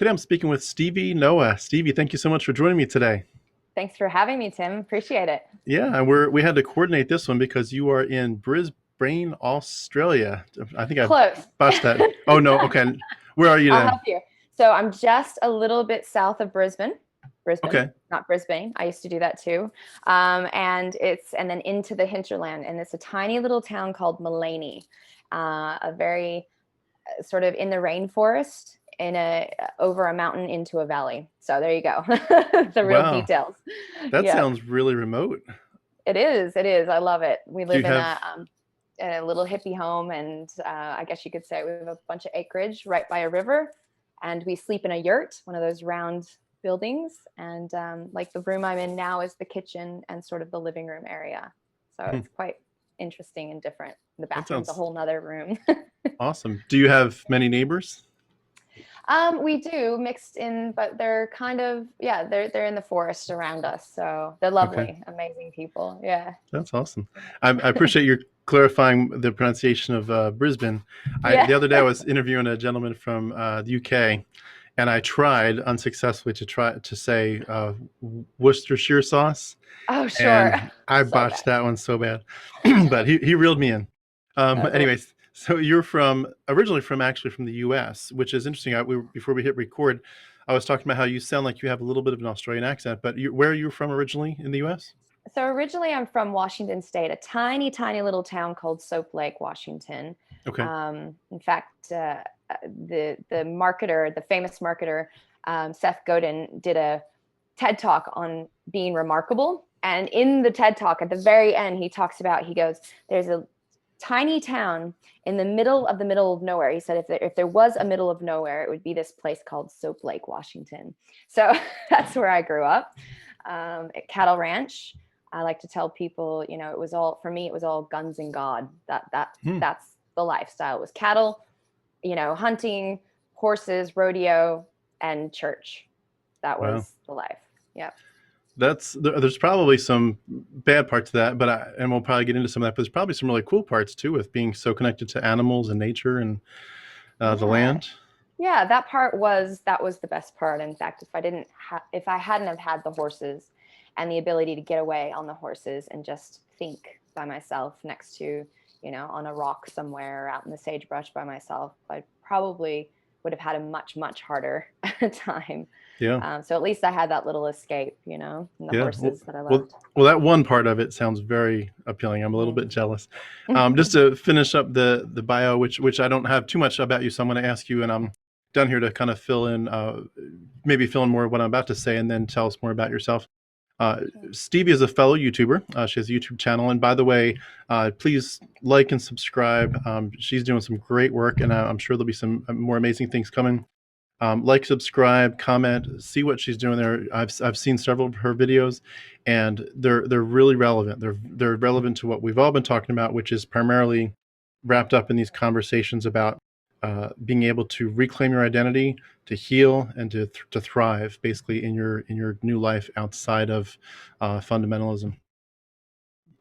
Today I'm speaking with Stevie Noah. Stevie, thank you so much for joining me today. Thanks for having me, Tim. Appreciate it. Yeah, and we had to coordinate this one because you are in Brisbane, Australia. I think I Close. botched that. Oh no, okay. Where are you I'll then? help you. So I'm just a little bit south of Brisbane. Brisbane, Okay. not Brisbane. I used to do that too. And then into the hinterland, and it's a tiny little town called Mullaney, a very sort of in the rainforest, in a over a mountain into a valley. So there you go, the real Wow. details. That Yeah, sounds really remote. it is. It is. I love it. We Do you live have in a little hippie home, and I guess you could say we have a bunch of acreage right by a river, and we sleep in a yurt, one of those round buildings. And like the room I'm in now is the kitchen and sort of the living room area. So hmm, it's quite interesting and different. The that bathroom's a sounds whole nother room. awesome. Do you have many neighbors? We do mixed in, but they're kind of, yeah, they're in the forest around us. So they're Okay. lovely, amazing people. Yeah. That's awesome. I appreciate your clarifying the pronunciation of Brisbane. Yeah. The other day I was interviewing a gentleman from the UK, and I tried unsuccessfully to say Worcestershire sauce, Oh, sure. and I So botched bad. that one so bad, but he reeled me in. That's all. Anyways, so you're originally from the U.S., which is interesting. Before we hit record, I was talking about how you sound like you have a little bit of an Australian accent, but where are you from originally in the U.S.? So originally I'm from Washington State, a tiny, tiny little town called Soap Lake, Washington. Okay. In fact, the marketer, the famous marketer, Seth Godin, did a TED talk on being remarkable. And in the TED talk, at the very end, he talks about, he goes, there's a tiny town in the middle of nowhere. He said if there was a middle of nowhere, it would be this place called Soap Lake, Washington. So that's where I grew up, at Cattle Ranch. I like to tell people, it was all, for me, it was all guns and God. Hmm. That's the lifestyle. It was cattle, hunting, horses, rodeo, and church. That Wow. was the life. Yep. There's probably some bad parts to that, and we'll probably get into some of that. But there's probably some really cool parts too, with being so connected to animals and nature and the Yeah. land. Yeah, that was the best part. In fact, if I hadn't have had the horses and the ability to get away on the horses and just think by myself next to, on a rock somewhere out in the sagebrush by myself, I probably would have had a much, much harder time. Yeah, So at least I had that little escape, and the yeah. Well, horses that I well, loved. well, that one part of it sounds very appealing. I'm a little bit Mm. jealous. Just to finish up the bio, which I don't have too much about you, so I'm going to ask you, and I'm done here to kind of maybe fill in more of what I'm about to say, and then tell us more about yourself. Uh, Sure. Stevie is a fellow YouTuber. She has a YouTube channel. And by the way, please like and subscribe. She's doing some great work, and I'm sure there'll be some more amazing things coming. Like, subscribe, comment, see what she's doing there. I've seen several of her videos, and they're really relevant. They're relevant to what we've all been talking about, which is primarily wrapped up in these conversations about being able to reclaim your identity, to heal, and to thrive, basically in your new life outside of fundamentalism.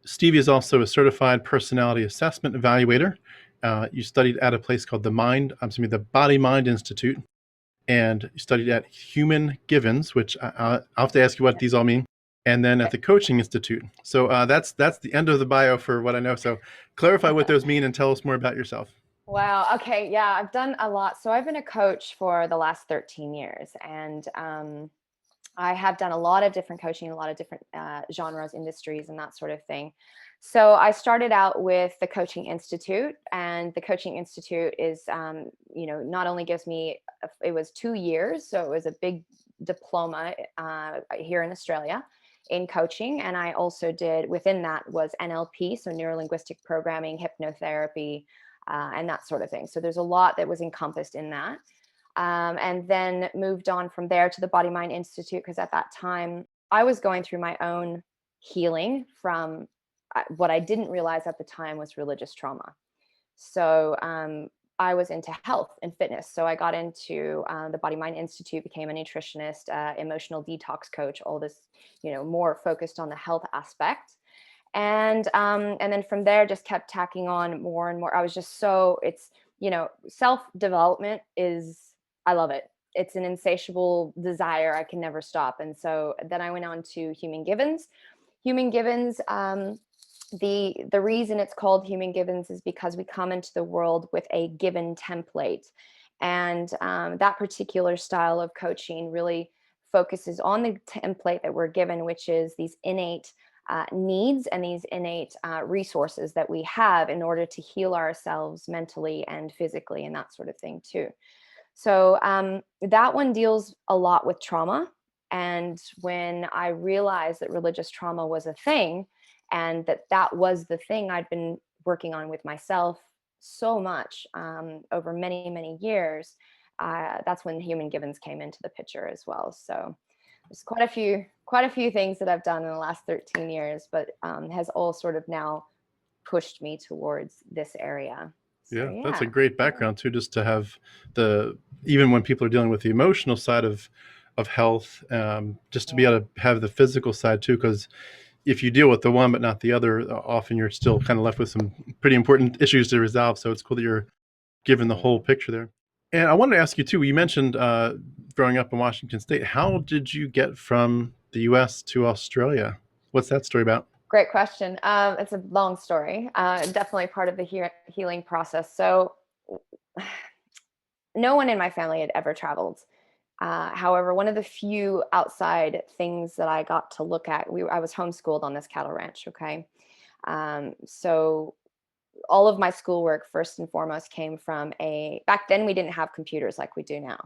Stevie is also a certified personality assessment evaluator. You studied at a place called the Body Mind Institute, and you studied at Human Givens, which I'll have to ask you what these all mean, and then at Okay. the Coaching Institute. So that's the end of the bio for what I know. So clarify what those mean and tell us more about yourself. Wow. Okay. Yeah, I've done a lot. So I've been a coach for the last 13 years, and I have done a lot of different coaching, a lot of different genres, industries, and that sort of thing. So I started out with the Coaching Institute, and the Coaching Institute is, not only gives me, it was 2 years, so it was a big diploma here in Australia in coaching. And I also did, within that was NLP, so neuro linguistic programming, hypnotherapy, and that sort of thing. So there's a lot that was encompassed in that. And then moved on from there to the Body Mind Institute, because at that time I was going through my own healing from what I didn't realize at the time was religious trauma. So I was into health and fitness. So I got into the Body Mind Institute, became a nutritionist, emotional detox coach, all this, more focused on the health aspect. And then from there, just kept tacking on more and more. I was just so, it's, self development is, I love it. it's an insatiable desire. I can never stop. And so then I went on to Human Givens. Human Givens, the reason it's called Human Givens is because we come into the world with a given template. And that particular style of coaching really focuses on the template that we're given, which is these innate needs and these innate resources that we have in order to heal ourselves mentally and physically and that sort of thing too. So that one deals a lot with trauma. And when I realized that religious trauma was a thing and that was the thing I'd been working on with myself so much over many, many years, that's when Human Givens came into the picture as well. So there's quite a few things that I've done in the last 13 years, but has all sort of now pushed me towards this area. So, Yeah, that's a yeah. great background too, just to have even when people are dealing with the emotional side of health, just to be able to have the physical side too, because if you deal with the one but not the other, often you're still kind of left with some pretty important issues to resolve. So it's cool that you're given the whole picture there. And I wanted to ask you too, you mentioned growing up in Washington State. How did you get from the US to Australia? What's that story about? Great question. It's a long story. Definitely part of the healing process. So, no one in my family had ever traveled. However, one of the few outside things that I got to look at, I was homeschooled on this cattle ranch. Okay. So all of my schoolwork, first and foremost, came from back then we didn't have computers like we do now.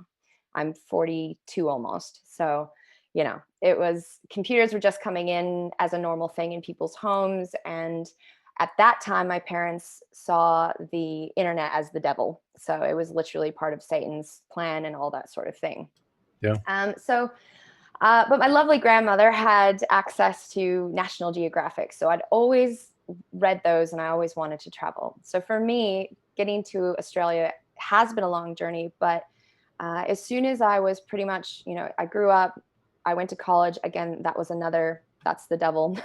I'm 42 almost. So, computers were just coming in as a normal thing in people's homes. And at that time, my parents saw the internet as the devil. So it was literally part of Satan's plan and all that sort of thing. Yeah. But my lovely grandmother had access to National Geographic. So I'd always read those and I always wanted to travel. So for me, getting to Australia has been a long journey. But as soon as I was pretty much, I grew up, I went to college. Again, that's the devil.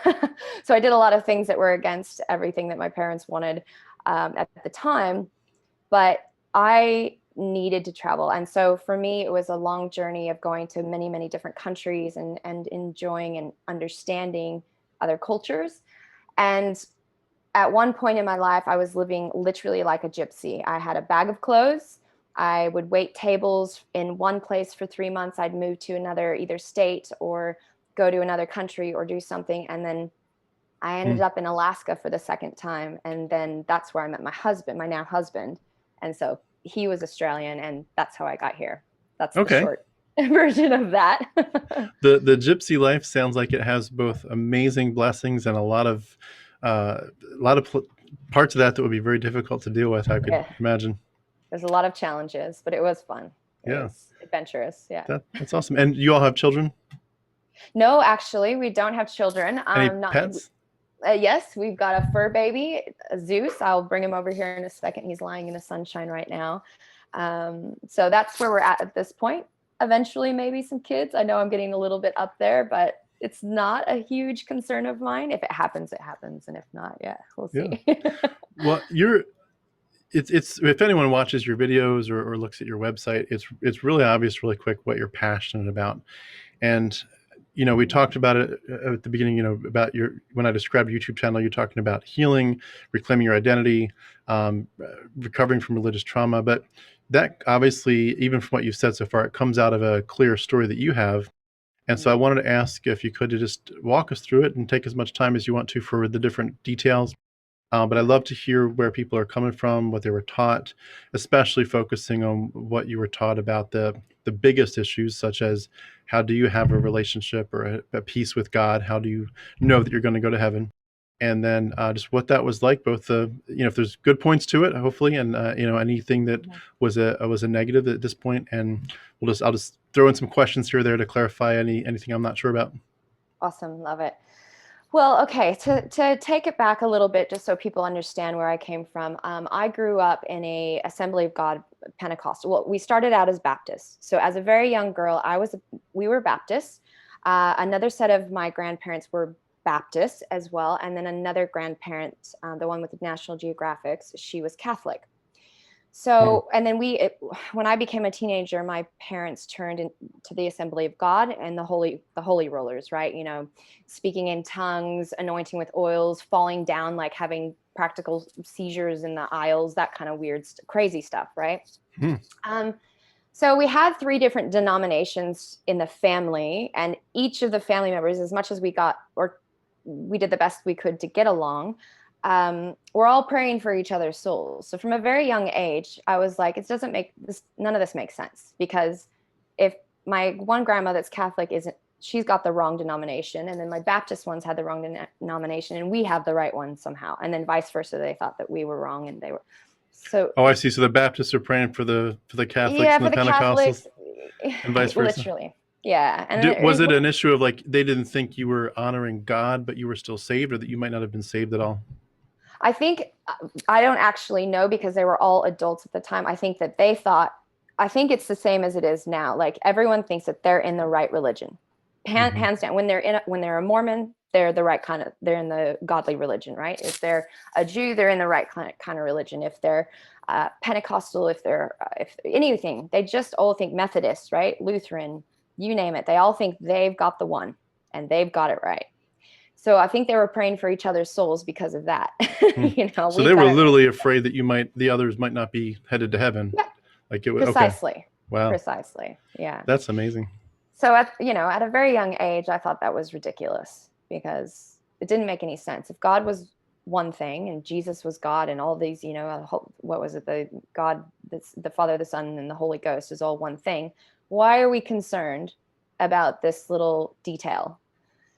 So I did a lot of things that were against everything that my parents wanted at the time. But I needed to travel. And so for me, it was a long journey of going to many, many different countries and enjoying and understanding other cultures. And at one point in my life, I was living literally like a gypsy. I had a bag of clothes. I would wait tables in one place for 3 months. I'd move to another either state or go to another country or do something. And then I ended up in Alaska for the second time. And then that's where I met my husband, my now husband. And so he was Australian, and that's how I got here. That's the short version of that. The gypsy life sounds like it has both amazing blessings and a lot of parts of that would be very difficult to deal with. I could imagine. There's a lot of challenges, but it was fun. It Yeah. was adventurous. Yeah. That's awesome. And you all have children? No, actually, we don't have children. Any pets? Yes, we've got a fur baby, Zeus. I'll bring him over here in a second. He's lying in the sunshine right now. So that's where we're at this point. Eventually, maybe some kids. I know I'm getting a little bit up there, but it's not a huge concern of mine. If it happens, it happens. And if not, we'll see. Well, it's if anyone watches your videos or looks at your website, it's really obvious really quick what you're passionate about. And we talked about it at the beginning, about when I described your YouTube channel, you're talking about healing, reclaiming your identity, recovering from religious trauma. But that obviously, even from what you've said so far, it comes out of a clear story that you have. And so I wanted to ask if you could just walk us through it and take as much time as you want to for the different details. But I'd love to hear where people are coming from, what they were taught, especially focusing on what you were taught about the biggest issues, such as how do you have a relationship or a peace with God? How do you know that you're going to go to heaven? And then just what that was like, both if there's good points to it, hopefully, and anything that was a negative at this point. And I'll just throw in some questions here or there to clarify anything I'm not sure about. Awesome, love it. Well, okay, to take it back a little bit, just so people understand where I came from, I grew up in a Assembly of God Pentecostal. Well, we started out as Baptists. So as a very young girl, we were Baptists. Another set of my grandparents were Baptists as well. And then another grandparent, the one with the National Geographics, she was Catholic. So, and then when I became a teenager, my parents turned into the Assembly of God and the holy rollers, right? Speaking in tongues, anointing with oils, falling down, like having practical seizures in the aisles, that kind of weird, crazy stuff, right? Hmm. So we had 3 different denominations in the family, and each of the family members, as much as we got, or we did the best we could to get along, we're all praying for each other's souls. So from a very young age, I was like, none of this makes sense, because if my one grandma that's Catholic she's got the wrong denomination, and then my Baptist ones had the wrong denomination, and we have the right one somehow, and then vice versa, they thought that we were wrong and they were. So Oh, I see. So the Baptists are praying for the Catholics yeah, and for the the Pentecostals, Catholics, and vice versa. literally, yeah. And Was it an issue of like they didn't think you were honoring God, but you were still saved, or that you might not have been saved at all? I think, I don't actually know, because they were all adults at the time. I think that they thought, I think it's the same as it is now. Like, everyone thinks that they're in the right religion, Mm-hmm. hands down. When they're a Mormon, they're the right kind of, they're in the godly religion, right? If they're a Jew, they're in the right kind of religion. If they're Pentecostal, if anything, they just all think Methodist, right? Lutheran, you name it. They all think they've got the one and they've got it right. So I think they were praying for each other's souls because of that. Hmm. So We've they were got it right. literally afraid that the others might not be headed to heaven. Yeah, Like it would. Okay. precisely. Wow. Precisely. Yeah. That's amazing. So at a very young age, I thought that was ridiculous, because it didn't make any sense. If God was one thing and Jesus was God, and all these, what was it? The God, the Father, the Son, and the Holy Ghost is all one thing. Why are we concerned about this little detail?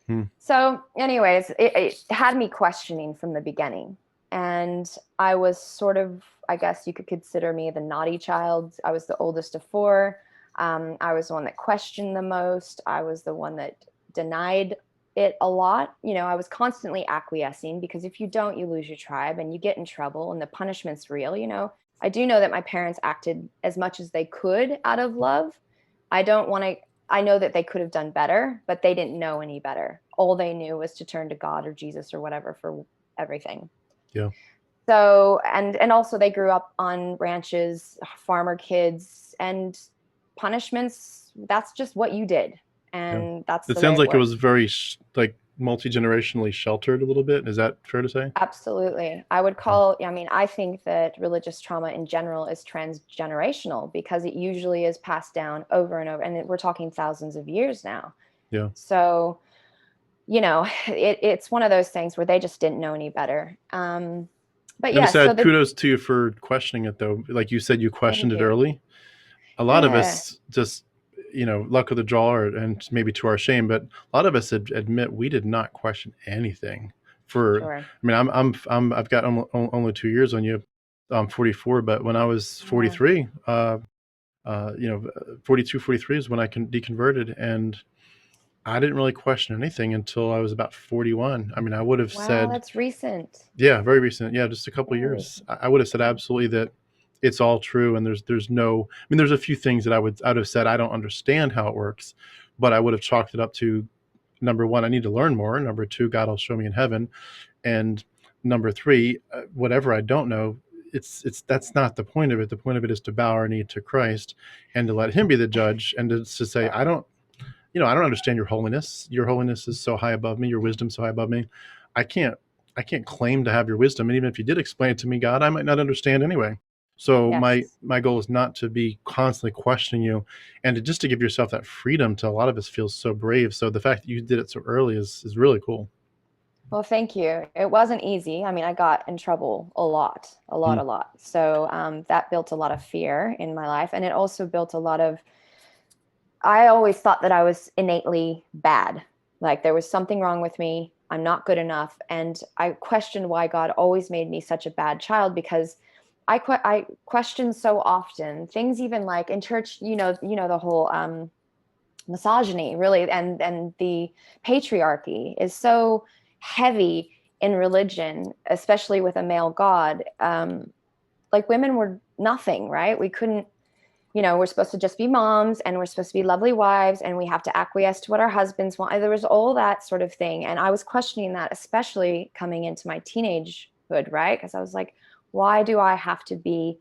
Hmm. So anyways, it had me questioning from the beginning. And I was sort of, I guess you could consider me the naughty child. I was the oldest of 4. I was the one that questioned the most. I was the one that denied it a lot. I was constantly acquiescing, because if you don't, you lose your tribe and you get in trouble, and the punishment's real. I do know that my parents acted as much as they could out of love. I know that they could have done better, but they didn't know any better. All they knew was to turn to God or Jesus or whatever for everything. Yeah. So, and also they grew up on ranches, farmer kids, and punishments, that's just what you did. Yeah. And that's It the way sounds it like it worked. was very like multi-generationally sheltered a little bit. Is that fair to say? Absolutely. I think that religious trauma in general is transgenerational, because it usually is passed down over and over. And we're talking thousands of years now. Yeah. So, it's one of those things where they just didn't know any better. But I yeah, just so add kudos to you for questioning it, though. Like you said, you questioned thank it you. early. A lot of Yeah, us just, luck of the draw, and maybe to our shame, but a lot of us admit we did not question anything. sure. I mean, I've got only 2 years on you. I'm 44, but when I was Yeah. 43, 42, 43 is when I deconverted, and I didn't really question anything until I was about 41. I mean, I would have Wow, said, that's recent. yeah, very recent. Yeah, just a couple of Very years. recent. I would have said absolutely that it's all true, and there's no. I mean, there's a few things that I'd have said I don't understand how it works, but I would have chalked it up to, number one, I need to learn more. Number two, God will show me in heaven, and number three, whatever I don't know, it's that's not the point of it. The point of it is to bow our knee to Christ and to let Him be the judge, and to say, Sure. I don't understand your holiness. Your holiness is so high above me. Your wisdom so high above me. I can't I can't claim to have your wisdom. And even if you did explain it to me, God, I might not understand anyway. So Yes. my goal is not to be constantly questioning you, and to just to give yourself that freedom. To a lot of us feels so brave. So the fact that you did it so early is really cool. Well, thank you. It wasn't easy. I mean, I got in trouble a lot, a lot, Hmm. a lot. So that built a lot of fear in my life. And it also built a lot of, I always thought that I was innately bad. Like there was something wrong with me. I'm not good enough. And I questioned why God always made me such a bad child, because I questioned so often things, even like in church, the whole misogyny, really, and the patriarchy is so heavy in religion, especially with a male God. Like women were nothing, right? We couldn't, we're supposed to just be moms, and we're supposed to be lovely wives, and we have to acquiesce to what our husbands want. There was all that sort of thing. And I was questioning that, especially coming into my teenagehood, right? Because I was like, why do I have to be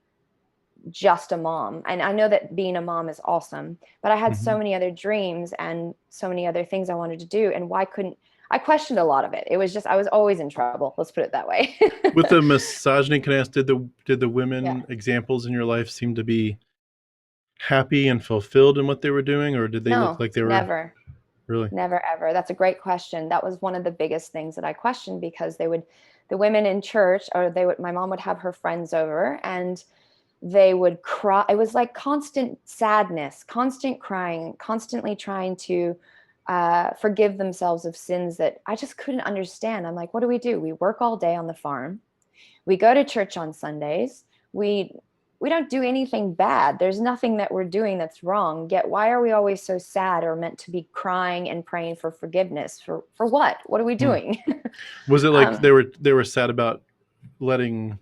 just a mom. And I know that being a mom is awesome, but I had Hmm. so many other dreams and so many other things I wanted to do. And why couldn't I questioned a lot of it? It was just, I was always in trouble. Let's put it that way. With the misogyny, can I ask, did the Yeah. women examples in your life seem to be happy and fulfilled in what they were doing, or did they look No, like they were never. really? Never ever. That's a great question. That was one of the biggest things that I questioned, because the women in church, or my mom would have her friends over and they would cry. It was like constant sadness, constant crying, constantly trying to forgive themselves of sins that I just couldn't understand. I'm like, what do? We work all day on the farm. We go to church on Sundays. We we don't do anything bad. There's nothing that we're doing that's wrong. Yet why are we always so sad or meant to be crying and praying for forgiveness? For what? What are we Hmm. doing? Was it like um, they were sad about letting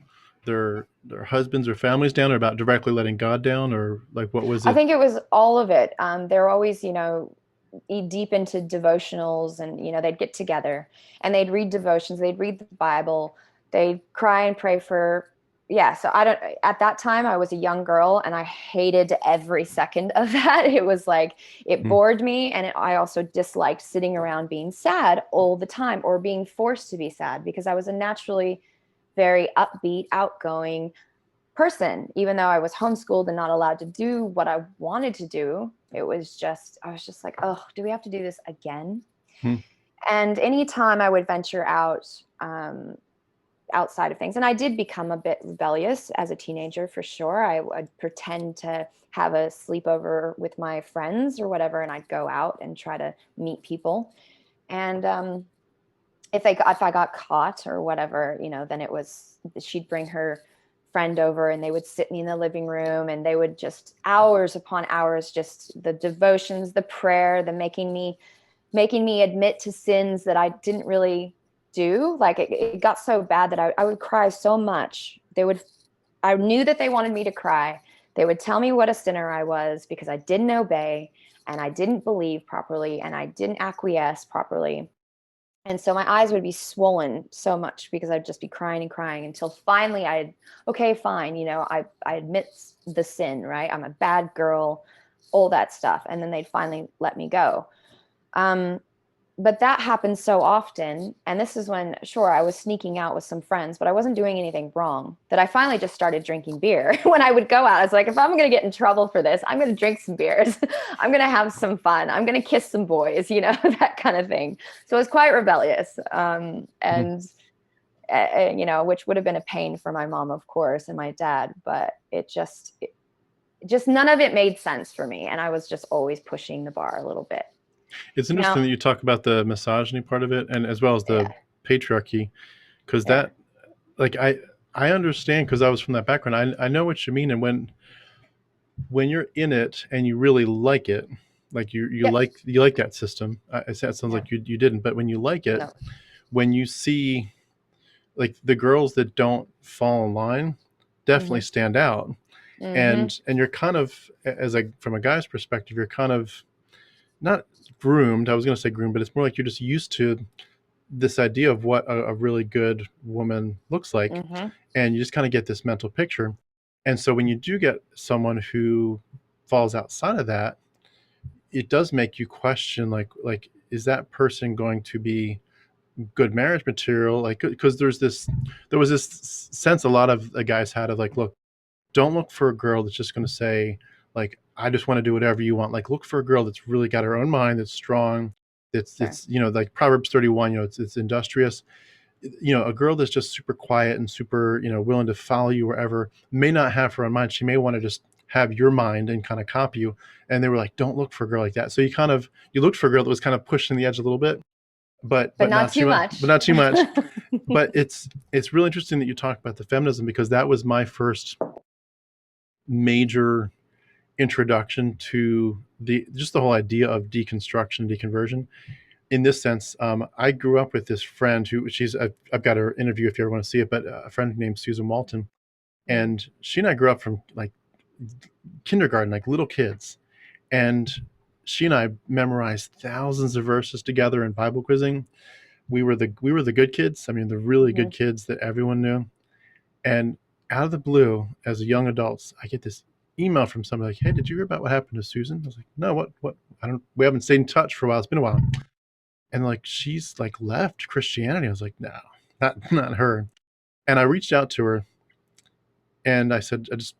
their husbands or families down, or about directly letting God down, or like what was I it? think it was all of it. They're always, deep into devotionals, and they'd get together and they'd read devotions, they'd read the Bible, they'd cry and pray for. Yeah, so I don't at that time I was a young girl and I hated every second of that. It was like it Hmm. bored me, and I also disliked sitting around being sad all the time or being forced to be sad, because I was a naturally very upbeat, outgoing person. Even though I was homeschooled and not allowed to do what I wanted to do, I was just like, oh, do we have to do this again? Hmm. And anytime I would venture out, outside of things, and I did become a bit rebellious as a teenager for sure. I would pretend to have a sleepover with my friends or whatever, and I'd go out and try to meet people. And if I got caught or whatever, then it was she'd bring her friend over and they would sit me in the living room and they would just hours upon hours, just the devotions, the prayer, the making me admit to sins that I didn't really do. Like it got so bad that I would cry so much. I knew that they wanted me to cry. They would tell me what a sinner I was because I didn't obey and I didn't believe properly and I didn't acquiesce properly. And so my eyes would be swollen so much because I'd just be crying and crying until finally okay, fine, I admit the sin, right? I'm a bad girl, all that stuff. And then they'd finally let me go. Um, but that happened so often. And this is when, sure, I was sneaking out with some friends, but I wasn't doing anything wrong, that I finally just started drinking beer. When I would go out, I was like, if I'm going to get in trouble for this, I'm going to drink some beers. I'm going to have some fun. I'm going to kiss some boys, that kind of thing. So it was quite rebellious. Hmm. Which would have been a pain for my mom, of course, and my dad, but just none of it made sense for me. And I was just always pushing the bar a little bit. It's Now, interesting that you talk about the misogyny part of it, and as well as yeah, the patriarchy, because yeah, that, like, I understand, because I was from that background. I know what you mean, and when you're in it and you really like it, like yeah, you like that system. It sounds yeah, like you didn't, but when you like it, no. when you see like the girls that don't fall in line definitely Mhm. stand out, Mhm. and you're kind of, as a from a guy's perspective, you're kind of not groomed. I was going to say groomed, but it's more like you're just used to this idea of what a really good woman looks like, Mhm. and you just kind of get this mental picture. And so when you do get someone who falls outside of that, it does make you question, like is that person going to be good marriage material? Like, because there was this sense a lot of the guys had of like, look, don't look for a girl that's just going to say like, I just want to do whatever you want. Like, look for a girl that's really got her own mind, that's strong, that's Sure. it's like Proverbs 31, it's industrious. A girl that's just super quiet and super, willing to follow you wherever, may not have her own mind. She may want to just have your mind and kind of copy you. And they were like, don't look for a girl like that. So you looked for a girl that was kind of pushing the edge a little bit, but But but not not too too much, but much. not too much. But it's really interesting that you talk about the feminism, because that was my first major introduction to the whole idea of deconstruction, deconversion. In this sense, I grew up with this friend who I've got her interview if you ever want to see it, but a friend named Susan Walton, Mm. and she and I grew up from like kindergarten, like little kids, and she and I memorized thousands of verses together in Bible quizzing. We were the good kids. I mean, the really Mhm. good kids that everyone knew. And out of the blue, as a young adult, I get this email from somebody like, "Hey, did you hear about what happened to Susan?" I was like, "No, what? I don't. We haven't stayed in touch for a while. It's been a while." And like, she's like left Christianity. I was like, "No, not her." And I reached out to her and I said, "I just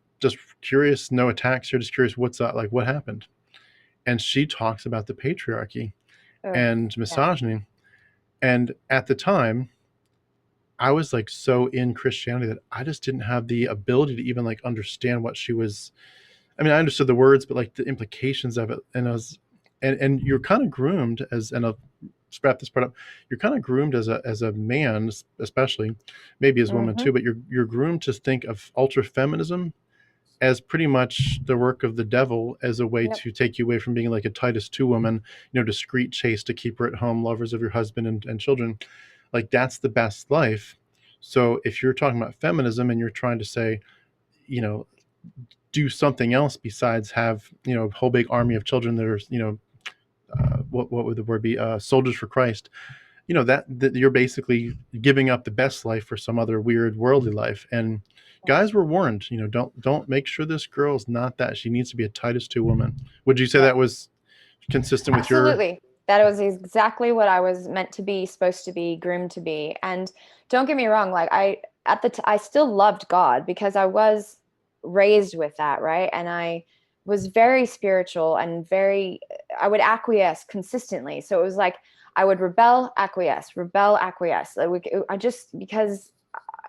curious, no attacks here. Just curious, what's up? Like, what happened?" And she talks about the patriarchy Ugh, and yeah. misogyny. And at the time, I was like so in Christianity that I just didn't have the ability to even like understand what she was. I mean, I understood the words, but like the implications of it. And I was, and you're kind of groomed as, and I'll wrap this part up. You're kind of groomed as a man, especially, maybe as a woman Mm-hmm. too. But you're groomed to think of ultra feminism as pretty much the work of the devil, as a way Yep. to take you away from being like a Titus 2 woman, discreet, chaste, to keep her at home, lovers of your husband and children. Like, that's the best life. So if you're talking about feminism and you're trying to say, you know, do something else besides have, a whole big army of children that are, what would the word be? Soldiers for Christ. That you're basically giving up the best life for some other weird worldly life. And guys were warned, don't make sure this girl's not that. She needs to be a Titus 2 woman. Would you say Yep. that was consistent with your? Absolutely. That was exactly what I was meant to be, supposed to be, groomed to be. And don't get me wrong, like I still loved God because I was raised with that, right? And I was very spiritual and I would acquiesce consistently. So it was like I would rebel, acquiesce, rebel, acquiesce. I just because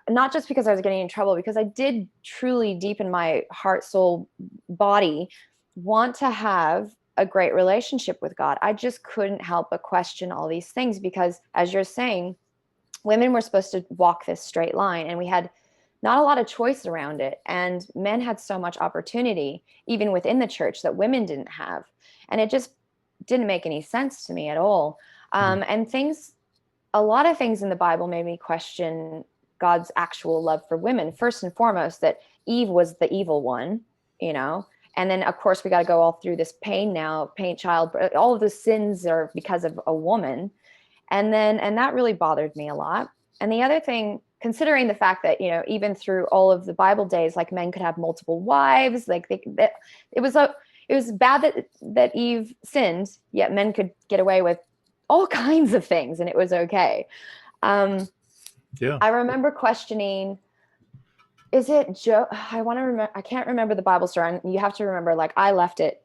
not just because I was getting in trouble, because I did truly deep in my heart, soul, body want to have a great relationship with God. I just couldn't help but question all these things because, as you're saying, women were supposed to walk this straight line and we had not a lot of choice around it. And men had so much opportunity, even within the church, that women didn't have. And it just didn't make any sense to me at all. And a lot of things in the Bible made me question God's actual love for women. First and foremost, that Eve was the evil one, you know. And then, of course, we got to go all through this pain now, pain, child, all of the sins are because of a woman. And that really bothered me a lot. And the other thing, considering the fact that, even through all of the Bible days, like men could have multiple wives, like it was bad that Eve sinned, yet men could get away with all kinds of things and it was okay. Um, Yeah. I remember questioning, is it Joe? I want to remember, I can't remember the Bible story. And you have to remember, like, I left it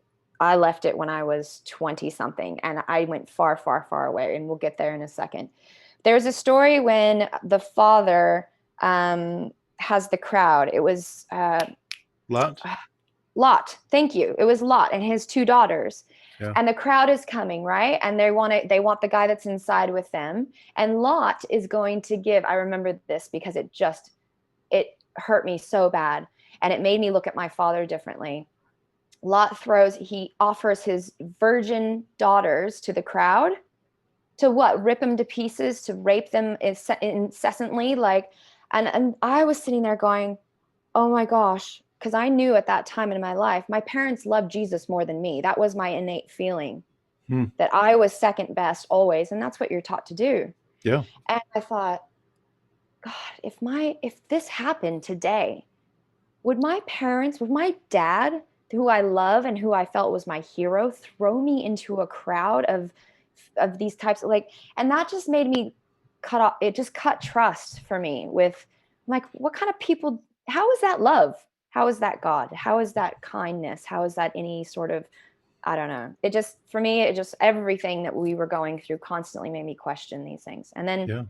when I was 20 something and I went far, far, far away. And we'll get there in a second. There's a story when the father has the crowd. It was Lot. Lot. Thank you. It was Lot and his two daughters. Yeah. And the crowd is coming, right? And they want the guy that's inside with them. And Lot is going to give, I remember this because it hurt me so bad. And it made me look at my father differently. He offers his virgin daughters to the crowd to what? Rip them to pieces, to rape them incessantly. And I was sitting there going, oh my gosh, because I knew at that time in my life, my parents loved Jesus more than me. That was my innate feeling, Hmm. that I was second best always. And that's what you're taught to do. Yeah. And I thought, God, if this happened today, would my dad, who I love and who I felt was my hero, throw me into a crowd of these types of and that just made me cut off. It just cut trust for me with, like, what kind of people, how is that love? How is that God? How is that kindness? How is that any sort of, I don't know. It just, for me, everything that we were going through constantly made me question these things. And then Yeah.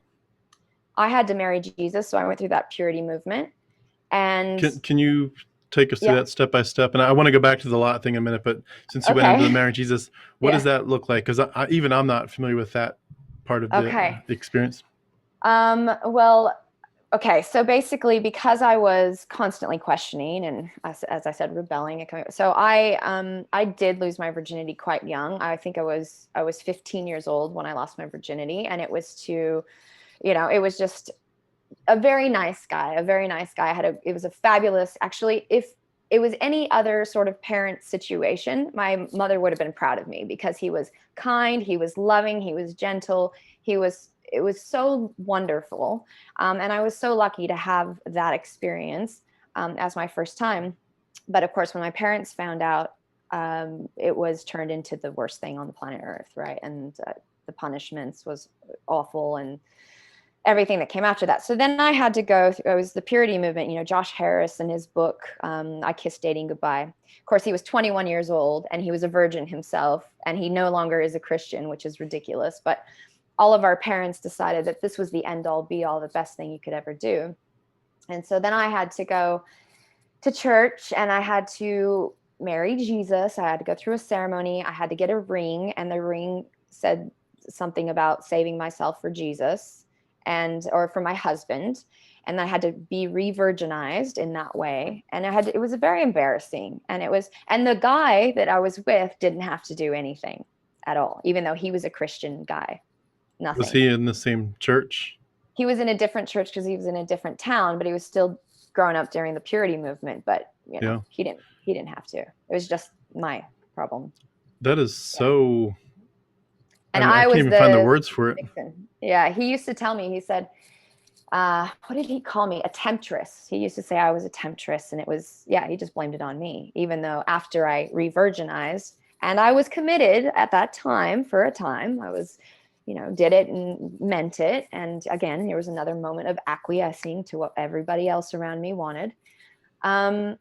I had to marry Jesus. So I went through that purity movement. And Can you take us through yeah, that step by step? And I want to go back to the Lot thing in a minute, but since you went into the okay. marrying Jesus, what does Yeah. that look like? Because even I'm not familiar with that part of Okay. the experience. Well, okay. So basically, because I was constantly questioning and, as I said, rebelling, so I did lose my virginity quite young. I think I was 15 years old when I lost my virginity, and it was it was just a very nice guy, a very nice guy. It was a fabulous, actually, if it was any other sort of parent situation, my mother would have been proud of me because he was kind, he was loving, he was gentle. It was so wonderful. And I was so lucky to have that experience. as my first time. But of course, when my parents found out, it was turned into the worst thing on the planet Earth, right? And the punishments was awful, and everything that came after that. So then I had to go through, it was the purity movement, Josh Harris and his book, I Kissed Dating Goodbye. Of course, he was 21 years old and he was a virgin himself, and he no longer is a Christian, which is ridiculous. But all of our parents decided that this was the end all be all, the best thing you could ever do. And so then I had to go to church and I had to marry Jesus. I had to go through a ceremony. I had to get a ring, and the ring said something about saving myself for Jesus or for my husband. And I had to be re-virginized in that way. And it was very embarrassing. And the guy that I was with didn't have to do anything at all, even though he was a Christian guy. Nothing. Was he in the same church? He was in a different church because he was in a different town, but he was still growing up during the purity movement. But he didn't have to. It was just my problem. That is so. And I can't even find the words for it. Yeah, he used to tell me, he said, what did he call me? A temptress. He used to say I was a temptress, and he just blamed it on me, even though after I re-virginized, and I was committed at that time for a time, I was, did it and meant it. And again, there was another moment of acquiescing to what everybody else around me wanted. And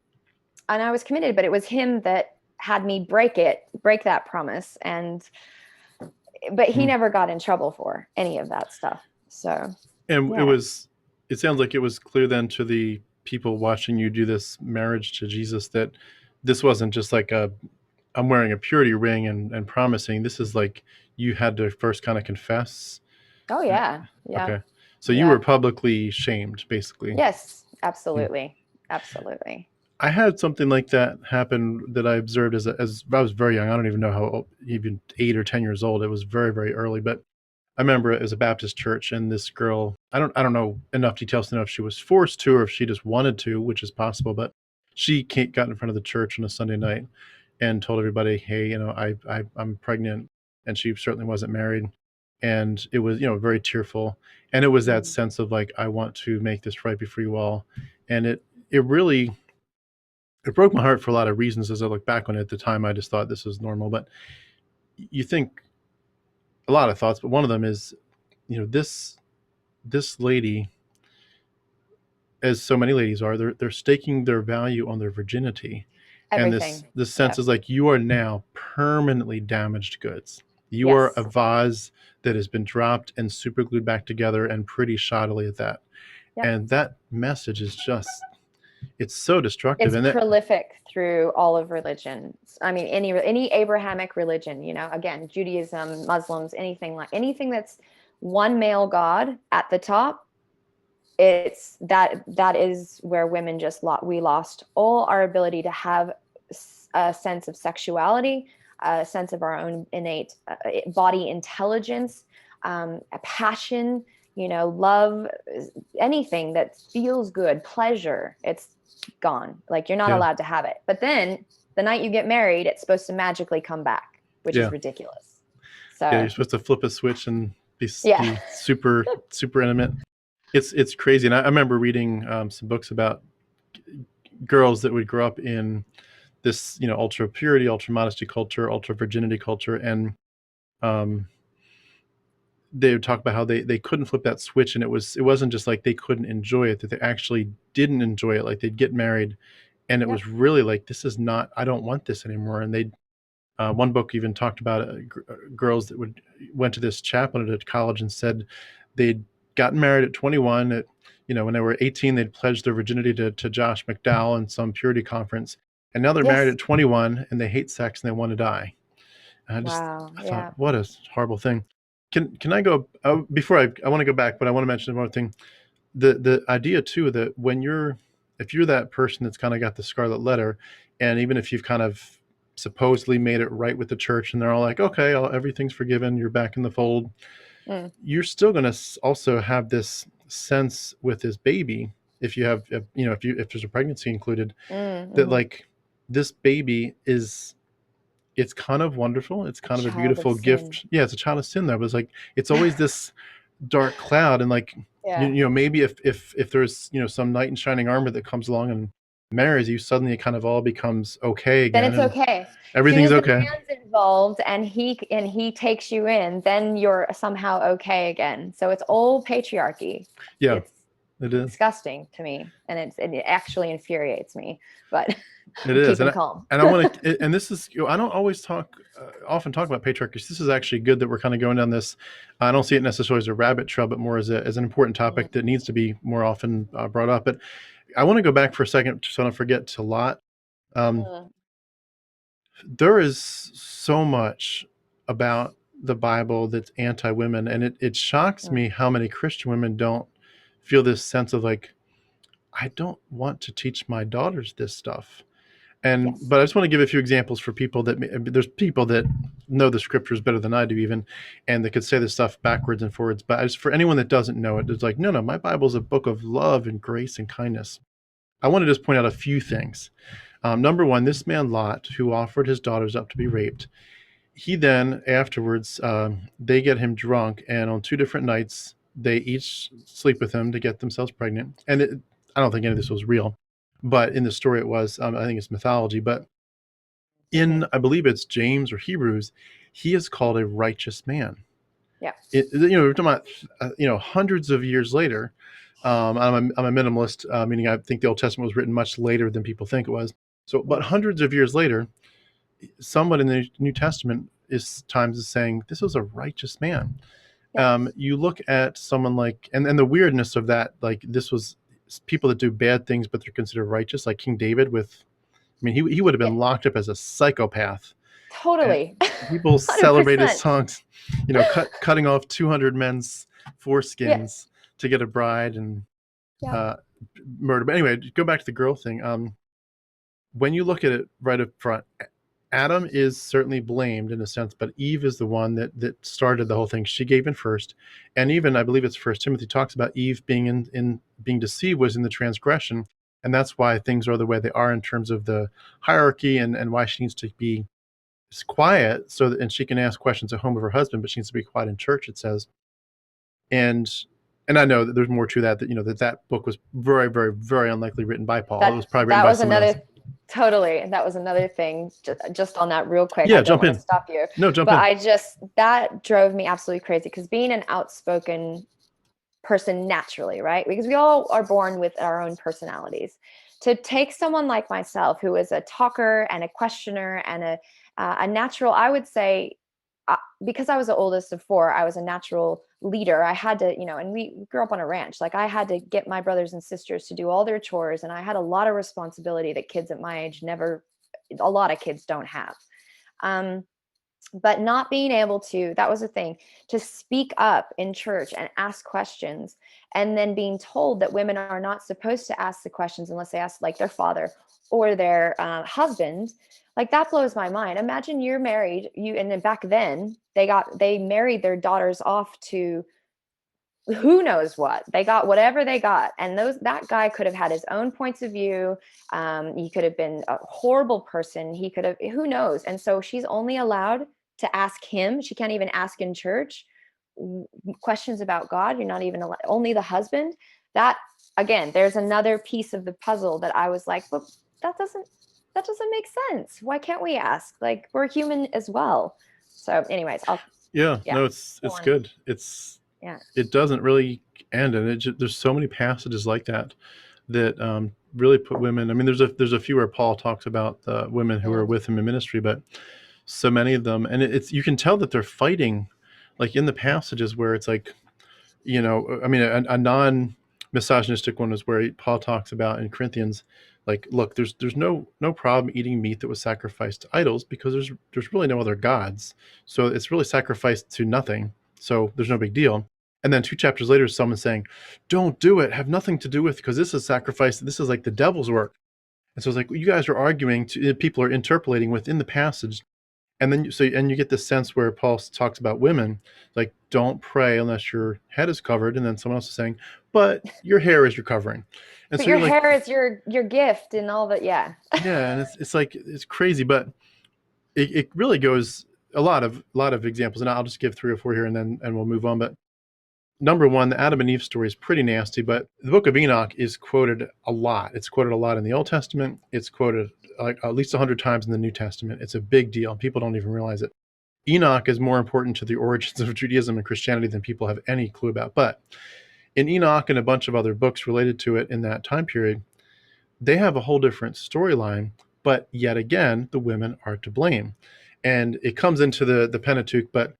I was committed, but it was him that had me break that promise. But he never got in trouble for any of that stuff. So, and yeah. It sounds like it was clear then to the people watching you do this marriage to Jesus that this wasn't just like I'm wearing a purity ring and promising. This is like you had to first kind of confess. Oh yeah. Yeah. Okay. So you were publicly shamed, basically. Yes, absolutely. Absolutely. I had something like that happen that I observed as I was very young. I don't even know how old, even 8 or 10 years old. It was very, very early. But I remember it was a Baptist church, and this girl, I don't know enough details to know if she was forced to or if she just wanted to, which is possible. But she got in front of the church on a Sunday night and told everybody, "Hey, I'm pregnant," and she certainly wasn't married. And it was, very tearful. And it was that sense of like, I want to make this right before you all. And it really. It broke my heart for a lot of reasons. As I look back on it, at the time, I just thought this was normal. But you think a lot of thoughts, but one of them is, this lady, as so many ladies are, they're staking their value on their virginity. Everything. And this sense is like, you are now permanently damaged goods. You are a vase that has been dropped and super glued back together, and pretty shoddily at that. Yep. And that message is just... it's so destructive. It's prolific through all of religions. I mean, any Abrahamic religion, again, Judaism, Muslims, anything that's one male God at the top. It's that is where women we lost all our ability to have a sense of sexuality, a sense of our own innate body intelligence, a passion, love, anything that feels good, pleasure, it's gone. Like, you're not allowed to have it. But then the night you get married, it's supposed to magically come back, which is ridiculous. So you're supposed to flip a switch and be super, super intimate. It's crazy. And I remember reading some books about girls that would grow up in this, ultra purity, ultra modesty culture, ultra virginity culture. And they would talk about how they couldn't flip that switch, and it wasn't just like they couldn't enjoy it, that they actually didn't enjoy it. Like, they'd get married and it was really like, this is not, I don't want this anymore. And they'd one book even talked about girls that went to this chaplain at college and said they'd gotten married at 21. When they were 18, they'd pledged their virginity to Josh McDowell in some purity conference, and now they're married at 21 and they hate sex and they want to die. And I thought, what a horrible thing. Can I go before I want to go back, but I want to mention one more thing. The idea too that if you're that person that's kind of got the scarlet letter, and even if you've kind of supposedly made it right with the church and they're all like, okay, everything's forgiven, you're back in the fold, you're still going to also have this sense with this baby, if there's a pregnancy included, that like, this baby it's kind of wonderful. It's kind of a beautiful gift. Yeah, it's a child of sin there, but it's like, it's always this dark cloud. And like, maybe if there's, some knight in shining armor that comes along and marries you, suddenly it kind of all becomes okay Then again, it's and okay. As soon everything's as the okay. man's involved and he takes you in, then you're somehow okay again. So it's all patriarchy. Yeah, It's it is. disgusting to me, and it actually infuriates me. But It I'm is, keeping calm. and I want to, and this is, I don't always often talk about patriarchy. This is actually good that we're kind of going down this. I don't see it necessarily as a rabbit trail, but more as an important topic that needs to be more often brought up. But I want to go back for a second, so I don't forget to Lot. Um, Mm, there is so much about the Bible that's anti-women, and it shocks mm, me how many Christian women don't feel this sense of like, I don't want to teach my daughters this stuff. And yes. but I just want to give a few examples for people that there's people that know the scriptures better than I do even, and that could say this stuff backwards and forwards. But as for anyone that doesn't know it, it's like, no, my Bible is a book of love and grace and kindness. I want to just point out a few things. Number one, this man Lot, who offered his daughters up to be raped, he then afterwards they get him drunk, and on two different nights they each sleep with him to get themselves pregnant. And I don't think any of this was real, but in the story it was. I think it's mythology, but in, Hmm. I believe it's James or Hebrews, he is called a righteous man. Yeah. We're talking about hundreds of years later. I'm a minimalist, meaning I think the Old Testament was written much later than people think it was. So, but Mm, hundreds of years later, someone in the New Testament is saying this was a righteous man. yes. You look at someone like, and the weirdness of that, like this was people that do bad things but they're considered righteous, like King David with. I mean, he would have Yeah. been locked up as a psychopath. And Totally. people celebrate his 100%. songs, cutting off 200 men's Yeah. foreskins to get a bride and Yeah. uh, murder. But anyway, go back to the girl thing. When you look at it right up front, Adam is certainly blamed in a sense, but Eve is the one that started the whole thing. She gave in first, and even I believe it's First Timothy talks about Eve being in being deceived was in the transgression, and that's why things are the way they are in terms of the hierarchy and why she needs to be quiet so that and she can ask questions at home of her husband, but she needs to be quiet in church. It says, and and I know that there's more to that that book was very very very unlikely written by Paul. It was probably written That by was someone else. another Totally. That was another thing. Just on that real quick. I Yeah, don't jump want to in. stop you, No, jump but in. I just that drove me absolutely crazy because being an outspoken person naturally, right? Because we all are born with our own personalities. To take someone like myself, who is a talker and a questioner and a natural, I would say, because I was the oldest of four, I was a natural leader. I had to, and we grew up on a ranch. Like I had to get my brothers and sisters to do all their chores, and I had a lot of responsibility that kids at my age never, a lot of kids don't have. Um, but not being able to, that was the thing, to speak up in church and ask questions, and then being told that women are not supposed to ask the questions unless they ask like their father or their husband. Like that blows my mind. Imagine you're married, and then back then they married their daughters off to who knows what. They got whatever they got, and that guy could have had his own points of view. He could have been a horrible person. He could have, who knows. And so she's only allowed to ask him. She can't even ask in church questions about God. You're not even allowed, only the husband. That, again, there's another piece of the puzzle that I was like, but that doesn't that doesn't make sense. Why can't we ask? Like, we're human as well. So anyways, I'll Yeah, yeah no, go it's on. good. Yeah. It doesn't really end, and there's so many passages like that that really put women. I mean, there's a few where Paul talks about the women who are Mm, with him in ministry, but so many of them, and it's you can tell that they're fighting, like in the passages where it's like, I mean, a non-misogynistic one is where Paul talks about in Corinthians, like, look, there's no problem eating meat that was sacrificed to idols because there's really no other gods, so it's really sacrificed to nothing, so there's no big deal. And then two chapters later, someone's saying, "Don't do it. Have nothing to do with because this is sacrifice. This is like the devil's work." And so it's like you guys are arguing. People are interpolating within the passage, and then you get this sense where Paul talks about women, like don't pray unless your head is covered, and then someone else is saying, but your hair is your covering, and but so your you're like, hair is your gift and all that. Yeah. yeah, and it's like it's crazy, but it really goes a lot of examples, and I'll just give three or four here, and then we'll move on. But number one, the Adam and Eve story is pretty nasty, but the Book of Enoch is quoted a lot. It's quoted a lot in the Old Testament. It's quoted like at least 100 times in the New Testament. It's a big deal. People don't even realize it. Enoch is more important to the origins of Judaism and Christianity than people have any clue about. But in Enoch and a bunch of other books related to it in that time period, they have a whole different storyline. But yet again, the women are to blame. And it comes into the Pentateuch, but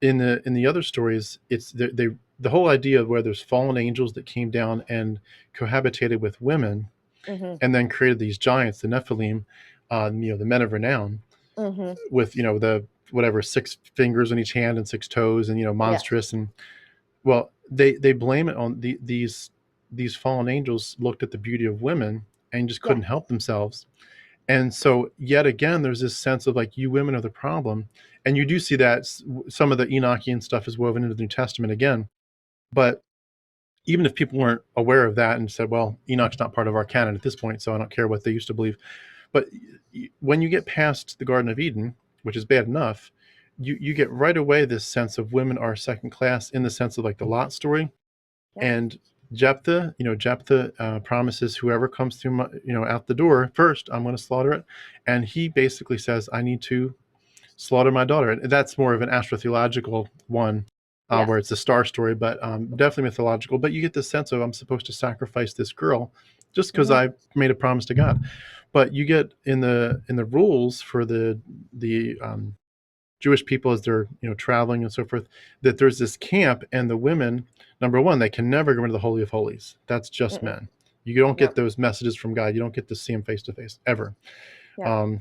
in the other stories, it's the whole idea of where there's fallen angels that came down and cohabitated with women, Mm-hmm. and then created these giants, the Nephilim, the men of renown, Mm-hmm. with the whatever 6 fingers on each hand and 6 toes, and Yes. monstrous, and well, they blame it on these fallen angels looked at the beauty of women and just Yeah. couldn't help themselves. And so, yet again, there's this sense of like, you women are the problem. And you do see that some of the Enochian stuff is woven into the New Testament again. But even if people weren't aware of that and said, well, Enoch's not part of our canon at this point, so I don't care what they used to believe. But when you get past the Garden of Eden, which is bad enough, you get right away this sense of women are second class, in the sense of like the Lot story. Yep. And Jephthah promises whoever comes through out the door first, I'm going to slaughter it. And he basically says, I need to slaughter my daughter. And that's more of an astrotheological one, Yes. where it's a star story, but definitely mythological. But you get the sense of, I'm supposed to sacrifice this girl just because I made a promise to God. But you get in the rules for the Jewish people as they're traveling and so forth, that there's this camp, and the women, number one, they can never go into the Holy of Holies. That's just Mm-mm. men. You don't get Nope. those messages from God. You don't get to see him face to face ever. Yep.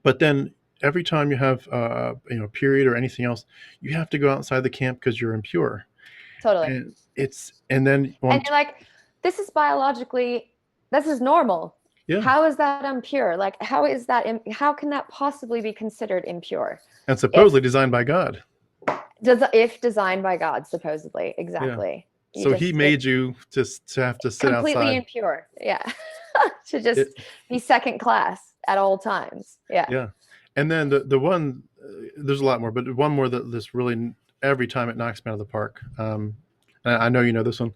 But then every time you have period or anything else, you have to go outside the camp because you're impure. Totally. And then And you're like, this is biologically, this is normal. yeah, How is that impure? Like, how how can that possibly be considered impure? and If supposedly designed by God. if designed by God, supposedly. Yeah. Exactly. So he made you to have to sit completely outside. impure. Yeah. To just be second class at all times. Yeah. Yeah. And then the one, there's a lot more, but one more that this really, every time it knocks me out of the park. And I know you know this one.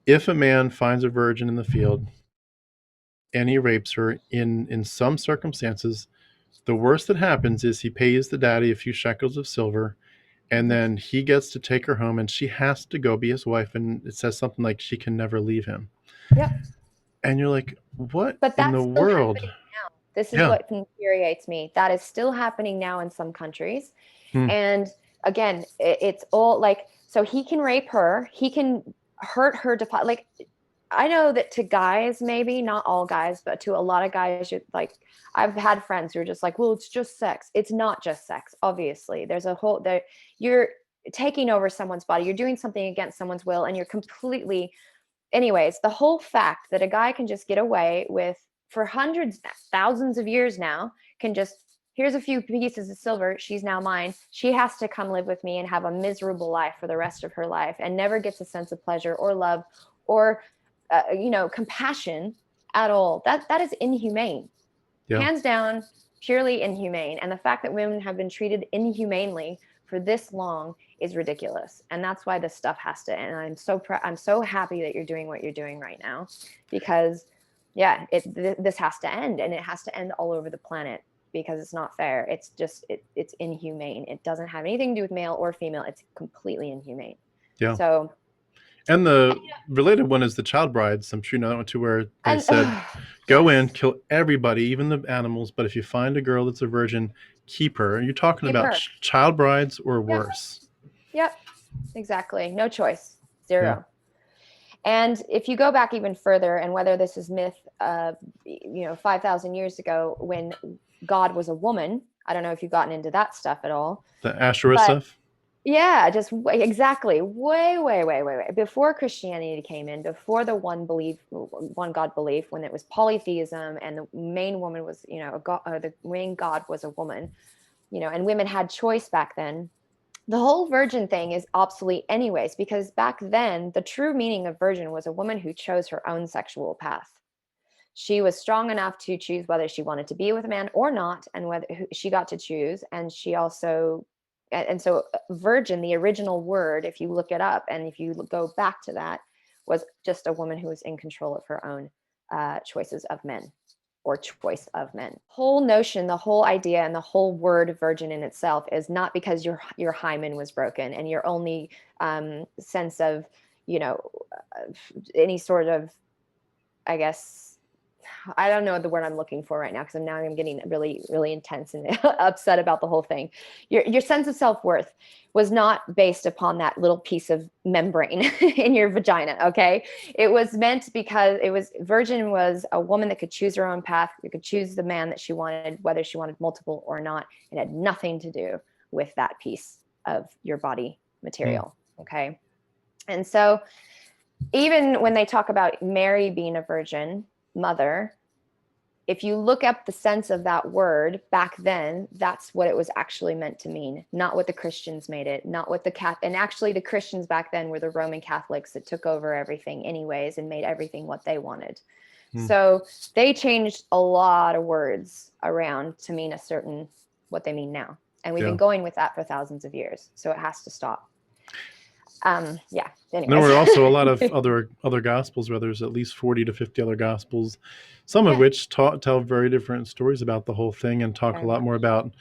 If a man finds a virgin in the field and he rapes her, in some circumstances, the worst that happens is he pays the daddy a few shekels of silver, and then he gets to take her home, and she has to go be his wife. And it says something like she can never leave him. Yep. And you're like, what But in the that's still world? happening now. This is Yeah. what infuriates me. That is still happening now in some countries. Hmm. And again, it's all like, so he can rape her, he can hurt her, like, I know that to guys, maybe not all guys, but to a lot of guys, like, I've had friends who are just like, well, it's just sex. It's not just sex. Obviously, there's a whole there. You're taking over someone's body. You're doing something against someone's will, and you're completely. Anyways, the whole fact that a guy can just get away with, for hundreds, thousands of years now, can just, here's a few pieces of silver, she's now mine. She has to come live with me and have a miserable life for the rest of her life, and never gets a sense of pleasure or love or compassion at all. That is inhumane. Yeah. Hands down, purely inhumane. And the fact that women have been treated inhumanely for this long is ridiculous. And that's why this stuff has to end. And I'm so happy that you're doing what you're doing right now, because yeah, this has to end, and it has to end all over the planet, because it's not fair. It's just it's inhumane. It doesn't have anything to do with male or female. It's completely inhumane. Yeah. So, and the related one is the child brides. I'm sure you know that one too, where they said, go in, kill everybody, even the animals, but if you find a girl that's a virgin, keep her. And you're talking keep about her. child brides or worse. Yep, exactly. No choice. Zero. Yeah. And if you go back even further, and whether this is myth, 5,000 years ago, when God was a woman, I don't know if you've gotten into that stuff at all. The Asherah stuff? Yeah, just exactly. Way before Christianity came in, before the one God belief, when it was polytheism, and the main woman was, the main God was a woman, and women had choice back then. The whole virgin thing is obsolete anyways, because back then the true meaning of virgin was a woman who chose her own sexual path. She was strong enough to choose whether she wanted to be with a man or not, and whether she got to choose. And she also And so virgin, the original word, if you look it up and if you go back to that, was just a woman who was in control of her own choices of men, or choice of men. Whole notion, the whole idea, and the whole word virgin in itself is not because your hymen was broken and your only sense of, any sort of, I guess, I don't know the word I'm looking for right now, because I'm getting really, really intense and upset about the whole thing. Your sense of self-worth was not based upon that little piece of membrane in your vagina, okay? It was meant because virgin was a woman that could choose her own path, you could choose the man that she wanted, whether she wanted multiple or not. It had nothing to do with that piece of your body material, okay? And so even when they talk about Mary being a virgin mother, if you look up the sense of that word back then, that's what it was actually meant to mean, not what the Christians made it, not what and actually the Christians back then were the Roman Catholics that took over everything anyways and made everything what they wanted. So they changed a lot of words around to mean what they mean now. And we've been going with that for thousands of years. So it has to stop. Yeah. Anyways. There were also a lot of other gospels, where there's at least 40 to 50 other gospels, some of which tell very different stories about the whole thing, and talk a lot more about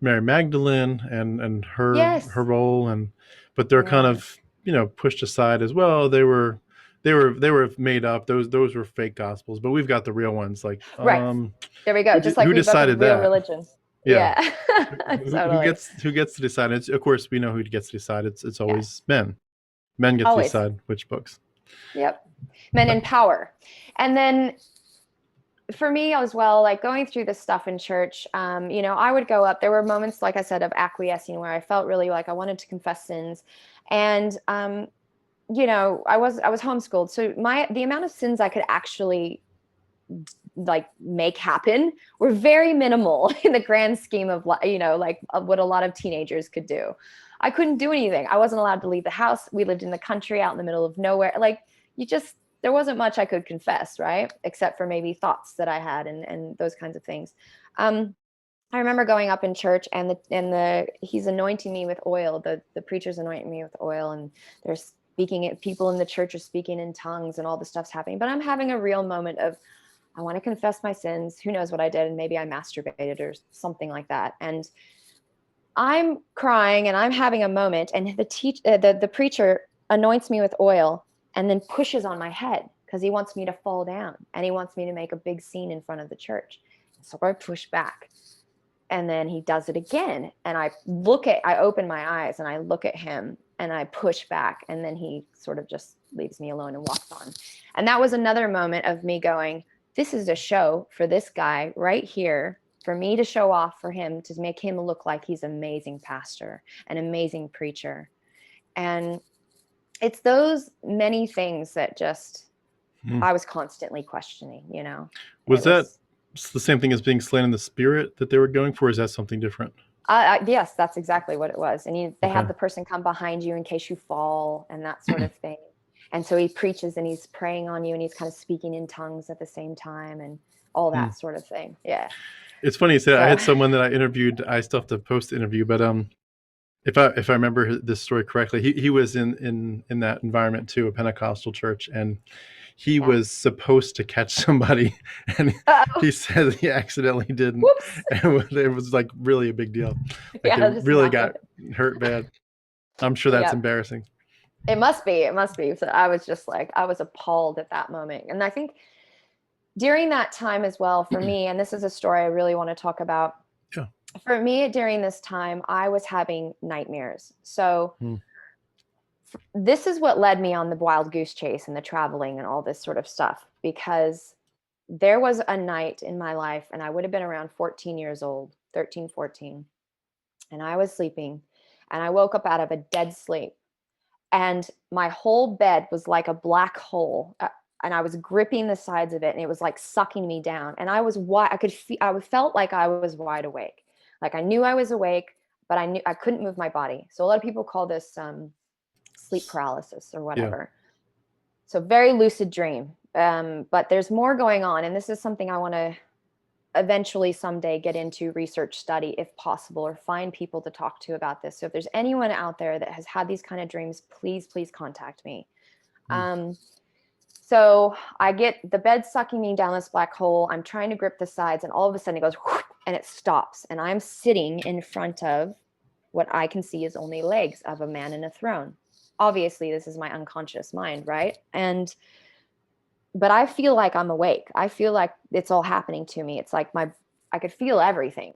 Mary Magdalene and her role, but they're kind of pushed aside as well. They were made up. Those were fake gospels, but we've got the real ones. Like there we go. Just like who we've got the decided real that? religion. Yeah. Totally. Who gets to decide? Of course, we know who gets to decide. It's always men. Men get to decide which books. Yep. Men in power. And then for me as well, like going through this stuff in church, I would go up. There were moments, like I said, of acquiescing where I felt really like I wanted to confess sins. And, I was homeschooled. So the amount of sins I could actually like make happen were very minimal in the grand scheme of, of what a lot of teenagers could do. I couldn't do anything. I wasn't allowed to leave the house. We lived in the country out in the middle of nowhere. Like there wasn't much I could confess, right? Except for maybe thoughts that I had and those kinds of things. I remember going up in church and he's anointing me with oil. The preacher's anointing me with oil, and there's people in the church are speaking in tongues and all this stuff's happening. But I'm having a real moment of, I want to confess my sins. Who knows what I did? And maybe I masturbated or something like that. And I'm crying and I'm having a moment, and the preacher anoints me with oil and then pushes on my head because he wants me to fall down and he wants me to make a big scene in front of the church. So I push back, and then he does it again. And I open my eyes and I look at him and I push back, and then he sort of just leaves me alone and walks on. And that was another moment of me going, this is a show for this guy right here, for me to show off for him, to make him look like he's an amazing pastor, an amazing preacher. And it's those many things that just, I was constantly questioning, Was that the same thing as being slain in the spirit that they were going for? Or is that something different? Yes, that's exactly what it was. And they have the person come behind you in case you fall and that sort of thing. And so he preaches and he's praying on you and he's kind of speaking in tongues at the same time and all that sort of thing. Yeah. It's funny you said I had someone that I interviewed. I still have to post the interview, but if I remember this story correctly, he was in that environment too, a Pentecostal church, and he was supposed to catch somebody, and he said he accidentally didn't. Whoops. And it was like really a big deal. Like they really got hurt bad. I'm sure that's embarrassing. It must be. So I was just like, I was appalled at that moment. And I think during that time as well, for me, and this is a story I really want to talk about. Yeah. For me, during this time, I was having nightmares. So this is what led me on the wild goose chase and the traveling and all this sort of stuff, because there was a night in my life, and I would have been around 14 years old, 13, 14, and I was sleeping, and I woke up out of a dead sleep. And my whole bed was like a black hole, and I was gripping the sides of it, and it was like sucking me down. And I was I felt like I was wide awake. Like I knew I was awake, but I knew I couldn't move my body. So a lot of people call this sleep paralysis or whatever. Yeah. So very lucid dream. But there's more going on, and this is something I want to eventually someday get into research study if possible, or find people to talk to about this. So if there's anyone out there that has had these kind of dreams, please contact me. So I get the bed sucking me down this black hole. I'm trying to grip the sides, and all of a sudden it goes whoosh, and it stops. And I'm sitting in front of what I can see is only legs of a man in a throne. Obviously, this is my unconscious mind, right? But I feel like I'm awake. I feel like it's all happening to me. It's like I could feel everything.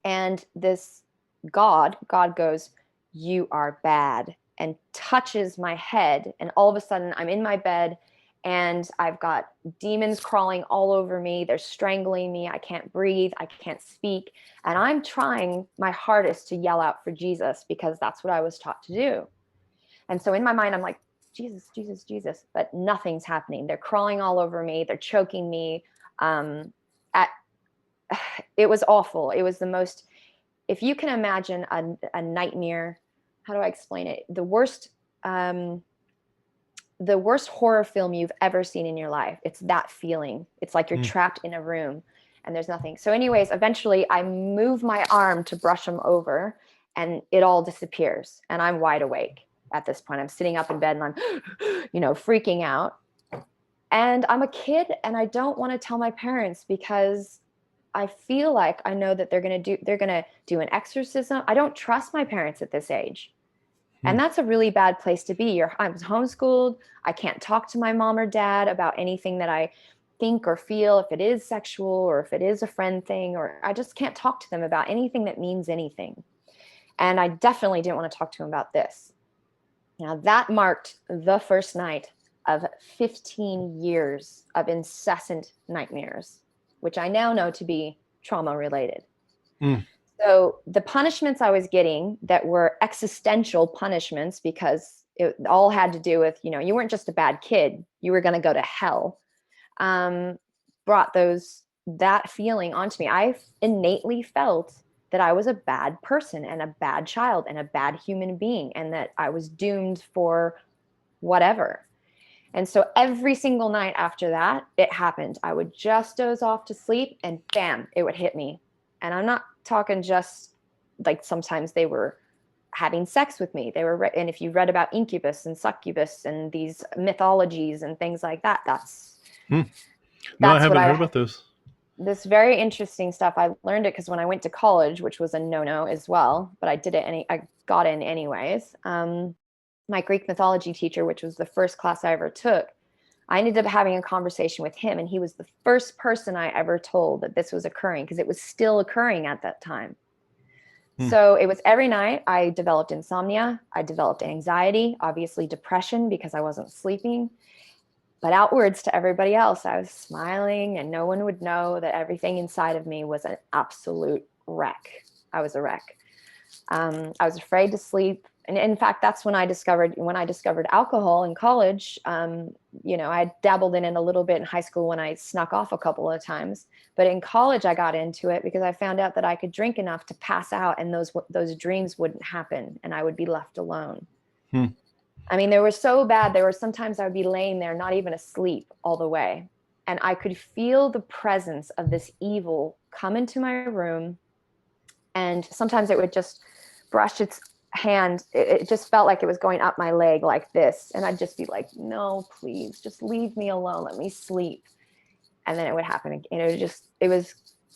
And this God goes, "You are bad," and touches my head. And all of a sudden I'm in my bed, and I've got demons crawling all over me. They're strangling me. I can't breathe. I can't speak. And I'm trying my hardest to yell out for Jesus, because that's what I was taught to do. And so in my mind, I'm like, Jesus, Jesus, Jesus, but nothing's happening. They're crawling all over me. They're choking me. It was awful. It was the most, if you can imagine a nightmare, how do I explain it? The worst horror film you've ever seen in your life. It's that feeling. It's like you're trapped in a room and there's nothing. So anyways, eventually I move my arm to brush them over, and it all disappears. And I'm wide awake at this point. I'm sitting up in bed and I'm, freaking out. And I'm a kid, and I don't want to tell my parents, because I feel like I know that they're going to do an exorcism. I don't trust my parents at this age. And that's a really bad place to be. I was homeschooled. I can't talk to my mom or dad about anything that I think or feel, if it is sexual or if it is a friend thing, or I just can't talk to them about anything that means anything. And I definitely didn't want to talk to them about this. Now, that marked the first night of 15 years of incessant nightmares, which I now know to be trauma related. So the punishments I was getting that were existential punishments, because it all had to do with, you weren't just a bad kid, you were going to go to hell, brought that feeling onto me. I innately felt that I was a bad person and a bad child and a bad human being, and that I was doomed for whatever. And so every single night after that, it happened. I would just doze off to sleep, and bam, it would hit me. And I'm not talking just like sometimes they were having sex with me. And if you read about incubus and succubus and these mythologies and things like that, that's No, I haven't heard about those. This very interesting stuff. I learned it because when I went to college, which was a no-no as well, but I did it I got in anyways. My Greek mythology teacher, which was the first class I ever took, I ended up having a conversation with him, and he was the first person I ever told that this was occurring, because it was still occurring at that time. So it was every night. I developed insomnia. I developed anxiety, obviously depression, because I wasn't sleeping. But outwards to everybody else, I was smiling, and no one would know that everything inside of me was an absolute wreck. I was a wreck. I was afraid to sleep. And in fact, that's when I discovered alcohol in college. I dabbled in it a little bit in high school when I snuck off a couple of times. But in college, I got into it because I found out that I could drink enough to pass out, and those dreams wouldn't happen, and I would be left alone. I mean, they were so bad. There were sometimes I would be laying there, not even asleep all the way, and I could feel the presence of this evil come into my room. And sometimes it would just brush its hand. It just felt like it was going up my leg like this. And I'd just be like, no, please, just leave me alone. Let me sleep. And then it would happen again.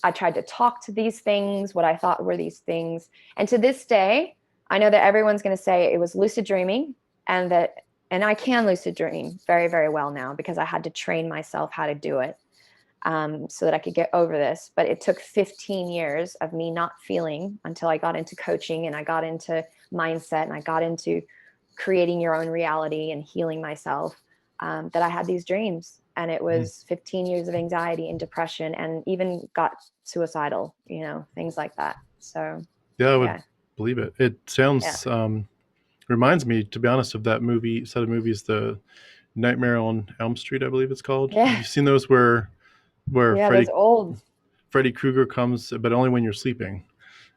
I tried to talk to these things, what I thought were these things. And to this day, I know that everyone's going to say it was lucid dreaming, and I can lucid dream very, very well now, because I had to train myself how to do it. So that I could get over this. But it took 15 years of me not feeling until I got into coaching, and I got into mindset, and I got into creating your own reality and healing myself, that I had these dreams. And it was 15 years of anxiety and depression, and even got suicidal, things like that. So yeah, I would believe it. It sounds reminds me, to be honest, of that set of movies, the Nightmare on Elm Street, I believe it's called. Yeah. Have you seen those where Freddy Krueger comes, but only when you're sleeping?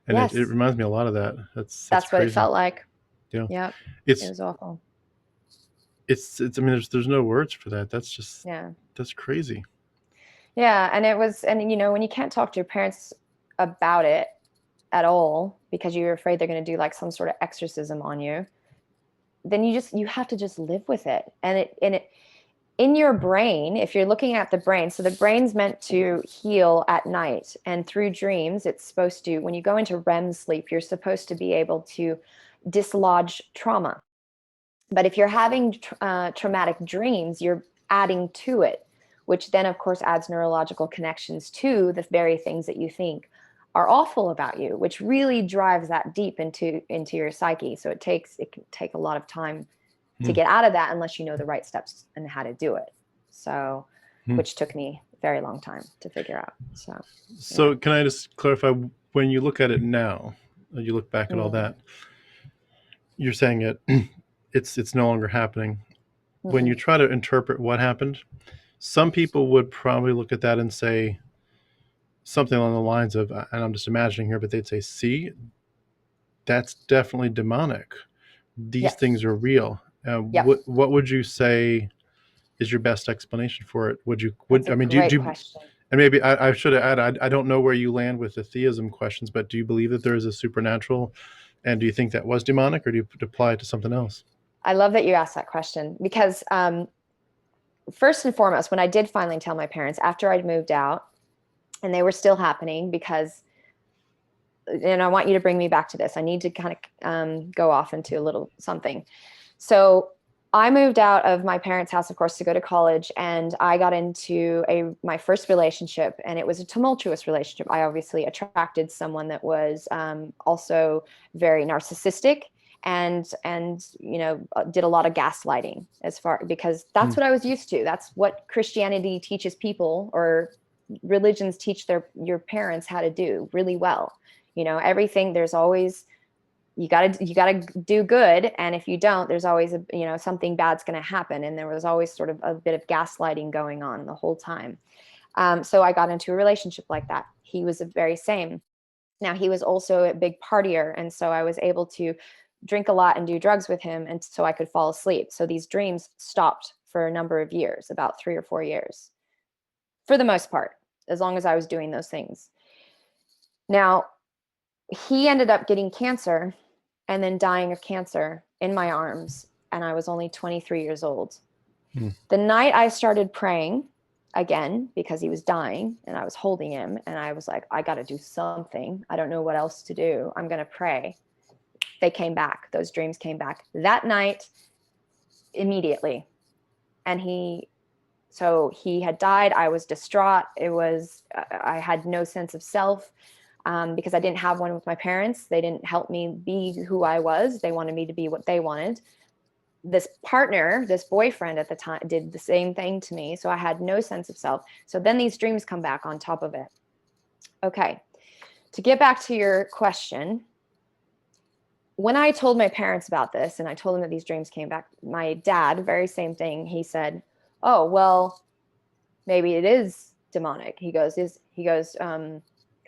And it reminds me a lot of that. That's what crazy. It felt like. Yeah. It was awful. I mean, there's no words for that. That's just, that's crazy. Yeah, and it was, and when you can't talk to your parents about it at all because you're afraid they're going to do like some sort of exorcism on you, then you have to just live with it. And it in your brain, if you're looking at the brain, so the brain's meant to heal at night, and through dreams, it's supposed to, when you go into REM sleep, you're supposed to be able to dislodge trauma. But if you're having traumatic dreams, you're adding to it, which then, of course, adds neurological connections to the very things that you think are awful about you, which really drives that deep into your psyche. So it can take a lot of time to Hmm. get out of that unless you know the right steps and how to do it. So, Hmm. which took me a very long time to figure out. So, yeah. So can I just clarify, when you look at it now, you look back at all Mm. that, you're saying it's no longer happening. When you Mm-mm. try to interpret what happened, some people would probably look at that and say something along the lines of, and I'm just imagining here, but they'd say, see, that's definitely demonic. These Yes. things are real. Yep. What would you say is your best explanation for it? That's a I mean, great question. and maybe I should have added, I don't know where you land with the theism questions, but do you believe that there is a supernatural? And do you think that was demonic, or do you apply it to something else? I love that you asked that question because first and foremost, when I did finally tell my parents after I'd moved out, and they were still happening because, and I want you to bring me back to this. I need to kind of go off into a little something. So I moved out of my parents' house, of course, to go to college, and I got into my first relationship, and it was a tumultuous relationship. I obviously attracted someone that was also very narcissistic, and did a lot of gaslighting, because Hmm. that's what I was used to. That's what Christianity teaches people, or religions teach your parents how to do really well. Everything, there's always, you got to do good, and if you don't, there's always something bad's going to happen. And there was always sort of a bit of gaslighting going on the whole time. So I got into a relationship like that. He was the very same. Now, he was also a big partier, and so I was able to drink a lot and do drugs with him, and so I could fall asleep. So these dreams stopped for a number of years, about 3 or 4 years, for the most part, as long as I was doing those things. Now, he ended up getting cancer and then dying of cancer in my arms, and I was only 23 years old. Hmm. The night I started praying again, because he was dying and I was holding him, and I was like, I got to do something. I don't know what else to do. I'm going to pray. They came back. Those dreams came back that night immediately. And he had died. I was distraught. I had no sense of self. Because I didn't have one with my parents. They didn't help me be who I was. They wanted me to be what they wanted. This partner, this boyfriend at the time, did the same thing to me. So I had no sense of self. So then these dreams come back on top of it. Okay. To get back to your question, when I told my parents about this and I told them that these dreams came back, my dad, very same thing. He said, "Oh, well, maybe it is demonic." Because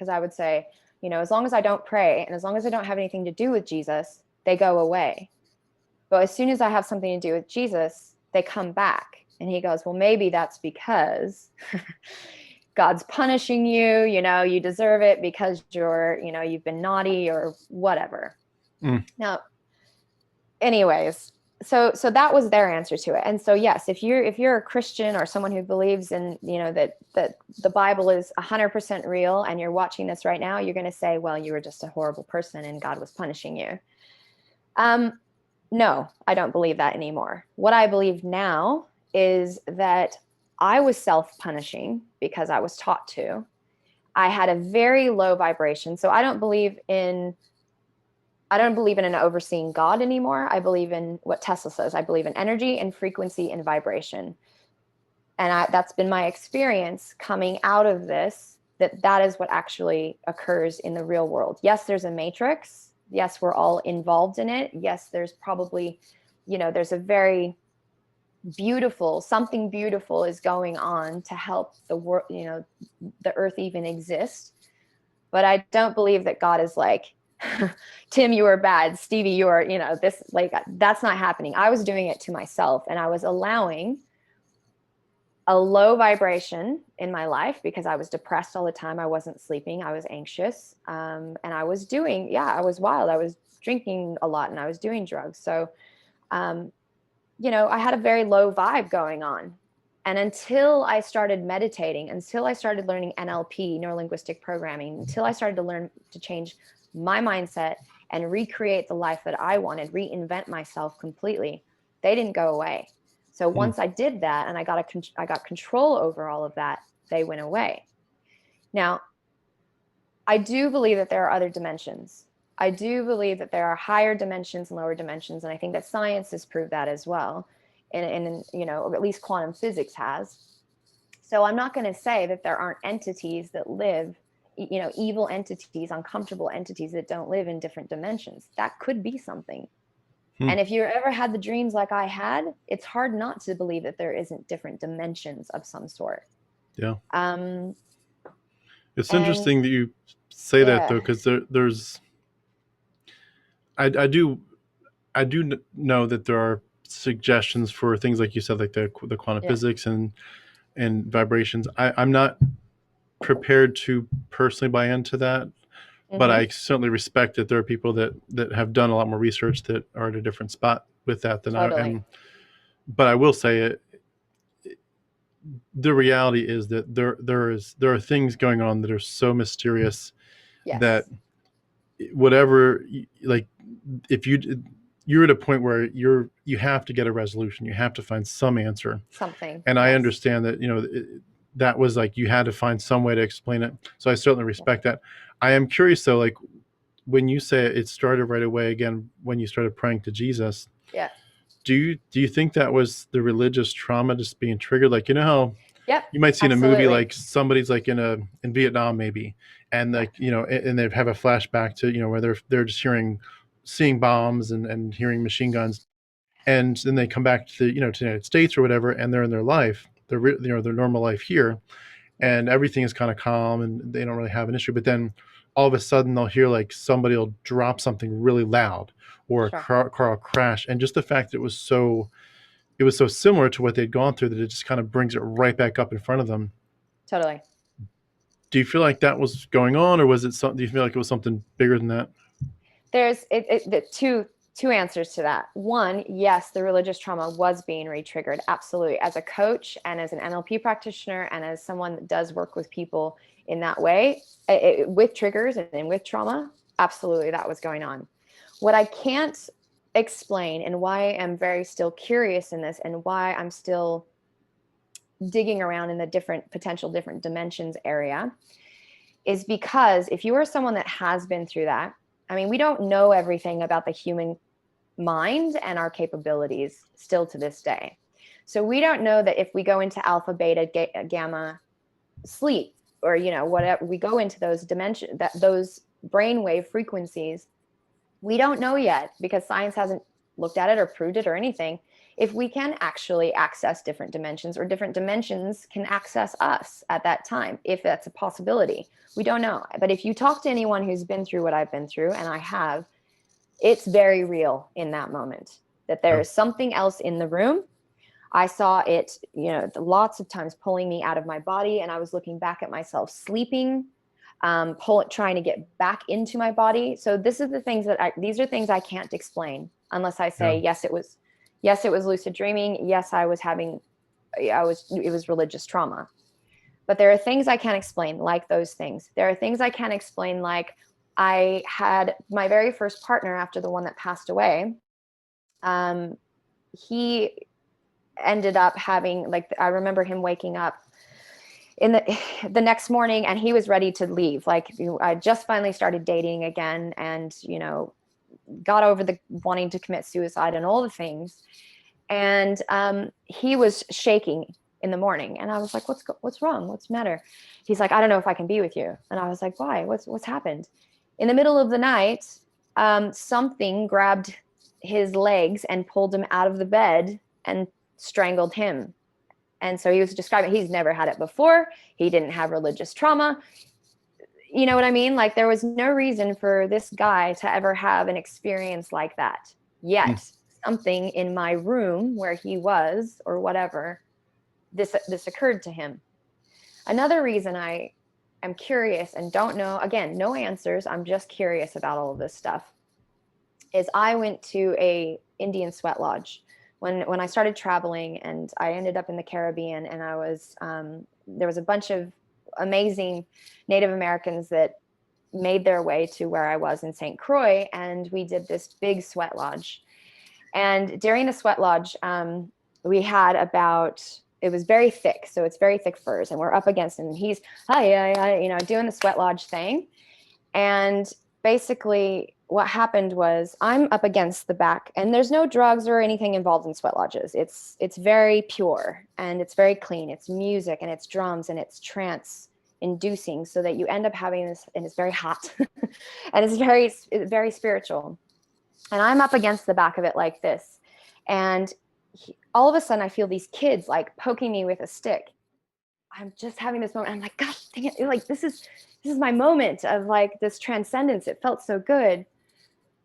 I would say, as long as I don't pray and as long as I don't have anything to do with Jesus, they go away. But as soon as I have something to do with Jesus, they come back. And he goes, "Well, maybe that's because God's punishing you, you deserve it because you've been naughty or whatever." Mm. Now, anyways, so that was their answer to it. And so yes, if you're a Christian or someone who believes in that the Bible is 100% real, and you're watching this right now, you're going to say, well, you were just a horrible person and God was punishing you. No, I don't believe that anymore. What I believe now is that I was self-punishing because I was taught to. I had a very low vibration, so I don't believe in an overseeing God anymore. I believe in what Tesla says. I believe in energy and frequency and vibration. And that's been my experience coming out of this, that is what actually occurs in the real world. Yes, there's a matrix. Yes, we're all involved in it. Yes, there's probably, there's a very something beautiful is going on to help the world, the earth even exist. But I don't believe that God is like, Tim, you are bad. Stevie, you are, that's not happening. I was doing it to myself, and I was allowing a low vibration in my life because I was depressed all the time. I wasn't sleeping. I was anxious. And I was doing, I was wild. I was drinking a lot and I was doing drugs. So, um, I had a very low vibe going on. And until I started meditating, until I started learning NLP, neuro linguistic programming, until I started to learn to change my mindset and recreate the life that I wanted, reinvent myself completely, they didn't go away. So once I did that and I got control over all of that, they went away. Now, I do believe that there are other dimensions. I do believe that there are higher dimensions and lower dimensions, and I think that science has proved that as well. And or at least quantum physics has. So I'm not going to say that there aren't entities that live, evil entities, uncomfortable entities that don't live in different dimensions. That could be something. And if you ever had the dreams like I had, it's hard not to believe that there isn't different dimensions of some sort. Yeah. It's And interesting that you say that though, yeah. because I do know that there are suggestions for things like you said, like the quantum Yeah. physics and vibrations. I'm not prepared to personally buy into that, but I certainly respect that there are people that have done a lot more research that are at a different spot with that than I Totally. am. But I will say it. The reality is that there are things going on that are so mysterious that Yes. whatever, like, if you're at a point where you have to get a resolution, you have to find some answer. Something. And I Yes. understand that that was like you had to find some way to explain it, so I certainly respect that. I am curious though, like when you say it started right away again when you started praying to Jesus, Yeah. do you think that was the religious trauma just being triggered? Like, how Yep. you might see in a movie, Absolutely. like somebody's like in Vietnam maybe, and Yeah. like and they have a flashback to where they're just seeing bombs and hearing machine guns, and then they come back to to the United States or whatever, and they're in their life, their normal life here, Yeah. and everything is kind of calm and they don't really have an issue. But then all of a sudden they'll hear like somebody will drop something really loud, or a Sure. car will crash, and just the fact that it was so similar to what they'd gone through that it just kind of brings it right back up in front of them. Totally. Do you feel like that was going on, or was it something? Do you feel like it was something bigger than that? There's the two answers to that. One, yes, the religious trauma was being re-triggered. Absolutely. As a coach and as an NLP practitioner and as someone that does work with people in that way, with triggers and with trauma, absolutely that was going on. What I can't explain and why I'm very still curious in this and why I'm still digging around in the different dimensions area is because if you are someone that has been through that, I mean, we don't know everything about the human mind and our capabilities still to this day. So we don't know that if we go into alpha, beta, gamma sleep, or whatever, we go into those those brainwave frequencies, we don't know yet because science hasn't looked at it or proved it or anything, if we can actually access different dimensions or different dimensions can access us at that time, if that's a possibility. We don't know. But if you talk to anyone who's been through what I've been through, and I have, it's very real in that moment that there Yeah. is something else in the room. I saw it, lots of times pulling me out of my body, and I was looking back at myself sleeping, trying to get back into my body. So these are things I can't explain unless I say, Yeah. yes, it was lucid dreaming. Yes, it was religious trauma. But there are things I can't explain, like those things. There are things I can't explain, like I had my very first partner after the one that passed away. He ended up having, like, I remember him waking up in the next morning and he was ready to leave. Like, I just finally started dating again and, got over the wanting to commit suicide and all the things. And he was shaking in the morning, and I was like, what's wrong? What's the matter? He's like, I don't know if I can be with you. And I was like, why? What's happened? In the middle of the night, something grabbed his legs and pulled him out of the bed and strangled him. And so he was describing, he's never had it before. He didn't have religious trauma. You know what I mean? Like, there was no reason for this guy to ever have an experience like that. Yet something in my room where he was, or whatever, this occurred to him. Another reason I am curious and don't know, again, no answers, I'm just curious about all of this stuff, is I went to a Indian sweat lodge when I started traveling, and I ended up in the Caribbean, and I was there was a bunch of amazing Native Americans that made their way to where I was in St. Croix, and we did this big sweat lodge. And during the sweat lodge, we had it was very thick, so it's very thick furs, and we're up against him, and he's hi, doing the sweat lodge thing. And basically what happened was I'm up against the back, and there's no drugs or anything involved in sweat lodges. It's very pure, and it's very clean. It's music, and it's drums, and it's trance inducing, so that you end up having this, and it's very hot and it's very spiritual. And I'm up against the back of it like this, and all of a sudden I feel these kids like poking me with a stick. I'm just having this moment. I'm like, gosh, dang it. Like, this is my moment of like this transcendence. It felt so good.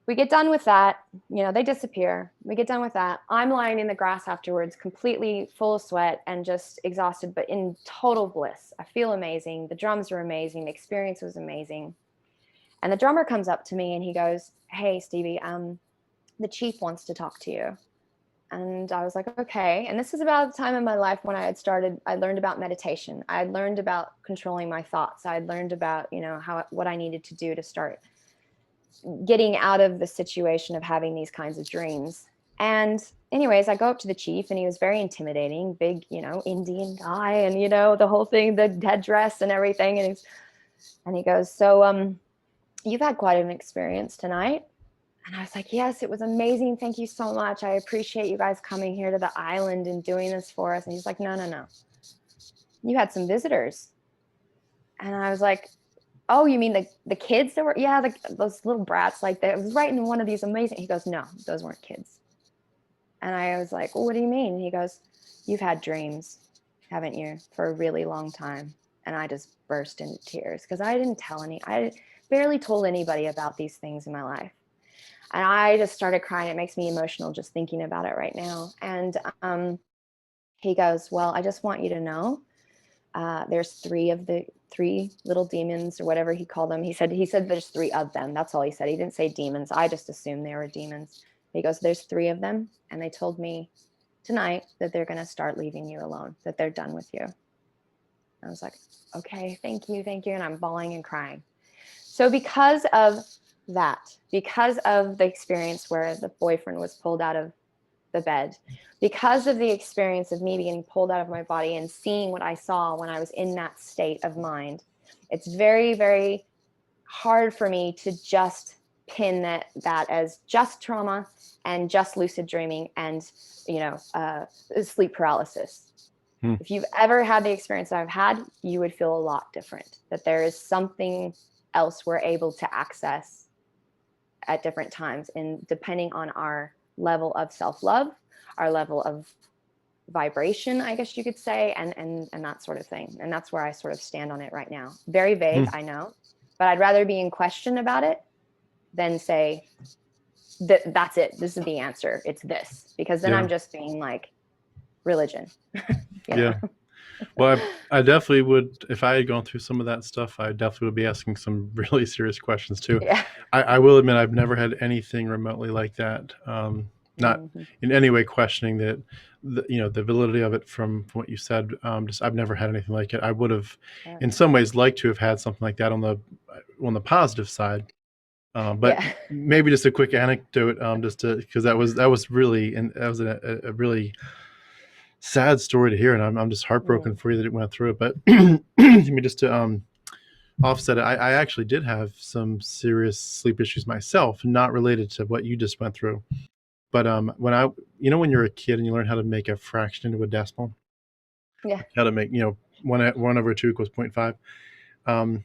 We get done with that. They disappear. We get done with that. I'm lying in the grass afterwards, completely full of sweat and just exhausted, but in total bliss. I feel amazing. The drums are amazing. The experience was amazing. And the drummer comes up to me and he goes, "Hey, Stevie, the chief wants to talk to you." And I was like, okay. And this is about the time in my life when I learned about meditation. I had learned about controlling my thoughts. I had learned about, what I needed to do to start getting out of the situation of having these kinds of dreams. And anyways, I go up to the chief, and he was very intimidating, big, Indian guy, and, the whole thing, the headdress and everything. And he goes, "So, you've had quite an experience tonight." And I was like, "Yes, it was amazing. Thank you so much. I appreciate you guys coming here to the island and doing this for us." And he's like, No. You had some visitors." And I was like, "Oh, you mean the kids that were," "Yeah, those little brats, like that was right in one of these amazing." He goes, "No, those weren't kids." And I was like, "Well, what do you mean?" And he goes, "You've had dreams, haven't you, for a really long time?" And I just burst into tears because I barely told anybody about these things in my life. And I just started crying. It makes me emotional just thinking about it right now. And he goes, "Well, I just want you to know, there's three little demons," or whatever he called them. He said there's three of them. That's all he said. He didn't say demons. I just assumed they were demons. He goes, "There's three of them, and they told me tonight that they're going to start leaving you alone, that they're done with you." I was like, "Okay, thank you. And I'm bawling and crying. So because of the experience where the boyfriend was pulled out of the bed, because of the experience of me getting pulled out of my body and seeing what I saw when I was in that state of mind, it's very, very hard for me to just pin that as just trauma and just lucid dreaming and, sleep paralysis. If you've ever had the experience that I've had, you would feel a lot different, that there is something else we're able to access at different times, and depending on our level of self-love, our level of vibration, I guess you could say, and that sort of thing. And that's where I sort of stand on it right now. Very vague, I know, but I'd rather be in question about it than say that that's it. This is the answer. It's this, because then I'm just being like religion. Yeah. Well, I definitely would, if I had gone through some of that stuff, I definitely would be asking some really serious questions too. Yeah. I will admit I've never had anything remotely like that. Not in any way questioning the validity of it from what you said. Just I've never had anything like it. I would have, in some ways, liked to have had something like that on the positive side. But maybe just a quick anecdote, because that was really, and that was a really sad story to hear, and I'm just heartbroken for you that it went through it. But just to offset it, I actually did have some serious sleep issues myself, not related to what you just went through. But when you're a kid and you learn how to make a fraction into a decimal, how to make 1/2 equals 0.5.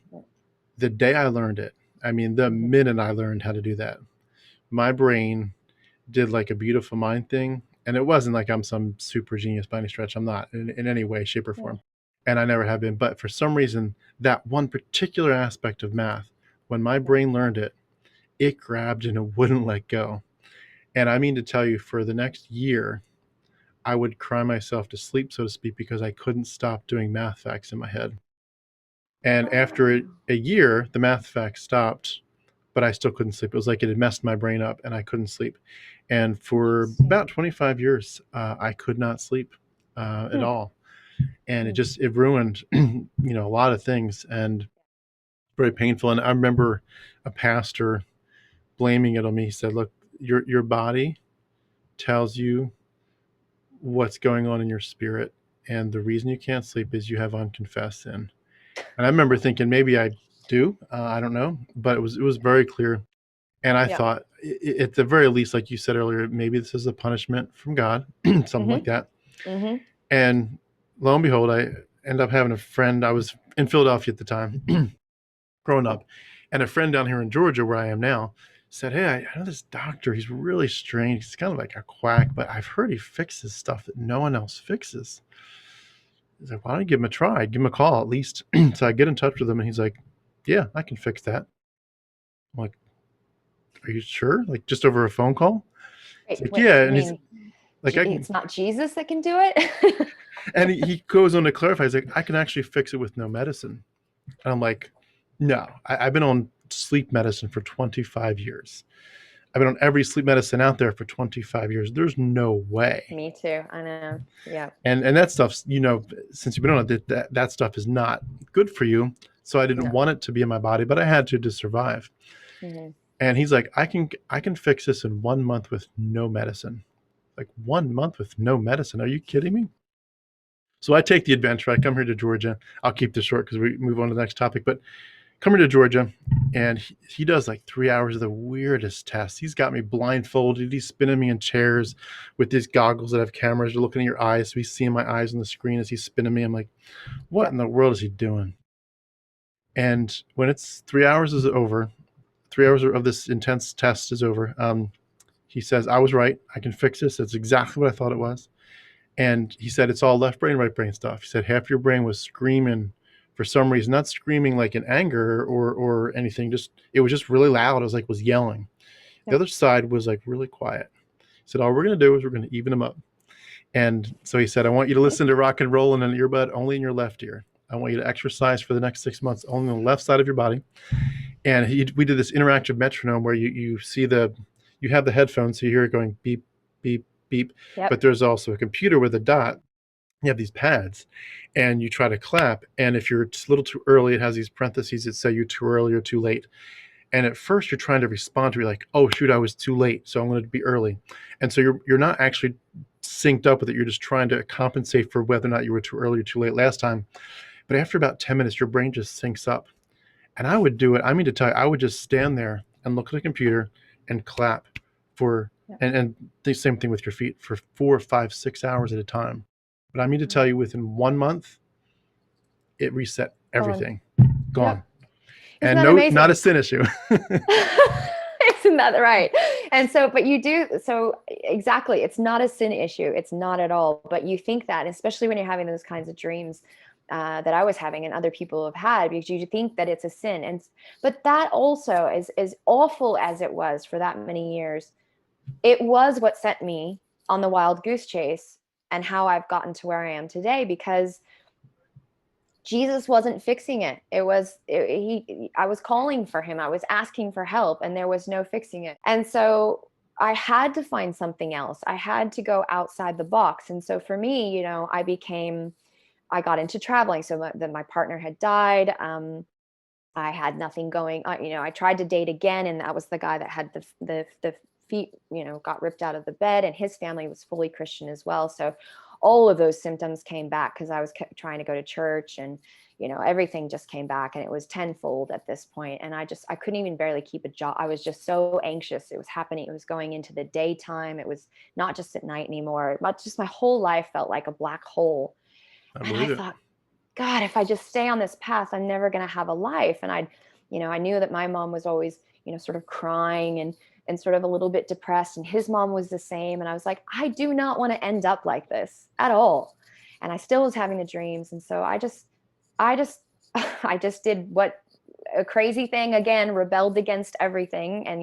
The day I learned it, I mean, the minute I learned how to do that, my brain did like a beautiful mind thing. And it wasn't like I'm some super genius by any stretch. I'm not in any way, shape, or form. And I never have been. But for some reason, that one particular aspect of math, when my brain learned it, it grabbed and it wouldn't let go. And I mean to tell you, for the next year, I would cry myself to sleep, so to speak, because I couldn't stop doing math facts in my head. And after Oh, a year, the math facts stopped, but I still couldn't sleep. It was like it had messed my brain up and I couldn't sleep. And for interesting. about 25 years, I could not sleep at Hmm. all. And Hmm. it ruined, a lot of things, and very painful. And I remember a pastor blaming it on me. He said, look, your body tells you what's going on in your spirit. And the reason you can't sleep is you have unconfessed sin. And I remember thinking maybe I do. I don't know, but it was very clear. And I Yeah. thought, at the very least, like you said earlier, maybe this is a punishment from God, something like Hmm. that. Hmm. And lo and behold, I end up having a friend. I was in Philadelphia at the time, growing up, and a friend down here in Georgia, where I am now, said, "Hey, I know this doctor. He's really strange. He's kind of like a quack, but I've heard he fixes stuff that no one else fixes." He's like, "Why don't you give him a try? Give him a call at least." So I get in touch with him, and he's like, "Yeah, I can fix that." I'm like, "Are you sure? Like just over a phone call?" He's Wait, like, wait, "Yeah," you and he's mean like, "I can," It's not Jesus that can do it? and he goes on to clarify. He's like, "I can actually fix it with no medicine." And I'm like, "No, I've been on sleep medicine for 25 years. I've been on every sleep medicine out there for 25 years. There's no way." Me too. I know. Yeah. And that stuff's, since you've been on it, that stuff is not good for you. So I didn't No. want it to be in my body, but I had to survive. Hmm. And he's like, I can fix this in 1 month with no medicine. Like 1 month with no medicine. Are you kidding me? So I take the adventure. I come here to Georgia. I'll keep this short because we move on to the next topic. But come here to Georgia, and he does like 3 hours of the weirdest tests. He's got me blindfolded. He's spinning me in chairs with these goggles that have cameras. They're looking at your eyes. So he's seeing my eyes on the screen as he's spinning me. I'm like, what Yeah. in the world is he doing? And when it's 3 hours is over, 3 hours of this intense test is over, he says, I was right. I can fix this. That's exactly what I thought it was. And he said, it's all left brain, right brain stuff. He said, half your brain was screaming for some reason, not screaming like in anger or anything. Just, it was just really loud. It was like, was yelling. The Yeah. other side was like really quiet. He said, all we're going to do is we're going to even them up. And so he said, I want you to listen to rock and roll in an earbud only in your left ear. I want you to exercise for the next 6 months only on the left side of your body. And we did this interactive metronome where you have the headphones, so you hear it going beep, beep, beep. Yep. But there's also a computer with a dot. You have these pads, and you try to clap. And if you're a little too early, it has these parentheses that say you're too early or too late. And at first, you're trying to respond to be like, "Oh shoot, I was too late, so I'm going to be early." And so you're not actually synced up with it. You're just trying to compensate for whether or not you were too early or too late last time. But after about 10 minutes, your brain just syncs up. And I would do it. I mean to tell you, I would just stand there and look at the computer and clap for, Yeah. and the same thing with your feet for 4, 5, 6 hours at a time. But I mean to tell you, within 1 month, it reset Gone. everything, gone, Yep. Isn't and that no, not a amazing? sin issue. Isn't that right? And so, but you do, so exactly, it's not a sin issue. It's not at all. But you think that, especially when you're having those kinds of dreams that I was having and other people have had, because you think that it's a sin. But that also, is as awful as it was for that many years, it was what sent me on the wild goose chase and how I've gotten to where I am today, because Jesus wasn't fixing it. I was calling for him. I was asking for help, and there was no fixing it. And so I had to find something else. I had to go outside the box. And so for me, I got into traveling. So my partner had died. I had nothing going. I tried to date again, and that was the guy that had the feet, got ripped out of the bed, and his family was fully Christian as well. So all of those symptoms came back because I was trying to go to church, and everything just came back, and it was tenfold at this point. And I couldn't even barely keep a job. I was just so anxious. It was happening. It was going into the daytime. It was not just at night anymore. Just my whole life felt like a black hole. I And I believe it. thought, God, if I just stay on this path, I'm never going to have a life. And I knew that my mom was always, sort of crying and sort of a little bit depressed. And his mom was the same. And I was like, I do not want to end up like this at all. And I still was having the dreams. And so I just, I just did what a crazy thing again, rebelled against everything. And,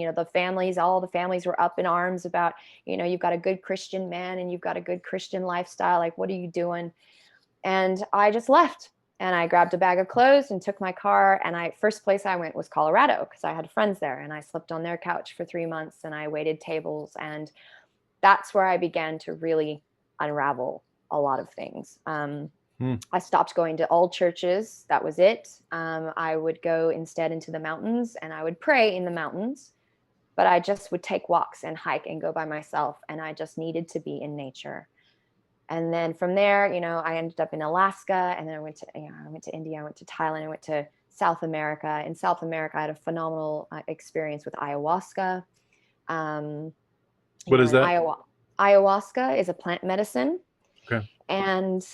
all the families were up in arms about, you've got a good Christian man and you've got a good Christian lifestyle. Like, what are you doing? And I just left, and I grabbed a bag of clothes and took my car. And first place I went was Colorado, because I had friends there, and I slept on their couch for 3 months and I waited tables. And that's where I began to really unravel a lot of things. I stopped going to all churches. That was it. I would go instead into the mountains, and I would pray in the mountains, but I just would take walks and hike and go by myself. And I just needed to be in nature. And then from there, I ended up in Alaska, and then I went to India, I went to Thailand, I went to South America. In South America, I had a phenomenal experience with ayahuasca. What is that? Ayahuasca is a plant medicine. Okay. And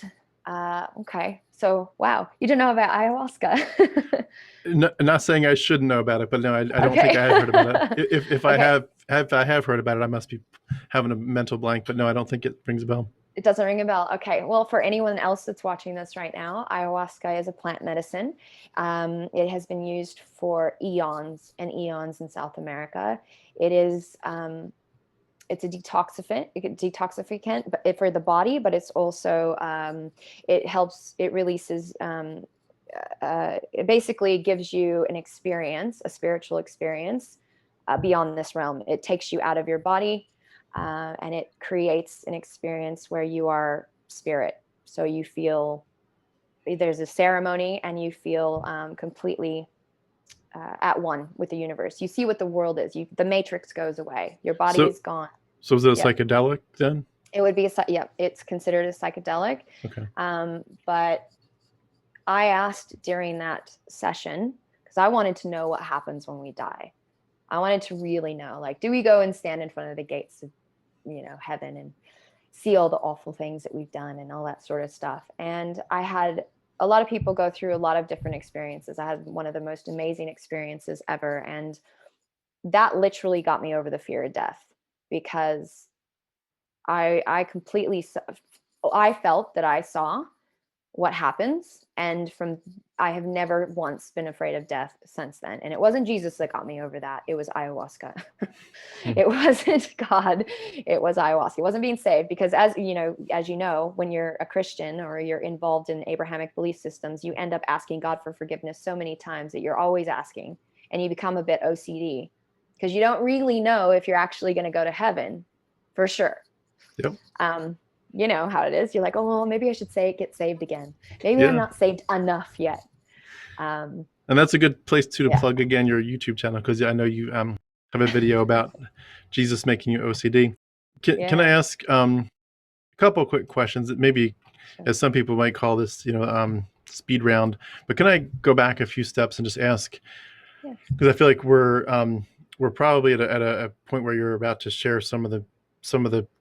okay, so wow, you didn't know about ayahuasca? No, not saying I shouldn't know about it, but no, I don't think I have heard about it. If I have heard about it, I must be having a mental blank. But no, I don't think it rings a bell. It doesn't ring a bell. Okay. Well, for anyone else that's watching this right now, ayahuasca is a plant medicine. It has been used for eons and eons in South America. It is, it's a detoxificant, but for the body, but it's also, it releases, it basically gives you an experience, a spiritual experience beyond this realm. It takes you out of your body. And it creates an experience where you are spirit. So you feel, there's a ceremony, and you feel completely at one with the universe. You see what the world is. The matrix goes away. Your body is gone. So is it a psychedelic then? It would be it's considered a psychedelic. Okay. But I asked during that session, because I wanted to know what happens when we die. I wanted to really know, like, do we go and stand in front of the gates of heaven and see all the awful things that we've done and all that sort of stuff? And I had a lot of people go through a lot of different experiences. I had one of the most amazing experiences ever. And that literally got me over the fear of death, because I felt that I saw what happens. And I have never once been afraid of death since then. And it wasn't Jesus that got me over that. It was ayahuasca. It wasn't God. It was ayahuasca. It wasn't being saved, because as you know, when you're a Christian or you're involved in Abrahamic belief systems, you end up asking God for forgiveness so many times that you're always asking, and you become a bit OCD, because you don't really know if you're actually going to go to heaven for sure. Yep. You know how it is. You're like, oh, well, maybe I should get saved again. Maybe I'm not saved enough yet. And that's a good place to plug again your YouTube channel, because I know you have a video about Jesus making you OCD. Can I ask a couple of quick questions that maybe, as some people might call this, speed round, but can I go back a few steps and just ask? Because I feel like we're probably at a point where you're about to share some of the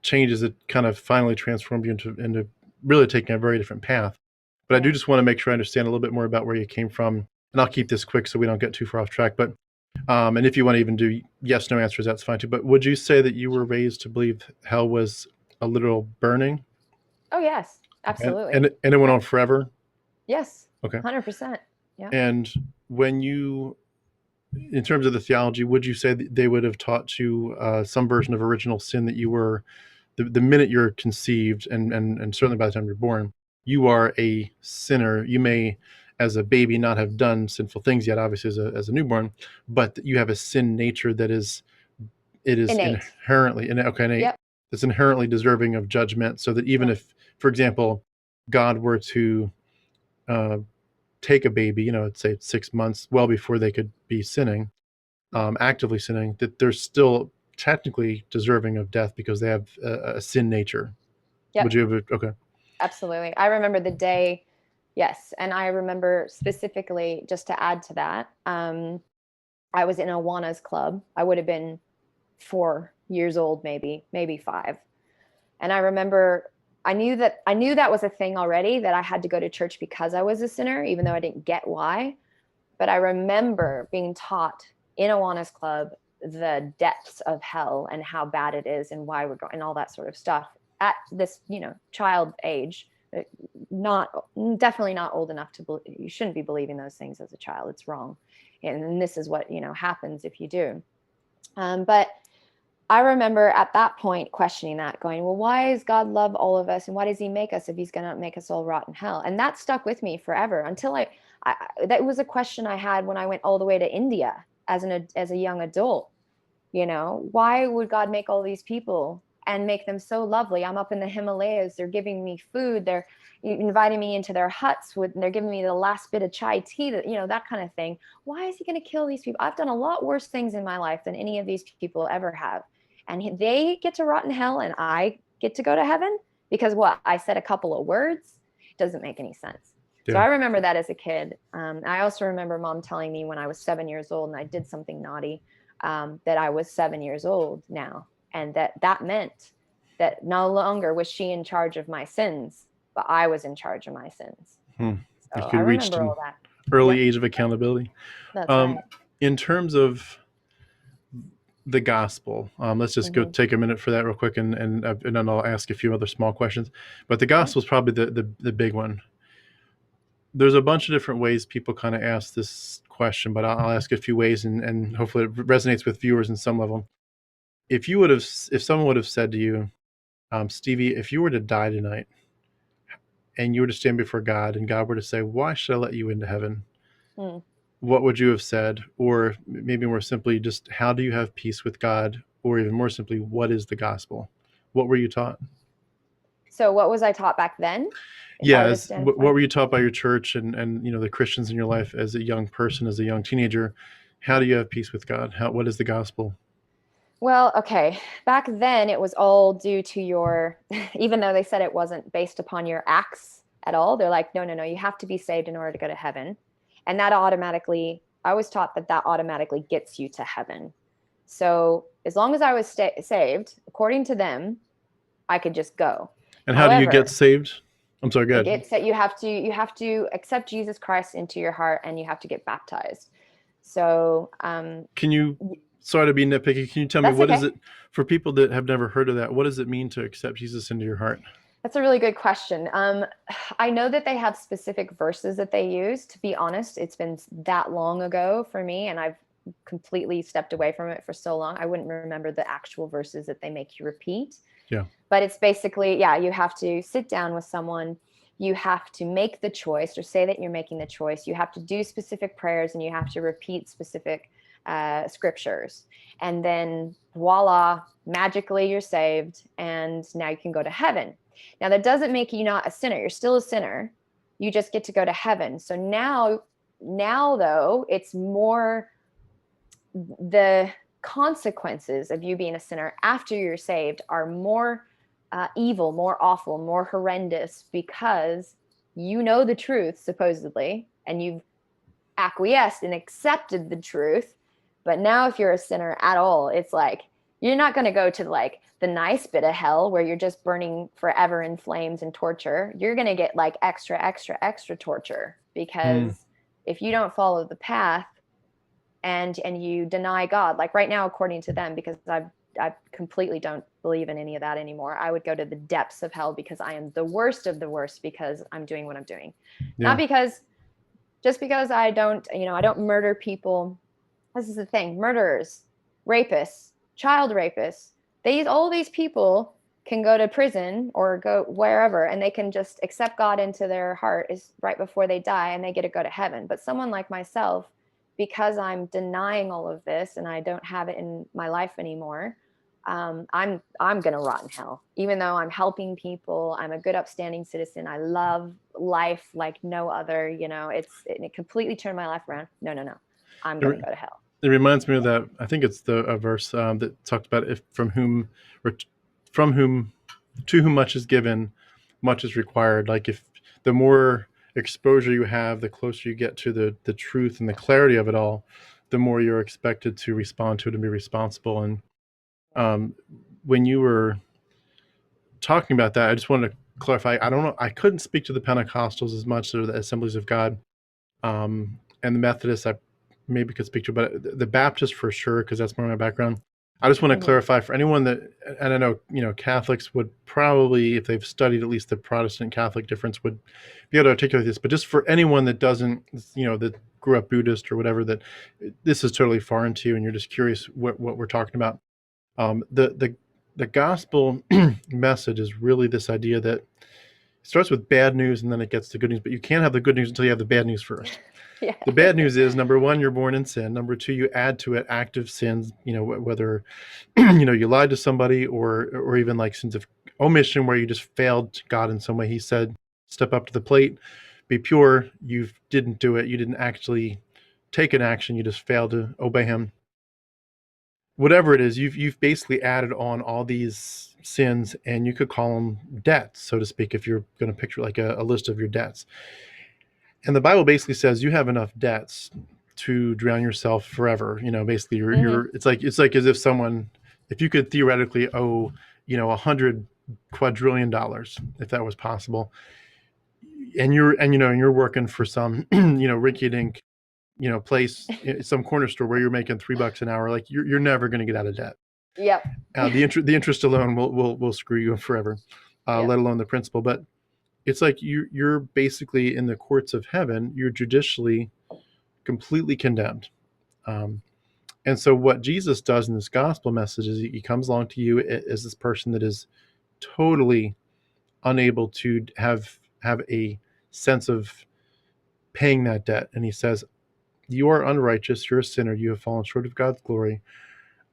changes that kind of finally transformed you into really taking a very different path. But I do just want to make sure I understand a little bit more about where you came from. And I'll keep this quick so we don't get too far off track. But and if you want to even do yes, no answers, that's fine too. But would you say that you were raised to believe hell was a literal burning? Oh, yes, absolutely. And it went on forever? Yes. Okay. 100%. Yeah. And when you, in terms of the theology, would you say that they would have taught you some version of original sin, that you were, the minute you're conceived, and certainly by the time you're born, you are a sinner? You may, as a baby, not have done sinful things yet, obviously as a newborn, but you have a sin nature that is innate. Inherently innate. Yep. That's inherently deserving of judgment. So that even if, for example, God were to take a baby, let's say 6 months, well before they could be sinning, actively sinning, that they're still technically deserving of death because they have a sin nature. Yep. Would you have okay? Absolutely. I remember the day, yes. And I remember specifically, just to add to that, I was in Awana's club. I would have been 4 years old, maybe 5. And I remember I knew that was a thing already, that I had to go to church because I was a sinner, even though I didn't get why. But I remember being taught in Awana's club the depths of hell and how bad it is and why we're going and all that sort of stuff at this, child age, not definitely not old enough to you shouldn't be believing those things as a child. It's wrong, and this is what happens if you do. But I remember at that point questioning that, going, well, why does God love all of us, and why does He make us if He's going to make us all rot in hell? And that stuck with me forever until that was a question I had when I went all the way to India as a young adult. Why would God make all these people and make them so lovely? I'm up in the Himalayas. They're giving me food. They're inviting me into their huts they're giving me the last bit of chai tea, that kind of thing. Why is He going to kill these people? I've done a lot worse things in my life than any of these people ever have. And they get to rot in hell and I get to go to heaven because what? I said a couple of words? Doesn't make any sense. Yeah. So I remember that as a kid. I also remember Mom telling me when I was 7 years old and I did something naughty, that I was 7 years old now. And that meant that no longer was she in charge of my sins, but I was in charge of my sins. So I remember all that. Early age of accountability. That's right. In terms of the gospel, let's just go take a minute for that real quick, and then I'll ask a few other small questions. But the gospel is probably the big one. There's a bunch of different ways people kind of ask this question, but I'll ask a few ways, and hopefully it resonates with viewers in some level. If someone would have said to you, Stevie, if you were to die tonight and you were to stand before God and God were to say, why should I let you into heaven? What would you have said? Or maybe more simply, just how do you have peace with God? Or even more simply, what is the gospel? What were you taught? So what was I taught back then? Yeah, what were you taught by your church and the Christians in your life as a young person, as a young teenager? How do you have peace with God? What is the gospel? Well, okay. Back then it was all due to your, even though they said it wasn't based upon your acts at all, they're like, no, you have to be saved in order to go to heaven. And that I was taught that automatically gets you to heaven. So as long as I was saved, according to them, I could just go. And how do you get saved? I'm sorry, go ahead. You have to accept Jesus Christ into your heart and you have to get baptized. So, can you, sorry to be nitpicky, can you tell me what is it for people that have never heard of that? What does it mean to accept Jesus into your heart? That's a really good question. I know that they have specific verses that they use. To be honest, it's been that long ago for me, and I've completely stepped away from it for so long. I wouldn't remember the actual verses that they make you repeat. Yeah. But it's basically, you have to sit down with someone. You have to make the choice or say that you're making the choice. You have to do specific prayers and you have to repeat specific scriptures. And then voila, magically you're saved and now you can go to heaven. Now that doesn't make you not a sinner. You're still a sinner. You just get to go to heaven. So now though, it's more the consequences of you being a sinner after you're saved are more evil, more awful, more horrendous because you know the truth supposedly and you've acquiesced and accepted the truth. But now if you're a sinner at all, it's like you're not going to go to like the nice bit of hell where you're just burning forever in flames and torture. You're going to get like extra torture because if you don't follow the path and you deny God, like right now, according to them, because I completely don't believe in any of that anymore. I would go to the depths of hell because I am the worst of the worst because I'm doing what I'm doing. Yeah. Not just because I don't murder people. This is the thing. Murderers, rapists, child rapists, all these people can go to prison or go wherever and they can just accept God into their heart is right before they die and they get to go to heaven. But someone like myself, because I'm denying all of this and I don't have it in my life anymore, I'm gonna rot in hell. Even though I'm helping people, I'm a good upstanding citizen. I love life like no other. It completely turned my life around. No. I'm gonna go to hell. It reminds me of that. I think it's a verse that talked about to whom much is given, much is required. Like if the more exposure you have, the closer you get to the truth and the clarity of it all, the more you're expected to respond to it and be responsible. And when you were talking about that, I just wanted to clarify. I don't know. I couldn't speak to the Pentecostals as much, or the Assemblies of God, and the Methodists. I maybe could speak to, but the Baptist for sure, because that's more my background. I just want to Mhm. clarify for anyone that, and I know, Catholics would probably, if they've studied at least the Protestant Catholic difference, would be able to articulate this. But just for anyone that doesn't, that grew up Buddhist or whatever, that this is totally foreign to you, and you're just curious what we're talking about. The gospel message is really this idea that it starts with bad news and then it gets to good news, but you can't have the good news until you have the bad news first. Yeah. The bad news is, number one, you're born in sin. Number two, you add to it active sins, whether you lied to somebody, or even like sins of omission where you just failed God in some way. He said, step up to the plate, be pure. You didn't do it. You didn't actually take an action. You just failed to obey him. Whatever it is, you've basically added on all these sins, and you could call them debts, so to speak, if you're going to picture like a list of your debts. And the Bible basically says you have enough debts to drown yourself forever. Basically, Mhm. it's like as if someone, if you could theoretically owe, $100 quadrillion, if that was possible, and you're working for some, rinky dink, place, some corner store where you're making $3 an hour, like you're never going to get out of debt. Yep. The interest alone will screw you forever, Yep. let alone the principal. But it's like you're basically in the courts of heaven. You're judicially completely condemned. Um, and so what Jesus does in this gospel message is he comes along to you as this person that is totally unable to have a sense of paying that debt. And he says, you are unrighteous. You're a sinner. You have fallen short of God's glory.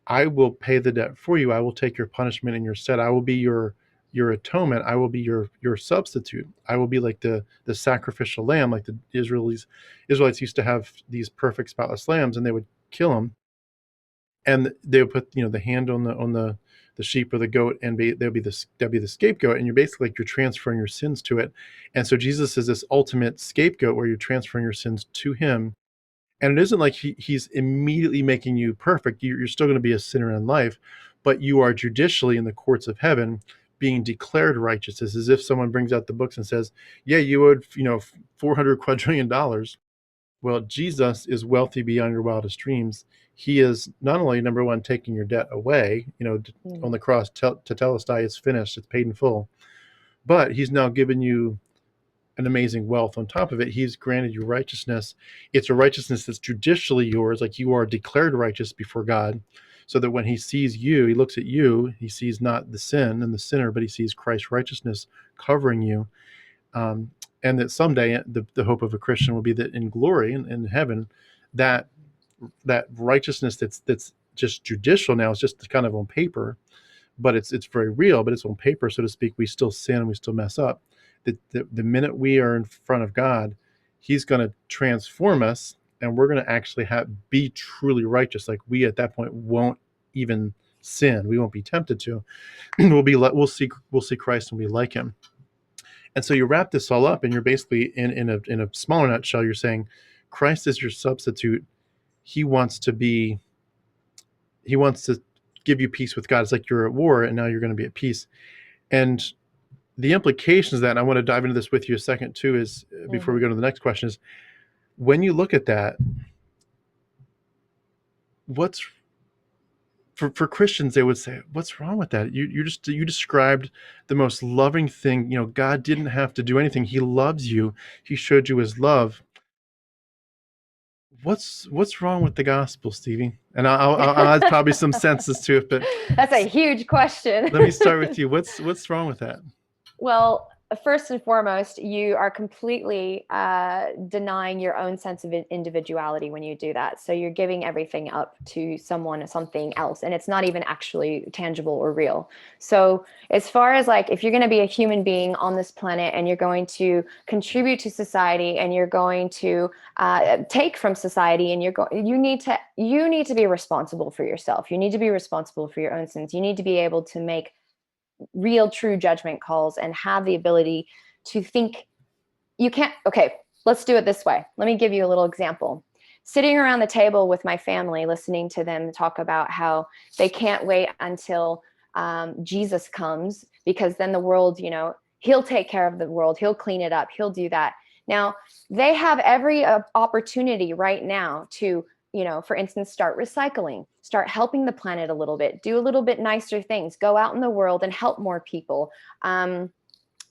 I will pay the debt for you. I will take your punishment in your stead. I will be your atonement. I will be your substitute. I will be like the sacrificial lamb, like the Israelites used to have these perfect spotless lambs, and they would kill them, and they would put the hand on the sheep or the goat, and they'll be the scapegoat, and you're basically like you're transferring your sins to it. And so Jesus is this ultimate scapegoat where you're transferring your sins to him. And it isn't like he's immediately making you perfect. You're still going to be a sinner in life, but you are judicially in the courts of heaven being declared righteous. It's as if someone brings out the books and says, yeah, you owed, 400 quadrillion dollars. Well, Jesus is wealthy beyond your wildest dreams. He is not only, number one, taking your debt away, on Mhm. the cross, to tell us, die, it's finished, it's paid in full, but he's now given you an amazing wealth on top of it. He's granted you righteousness. It's a righteousness that's judicially yours, like you are declared righteous before God, so that when he sees you, he looks at you, he sees not the sin and the sinner, but he sees Christ's righteousness covering you. Um, and that someday the hope of a Christian will be that in glory, in heaven, that that righteousness that's just judicial now is just kind of on paper, but it's very real, but it's on paper, so to speak. We still sin and we still mess up. The minute we are in front of God, he's going to transform us, and we're going to actually be truly righteous. Like we at that point won't even sin. We won't be tempted to. We'll see Christ and be like him. And so you wrap this all up, and you're basically in a smaller nutshell. You're saying Christ is your substitute. He wants to be. He wants to give you peace with God. It's like you're at war, and now you're going to be at peace. And the implications of that, and I want to dive into this with you a second too, is before we Mhm. go to the next question, is when you look at that, what's for Christians, they would say, what's wrong with that? You described the most loving thing. God didn't have to do anything. He loves you. He showed you his love. What's wrong with the gospel, Stevie? And I'll add probably some senses to it, but That's a huge question. let me start with you. What's wrong with that? Well, first and foremost, you are completely denying your own sense of individuality when you do that. So you're giving everything up to someone or something else, and it's not even actually tangible or real. So, as far as like, if you're going to be a human being on this planet and you're going to contribute to society and you're going to take from society, and you need to be responsible for yourself. You need to be responsible for your own sins. You need to be able to make real true judgment calls and have the ability to think. You can't. Okay, let's do it this way. Let me give you a little example. Sitting around the table with my family, listening to them talk about how they can't wait until Jesus comes, because then the world, he'll take care of the world, he'll clean it up, he'll do that. Now, they have every opportunity right now to for instance, start recycling, start helping the planet a little bit, do a little bit nicer things, go out in the world and help more people.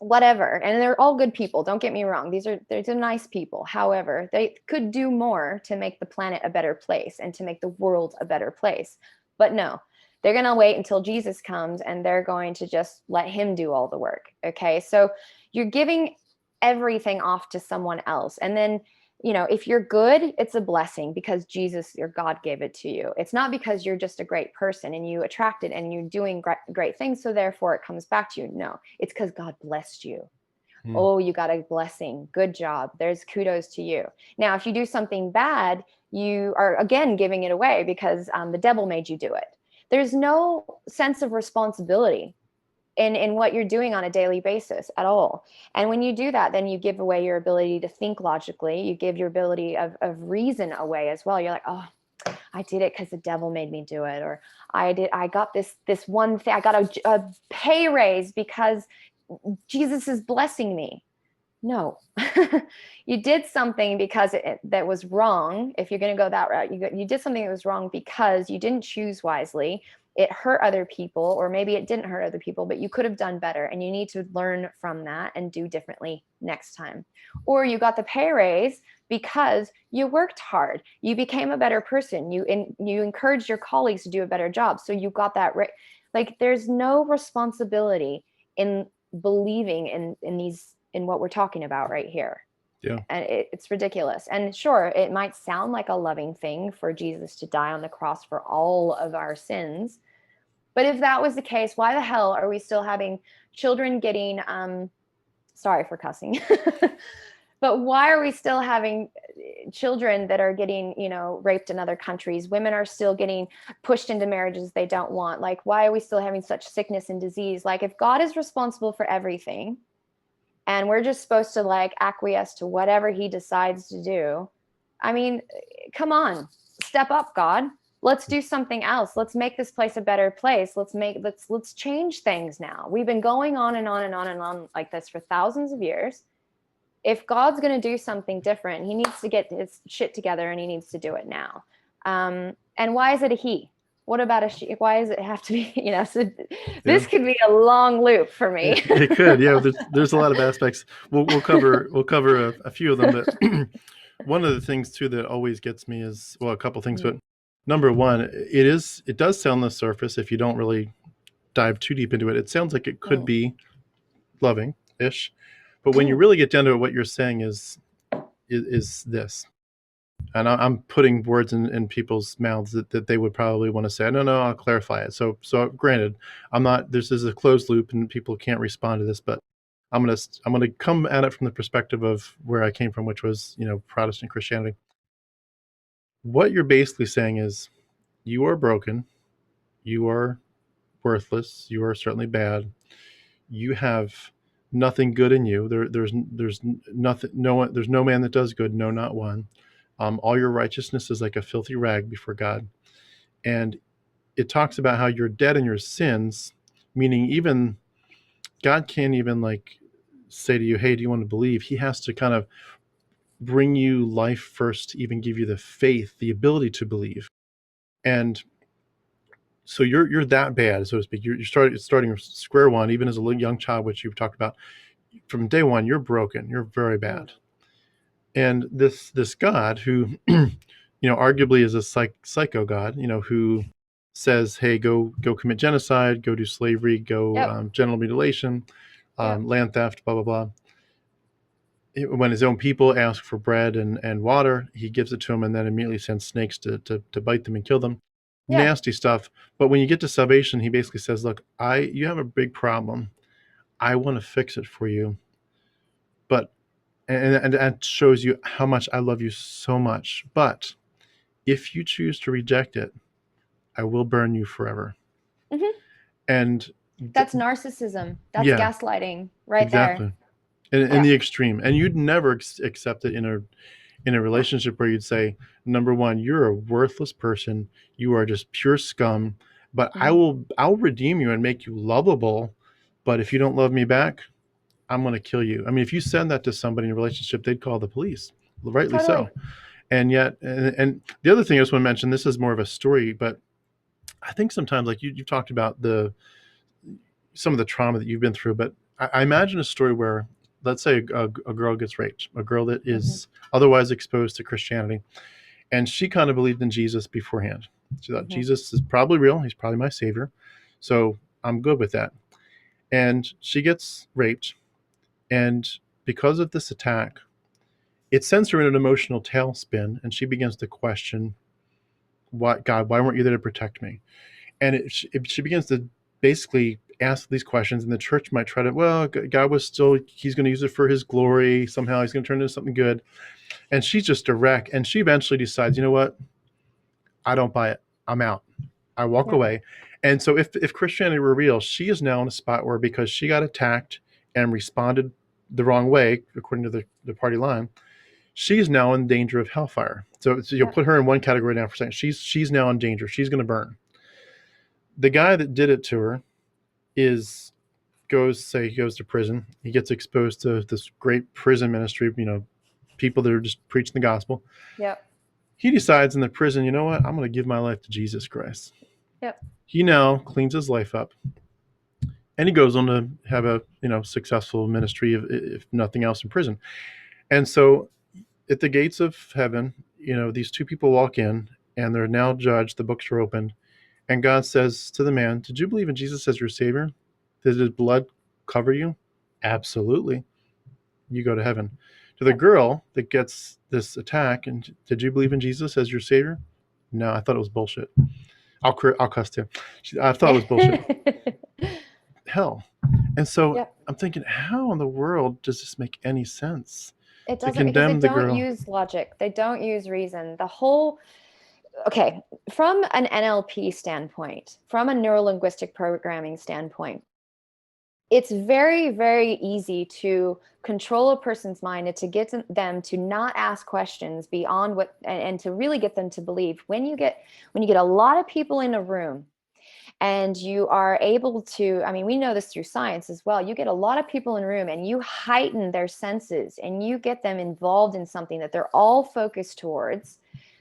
Whatever. And they're all good people, don't get me wrong, they're nice people. However, they could do more to make the planet a better place and to make the world a better place. But no, they're going to wait until Jesus comes and they're going to just let him do all the work. Okay, so you're giving everything off to someone else, and then if you're good, it's a blessing because Jesus, your God, gave it to you. It's not because you're just a great person and you attract it and you're doing great things, so therefore it comes back to you. No, it's because God blessed you. Oh, you got a blessing. Good job. There's kudos to you. Now, if you do something bad, you are again giving it away because the devil made you do it. There's no sense of responsibility in what you're doing on a daily basis at all. And when you do that, then you give away your ability to think logically. You give your ability of reason away as well. You're like, oh, I did it because the devil made me do it. Or I got this one thing. I got a pay raise because Jesus is blessing me. No, you did something because that was wrong. If you're going to go that route, you did something that was wrong because you didn't choose wisely. It hurt other people, or maybe it didn't hurt other people, but you could have done better, and you need to learn from that and do differently next time. Or you got the pay raise because you worked hard. You became a better person. You encouraged your colleagues to do a better job, so you got that right. Like, there's no responsibility in believing in what we're talking about right here. Yeah. And it's ridiculous. And sure, it might sound like a loving thing for Jesus to die on the cross for all of our sins. But if that was the case, why the hell are we still having children getting, sorry for cussing, but why are we still having children that are getting, raped in other countries? Women are still getting pushed into marriages they don't want. Like, why are we still having such sickness and disease? Like, if God is responsible for everything, and we're just supposed to like acquiesce to whatever he decides to do, I mean, come on, step up, God. Let's do something else. Let's make this place a better place. Let's change things now. We've been going on and on and on and on like this for thousands of years. If God's going to do something different, he needs to get his shit together, and he needs to do it now. And why is it a he? What about a she? Why does it have to be, so this could be a long loop for me. It could. Yeah. There's a lot of aspects. We'll cover a few of them, but one of the things too that always gets me is, well, a couple things, but number one, it does sound on the surface, if you don't really dive too deep into it, it sounds like it could be loving-ish, but when you really get down to it, what you're saying is this. And I'm putting words in people's mouths that they would probably want to say. No, I'll clarify it. So granted, I'm not. This is a closed loop, and people can't respond to this. But I'm gonna come at it from the perspective of where I came from, which was Protestant Christianity. What you're basically saying is, you are broken, you are worthless, you are certainly bad. You have nothing good in you. There's nothing. There's no man that does good. No, not one. All your righteousness is like a filthy rag before God. And it talks about how you're dead in your sins, meaning even God can't even like say to you, hey, do you want to believe? He has to kind of bring you life first to even give you the faith, the ability to believe. And so you're that bad, so to speak. You're starting square one, even as a little young child, which you've talked about. From day one, you're broken. You're very bad. And this God who, arguably is a psycho God, who says, hey, go commit genocide, go do slavery, go genital mutilation, land theft, blah, blah, blah. When his own people ask for bread and water, he gives it to them and then immediately sends snakes to bite them and kill them. Nasty stuff. But when you get to salvation, he basically says, look, you have a big problem. I want to fix it for you. But and that shows you how much I love you so much. But if you choose to reject it, I will burn you forever. Mm-hmm. And that's narcissism. That's gaslighting right there. In the extreme. And you'd never accept it in a relationship where you'd say, number one, you're a worthless person. You are just pure scum. But I'll redeem you and make you lovable. But if you don't love me back, I'm going to kill you. I mean, if you send that to somebody in a relationship, they'd call the police, rightly so. And yet, and the other thing I just want to mention, this is more of a story, but I think sometimes, like you've talked about some of the trauma that you've been through, but I imagine a story where, let's say a girl gets raped, a girl that Hmm. is otherwise exposed to Christianity, and she kind of believed in Jesus beforehand. She thought Hmm. Jesus is probably real. He's probably my savior. So I'm good with that. And she gets raped. And because of this attack, it sends her in an emotional tailspin. And she begins to question, "What, God, why weren't you there to protect me?" And she begins to basically ask these questions. And the church might try to, well, God was still, he's going to use it for his glory. Somehow he's going to turn it into something good. And she's just a wreck. And she eventually decides, you know what? I don't buy it. I'm out. I walk Yep. away. And so if Christianity were real, she is now in a spot where, because she got attacked and responded the wrong way, according to the party line, she is now in danger of hellfire. So you'll Yep. put her in one category now for saying she's now in danger. She's going to burn. The guy that did it to her is he goes to prison. He gets exposed to this great prison ministry, people that are just preaching the gospel. Yep. He decides in the prison, you know what? I'm going to give my life to Jesus Christ. Yep. He now cleans his life up, and he goes on to have a successful ministry, if nothing else, in prison. And so at the gates of heaven, these two people walk in, and they're now judged. The books are opened, and God says to the man, "Did you believe in Jesus as your savior? Did his blood cover you? Absolutely. You go to heaven." To the Yep. girl that gets this attack, and, "Did you believe in Jesus as your savior?" "No, I thought it was bullshit." I'll cuss too. "I thought it was bullshit." Hell. And so Yep. I'm thinking, how in the world does this make any sense? It To doesn't, because they condemn the don't girl. use logic. They don't use reason. The whole, okay, from an NLP standpoint, from a neurolinguistic programming standpoint, it's very, very easy to control a person's mind and to get them to not ask questions beyond what, and to really get them to believe. When you get a lot of people in a room, and you are able to, I mean, we know this through science as well, you get a lot of people in a room and you heighten their senses and you get them involved in something that they're all focused towards,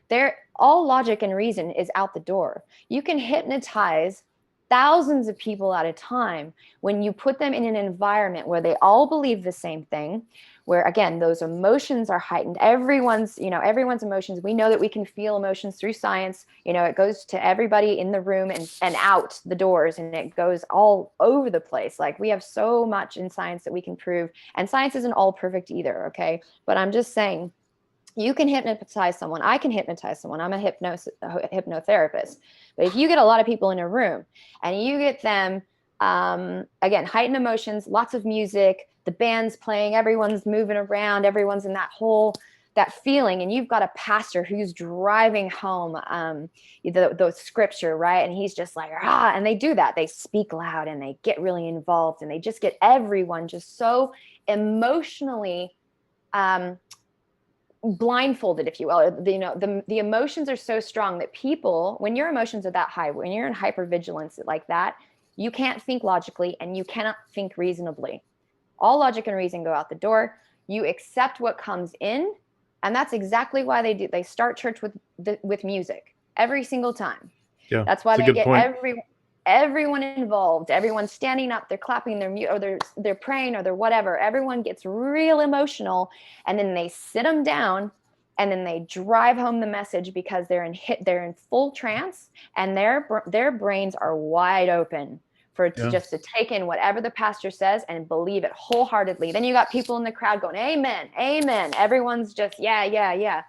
they're all logic and reason is out the door. You can hypnotize thousands of people at a time when you put them in an environment where they all believe the same thing, where again those emotions are heightened. Everyone's emotions, we know that we can feel emotions through science. It goes to everybody in the room and out the doors, and it goes all over the place. Like, we have so much in science that we can prove, and science isn't all perfect either, okay? But I'm just saying, you can hypnotize someone. I can hypnotize someone. I'm a hypnotherapist. But if you get a lot of people in a room and you get them, again, heightened emotions, lots of music, the band's playing, everyone's moving around, everyone's in that feeling, and you've got a pastor who's driving home the scripture, right? And he's just like, and they do that. They speak loud and they get really involved, and they just get everyone just so emotionally blindfolded, if you will. The emotions are so strong that people, when your emotions are that high, when you're in hypervigilance like that, you can't think logically and you cannot think reasonably. All logic and reason go out the door. You accept what comes in, and that's exactly why they start church with music every single time. Yeah, That's why it's a they good get point. everyone involved. Everyone's standing up, they're clapping, or they're praying, or they're whatever. Everyone gets real emotional, and then they sit them down, and then they drive home the message because they're in full trance, and their brains are wide open for to Yeah. just to take in whatever the pastor says and believe it wholeheartedly. Then you got people in the crowd going, "Amen, amen." Everyone's just, yeah, yeah, yeah.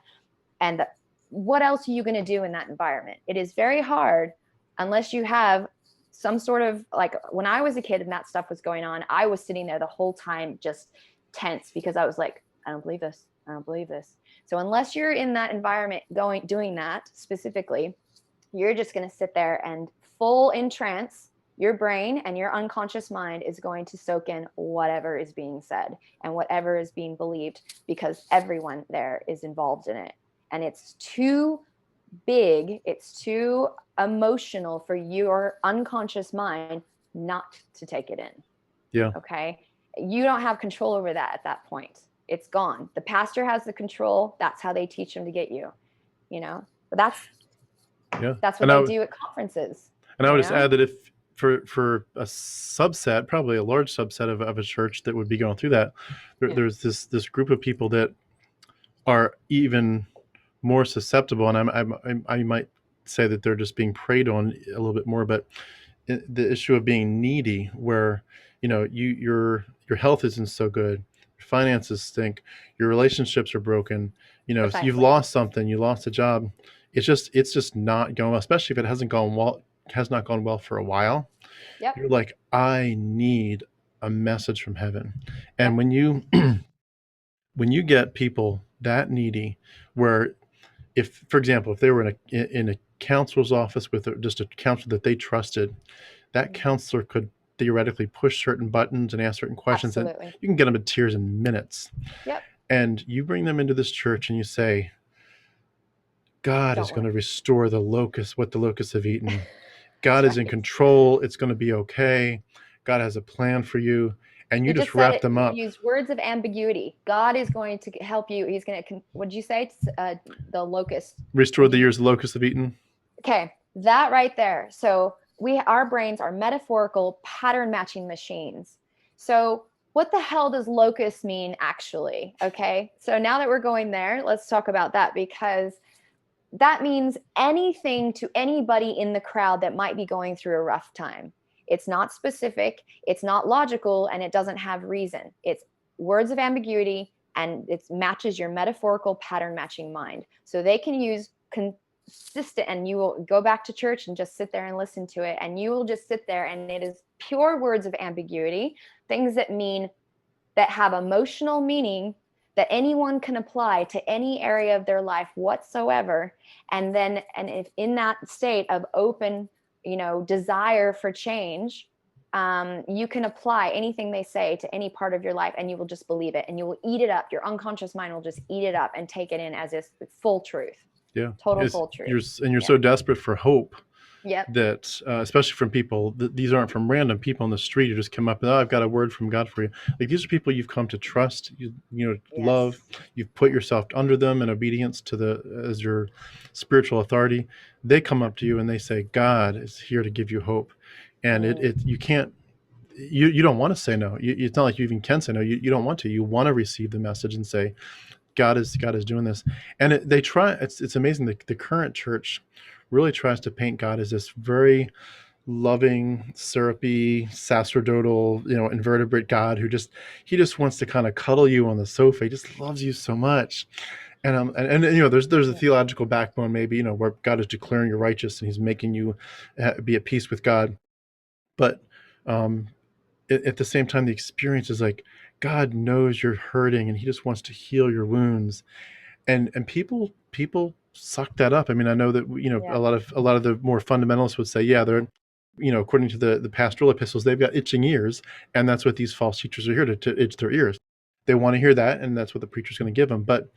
And what else are you going to do in that environment? It is very hard unless you have some sort of, like, when I was a kid and that stuff was going on, I was sitting there the whole time just tense because I was like, I don't believe this. I don't believe this. So unless you're in that environment doing that specifically, you're just going to sit there and full in trance. Your brain and your unconscious mind is going to soak in whatever is being said and whatever is being believed, because everyone there is involved in it. And it's too big, it's too emotional for your unconscious mind not to take it in. Yeah. Okay. You don't have control over that at that point. It's gone. The pastor has the control. That's how they teach them to get you, but that's what And they do at conferences, I would just add that if for a subset, probably a large subset of a church that would be going through that, there's this group of people that are even more susceptible, and I might say that they're just being preyed on a little bit more, but the issue of being needy, where your health isn't so good, your finances stink, your relationships are broken, so you've lost something, you lost a job, it's just not going well, especially if it has not gone well for a while. Yep. You're like, I need a message from heaven. And Yep. when you when you get people that needy, where if, for example, if they were in a counselor's office with just a counselor that they trusted, that counselor could theoretically push certain buttons and ask certain questions, Absolutely. and you can get them to tears in minutes. Yep. And you bring them into this church and you say, God is going to restore what the locusts have eaten. God is in control. It's going to be okay. God has a plan for you. And you just wrap them up. Use words of ambiguity. God is going to help you. He's going to, what'd you say? The locust. Restore the years the locusts have eaten. Okay. That right there. So our brains are metaphorical pattern matching machines. So what the hell does locust mean actually? Okay. So now that we're going there, let's talk about that, because that means anything to anybody in the crowd that might be going through a rough time. It's not specific, it's not logical, and it doesn't have reason. It's words of ambiguity, and it matches your metaphorical pattern matching mind. So they can use consistent, and you will go back to church and just sit there and listen to it, and you will just sit there, and it is pure words of ambiguity, things that have emotional meaning that anyone can apply to any area of their life whatsoever. And if in that state of open, desire for change, you can apply anything they say to any part of your life, and you will just believe it, and you will eat it up. Your unconscious mind will just eat it up and take it in as if it's full truth. Yeah. Total full truth. You're so desperate for hope. Yep. That especially from people, these aren't from random people on the street who just come up and, I've got a word from God for you. Like, these are people you've come to trust, love, you've put yourself under them in obedience as your spiritual authority. They come up to you and they say, God is here to give you hope. And you can't, you don't want to say no. It's not like you even can say no. You don't want to. You want to receive the message and say, God is doing this. And it's amazing. The current church really tries to paint God as this very loving, syrupy, sacerdotal, invertebrate God he just wants to kind of cuddle you on the sofa. He just loves you so much. And there's a theological backbone, maybe, where God is declaring you righteous and he's making you be at peace with God. But at the same time, the experience is like, God knows you're hurting and he just wants to heal your wounds. And people suck that up. I mean, I know that a lot of the more fundamentalists would say, yeah, they're according to the pastoral epistles, they've got itching ears, and that's what these false teachers are here to itch their ears. They want to hear that, and that's what the preacher's going to give them. But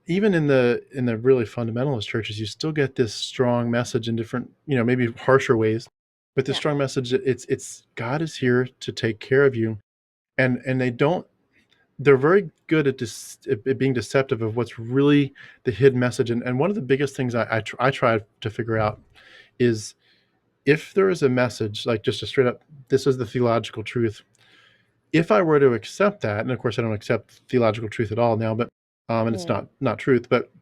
even in the really fundamentalist churches, you still get this strong message in different, maybe harsher ways, but the strong message that it's God is here to take care of you, and they're very good at being deceptive of what's really the hidden message. And one of the biggest things I try to figure out is, if there is a message, like just a straight up, this is the theological truth. If I were to accept that, and of course I don't accept theological truth at all now, but and it's not truth, but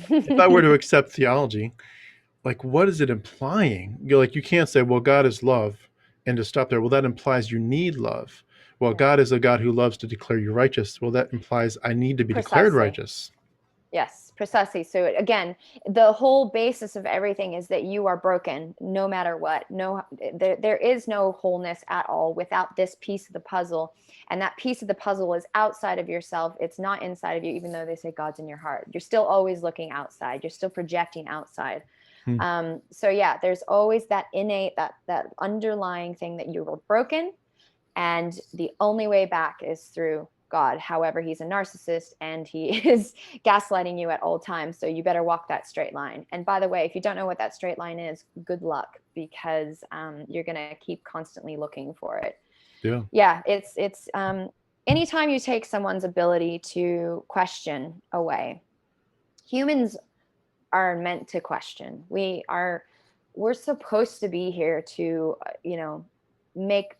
if I were to accept theology, like, what is it implying? You can't say, well, God is love, and to stop there. Well, that implies you need love. Well, God is a God who loves to declare you righteous. Well, that implies I need to be declared righteous. Yes, precisely. So again, the whole basis of everything is that you are broken no matter what. There is no wholeness at all without this piece of the puzzle. And that piece of the puzzle is outside of yourself. It's not inside of you, even though they say God's in your heart. You're still always looking outside. You're still projecting outside. So yeah, there's always that innate, that underlying thing that you were broken. And the only way back is through God. However, he's a narcissist and he is gaslighting you at all times. So you better walk that straight line. And by the way, if you don't know what that straight line is, good luck, because you're going to keep constantly looking for it. Yeah. Yeah. anytime you take someone's ability to question away, humans are meant to question. We're supposed to be here to, make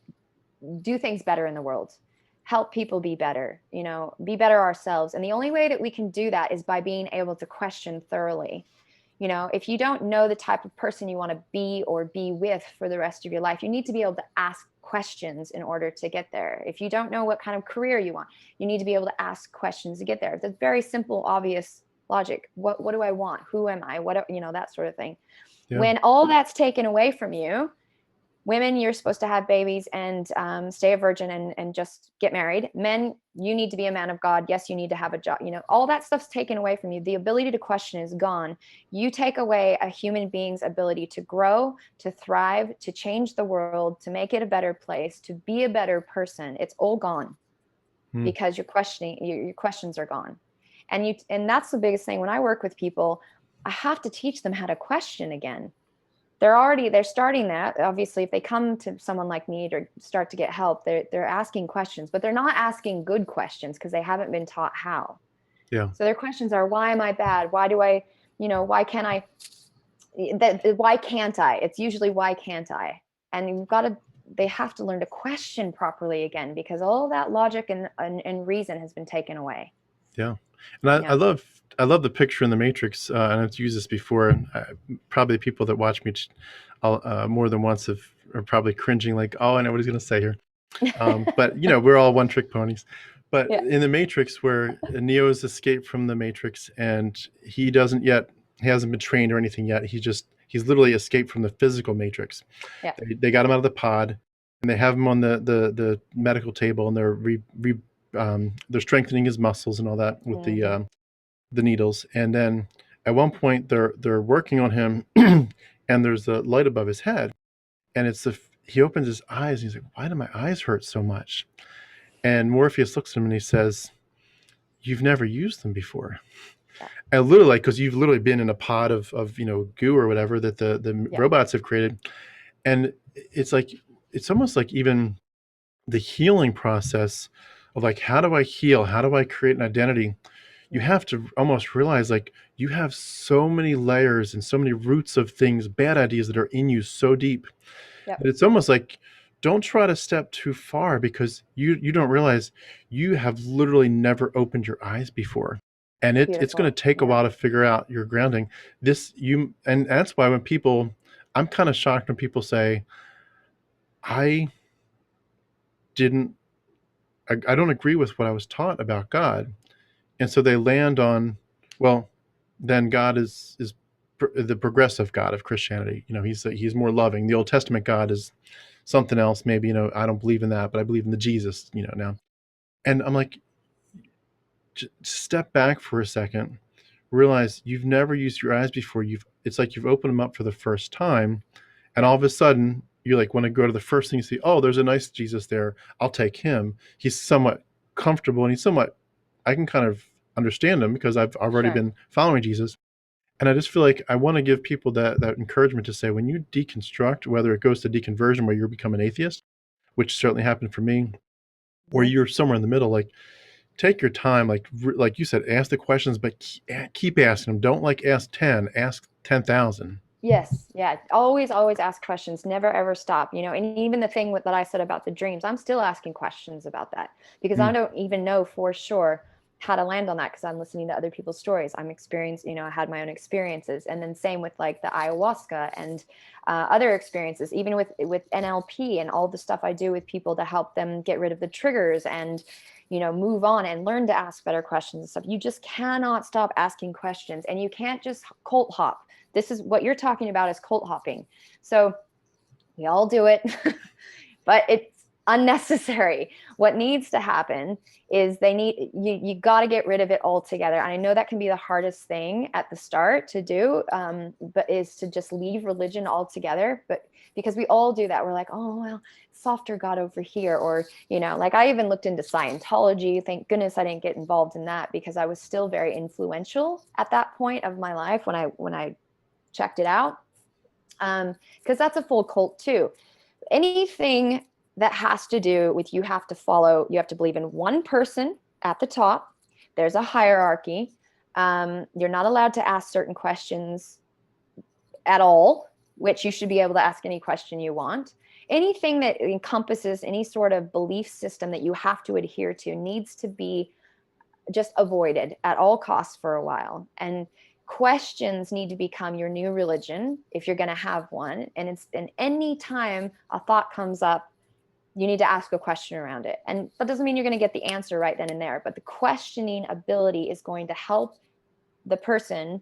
do things better in the world, help people be better, be better ourselves. And the only way that we can do that is by being able to question thoroughly. If you don't know the type of person you want to be or be with for the rest of your life, you need to be able to ask questions in order to get there. If you don't know what kind of career you want, you need to be able to ask questions to get there. That's very simple, obvious logic. What do I want? Who am I? That sort of thing. Yeah. When all that's taken away from you, women, you're supposed to have babies and stay a virgin and just get married. Men, you need to be a man of God. Yes, you need to have a job. All that stuff's taken away from you. The ability to question is gone. You take away a human being's ability to grow, to thrive, to change the world, to make it a better place, to be a better person. It's all gone because your questions are gone. And that's the biggest thing. When I work with people, I have to teach them how to question again. They're starting that. Obviously, if they come to someone like me to start to get help, they're asking questions, but they're not asking good questions because they haven't been taught how. Yeah. So their questions are, why am I bad? Why do I, why can't I, why can't I? It's usually, why can't I? And they have to learn to question properly again, because all that logic and reason has been taken away. Yeah. And I love the picture in the Matrix, and I've used this before. Probably people that watch me more than once are probably cringing, like, "Oh, I know what he's going to say here." But we're all one-trick ponies. But Yeah. in the Matrix, where Neo has escaped from the Matrix, and he hasn't been trained or anything yet. He's literally escaped from the physical Matrix. Yeah. They got him out of the pod, and they have him on the medical table, and they're strengthening his muscles and all that with the needles. And then at one point they're working on him, and there's a light above his head, and he opens his eyes and he's like, "Why do my eyes hurt so much?" And Morpheus looks at him and he says, "You've never used them before." Yeah. And literally, because you've literally been in a pod of goo or whatever that the Yeah. robots have created. And it's almost like even the healing process of, like, how do I heal? How do I create an identity? You have to almost realize, like, you have so many layers and so many roots of things, bad ideas that are in you so deep. Yep. It's almost like, don't try to step too far, because you don't realize you have literally never opened your eyes before. And it's going to take a while to figure out your grounding. And that's why I'm kind of shocked when people say, I don't agree with what I was taught about God. And so they land on, well, then God is the progressive God of Christianity. He's more loving. The Old Testament God is something else. Maybe, I don't believe in that, but I believe in the Jesus, now. And I'm like, step back for a second, realize you've never used your eyes before. It's like you've opened them up for the first time, and all of a sudden you want to go to the first thing you see. Oh, there's a nice Jesus there. I'll take him. He's somewhat comfortable, and I can kind of understand him because I've already been following Jesus. And I just feel like I want to give people that encouragement to say, when you deconstruct, whether it goes to deconversion where you become an atheist, which certainly happened for me, or you're somewhere in the middle, like, take your time, like you said, ask the questions, but keep asking them. Don't ask 10, ask 10,000. Yes. Yeah. Always ask questions. Never, ever stop. And even the thing that I said about the dreams, I'm still asking questions about that, because I don't even know for sure how to land on that, because I'm listening to other people's stories. I'm experiencing, I had my own experiences. And then same with the ayahuasca and other experiences, even with NLP and all the stuff I do with people to help them get rid of the triggers and, move on and learn to ask better questions and stuff. You just cannot stop asking questions, and you can't just cult hop. This is what you're talking about, is cult hopping. So we all do it, but it's unnecessary. What needs to happen is you got to get rid of it altogether. And I know that can be the hardest thing at the start to do, but is to just leave religion altogether. But because we all do that, we're like, oh, well, softer God over here. Or, I even looked into Scientology. Thank goodness I didn't get involved in that, because I was still very influential at that point of my life when I checked it out. Because that's a full cult too. Anything that has to do with you have to believe in one person at the top. There's a hierarchy. You're not allowed to ask certain questions at all, which you should be able to ask any question you want. Anything that encompasses any sort of belief system that you have to adhere to needs to be just avoided at all costs for a while. And questions need to become your new religion if you're going to have one. And any time a thought comes up, you need to ask a question around it. And that doesn't mean you're going to get the answer right then and there, but the questioning ability is going to help the person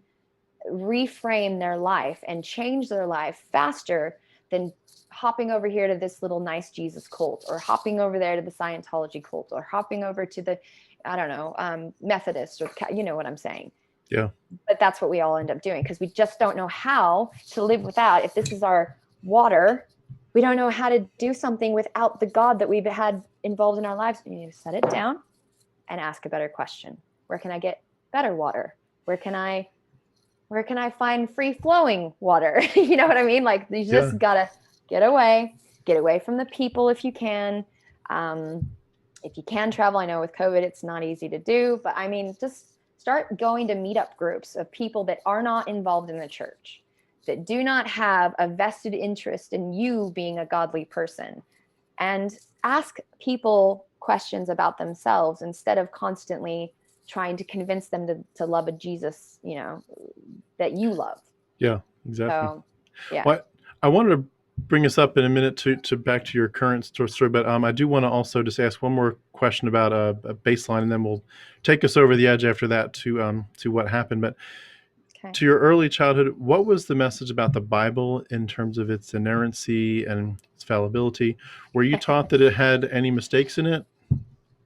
reframe their life and change their life faster than hopping over here to this little nice Jesus cult, or hopping over there to the Scientology cult, or hopping over to the, I don't know, Methodist, or you know what I'm saying. Yeah. But that's what we all end up doing, because we just don't know how to live without. If this is our water, we don't know how to do something without the God that we've had involved in our lives. We need to set it down and ask a better question. Where can I get better water? Where can I find free flowing water? You know what I mean? Like, you just gotta get away from the people if you can. If you can travel, I know with COVID, it's not easy to do, but I mean, just start going to meetup groups of people that are not involved in the church, that do not have a vested interest in you being a godly person, and ask people questions about themselves instead of constantly trying to convince them to love a Jesus, you know, that you love. Yeah, exactly. So, yeah. Well, I wanted to bring us up in a minute to back to your current story, but I do want to also just ask one more question about a baseline, and then we'll take us over the edge after that to what happened. But to your early childhood, what was the message about the Bible in terms of its inerrancy and its fallibility? Were you taught that it had any mistakes in it?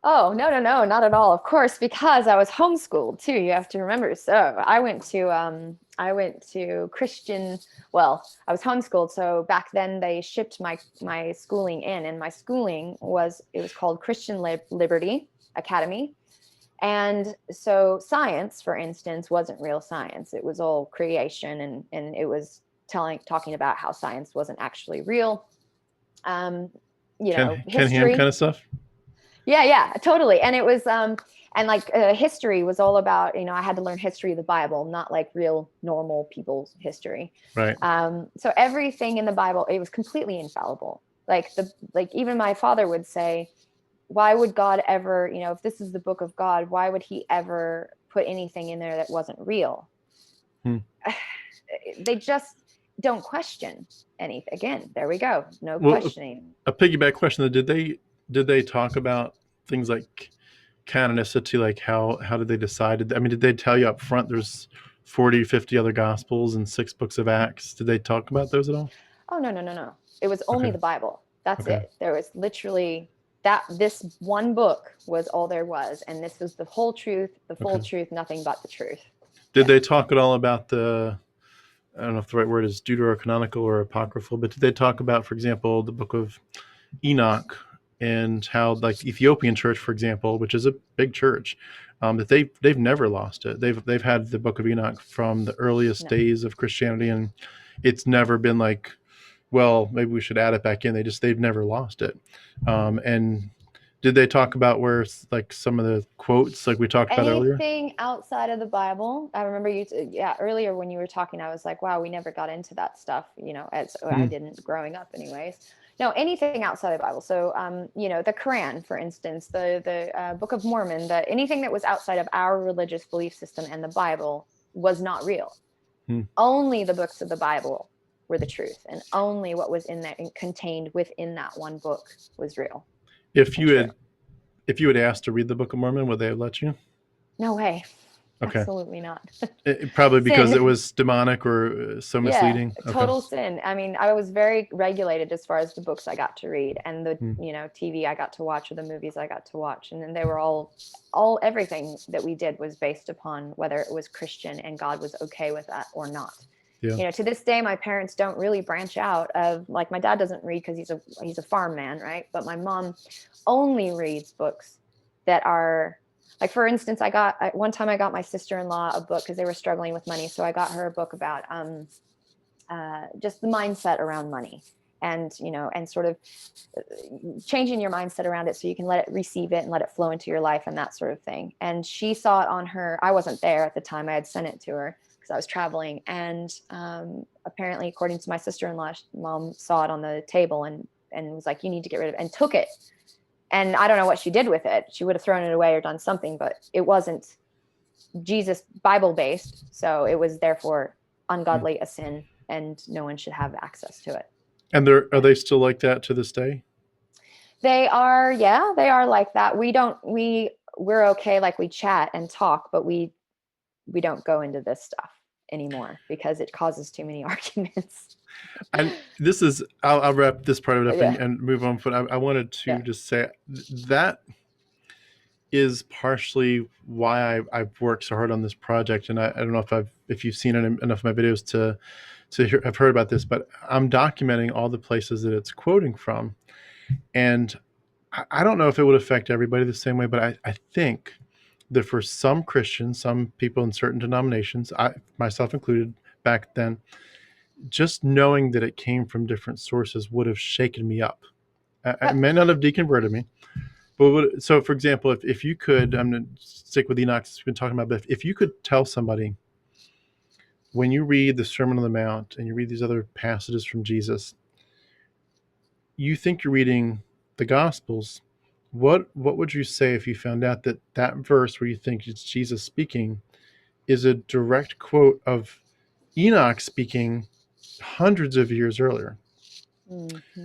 Oh, no, not at all. Of course, because I was homeschooled too. You have to remember. So I went to Christian. Well, I was homeschooled. So back then they shipped my schooling in, and my schooling was called Christian Liberty Academy. And so science, for instance, wasn't real science. It was all creation, and it was talking about how science wasn't actually real. History. Ken Ham kind of stuff. Yeah, totally. And it was, history was all about, I had to learn history of the Bible, not like real normal people's history. Right. So everything in the Bible, it was completely infallible. Like even my father would say, why would God ever, if this is the book of God, why would he ever put anything in there that wasn't real? They just don't question anything. Again, there we go. No questioning. A piggyback question. Did they talk about things like canonicity, like how did they decide? I mean, did they tell you up front there's 40, 50 other gospels and 6 books of Acts? Did they talk about those at all? Oh, no. It was only the Bible. That's it. There was literally this one book was all there was. And this was the whole truth, the full truth, nothing but the truth. Did they talk at all about I don't know if the right word is deuterocanonical or apocryphal, but did they talk about, for example, the book of Enoch, and how, like, the Ethiopian church, for example, which is a big church, that they've never lost it. They've had the book of Enoch from the earliest days of Christianity, and it's never been like, well, maybe we should add it back in. They've never lost it. And did they talk about where, like, some of the quotes, like we talked about earlier? Anything outside of the Bible? I remember earlier when you were talking, I was like, wow, we never got into that stuff, I didn't growing up anyways. No, anything outside of the Bible. So, the Quran, for instance, the Book of Mormon, anything that was outside of our religious belief system and the Bible was not real. Only the books of the Bible were the truth, and only what was in there and contained within that one book was real. If you had asked to read the Book of Mormon, would they have let you? No way. Okay. Absolutely not. Probably because it was demonic or so misleading. Yeah, total sin. I mean, I was very regulated as far as the books I got to read, and the TV I got to watch, or the movies I got to watch, and then they were all everything that we did was based upon whether it was Christian and God was okay with that or not. Yeah. To this day, my parents don't really branch out of, like, my dad doesn't read because he's a farm man, right? But my mom only reads books that are, like, for instance, one time I got my sister-in-law a book because they were struggling with money. So I got her a book about just the mindset around money. and, and sort of changing your mindset around it so you can let it receive it and let it flow into your life and that sort of thing. And she saw it on her. I wasn't there at the time. I had sent it to her because I was traveling. And apparently, according to my sister-in-law, mom saw it on the table and was like, you need to get rid of it, and took it. And I don't know what she did with it. She would have thrown it away or done something, but it wasn't Jesus Bible based. So it was therefore ungodly, a sin, and no one should have access to it. And are they still like that to this day? They are, yeah, they are like that. We're okay, like we chat and talk, but we don't go into this stuff anymore because it causes too many arguments. And this is, I'll wrap this part of it up Yeah. and move on. But I wanted to just say that is partially why I've worked so hard on this project. And I don't know if you've seen enough of my videos to have heard about this, but I'm documenting all the places that it's quoting from. And I don't know if it would affect everybody the same way, but I think that for some Christians, some people in certain denominations, myself included back then, just knowing that it came from different sources would have shaken me up. It may not have deconverted me, but so for example, if you could, I'm going to stick with Enoch, we've been talking about, but if you could tell somebody, when you read the Sermon on the Mount and you read these other passages from Jesus, you think you're reading the Gospels, what would you say if you found out that verse where you think it's Jesus speaking is a direct quote of Enoch speaking hundreds of years earlier? Mm-hmm.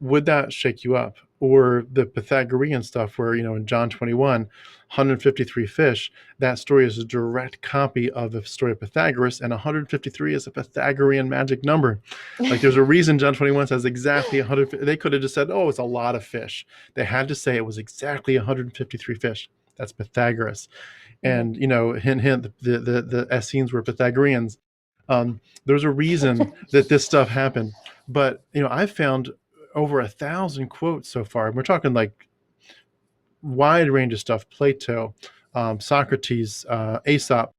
Would that shake you up? Or the Pythagorean stuff where, in John 21, 153 fish, that story is a direct copy of the story of Pythagoras, and 153 is a Pythagorean magic number. Like, there's a reason John 21 says exactly 100. They could have just said, oh, it's a lot of fish. They had to say it was exactly 153 fish. That's Pythagoras. And, hint, the Essenes were Pythagoreans. There's a reason that this stuff happened. But, I've found over 1,000 quotes so far. We're talking like wide range of stuff: Plato, Socrates, Aesop,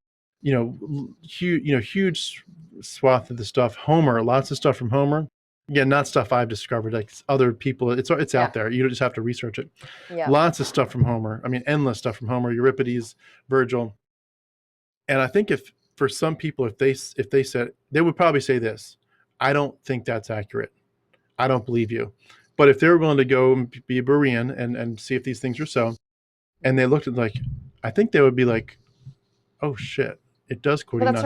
huge swath of the stuff. Homer, lots of stuff from Homer. Again, not stuff I've discovered, like other people. It's out there. You just have to research it. Yeah. Lots of stuff from Homer. I mean, endless stuff from Homer, Euripides, Virgil. And I think if for some people, if they said, they would probably say this: I don't think that's accurate. I don't believe you. But if they were willing to go and be a Berean and see if these things are so, and they looked at I think they would be like, oh shit, it does quote Enoch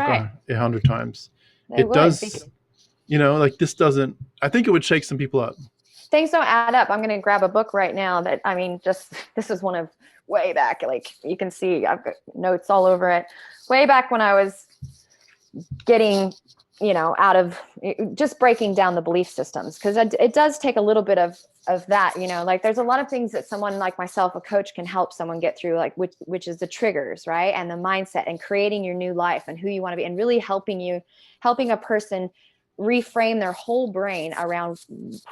100 times. It does, this doesn't, I think it would shake some people up. Things don't add up. I'm going to grab a book right now that, this is one of way back, like you can see I've got notes all over it. Way back when I was getting out of just breaking down the belief systems, because it does take a little bit of that, like there's a lot of things that someone like myself, a coach, can help someone get through, like which is the triggers, right? And the mindset and creating your new life and who you want to be, and really helping a person reframe their whole brain around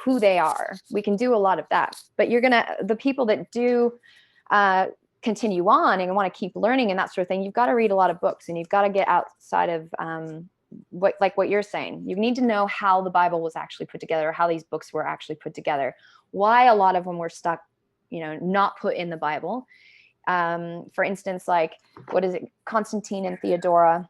who they are. We can do a lot of that, but the people that do continue on and want to keep learning and that sort of thing, you've got to read a lot of books, and you've got to get outside of what you're saying. You need to know how the Bible was actually put together, how these books were actually put together, why a lot of them were stuck, not put in the Bible. For instance, like, what is it? Constantine and Theodora.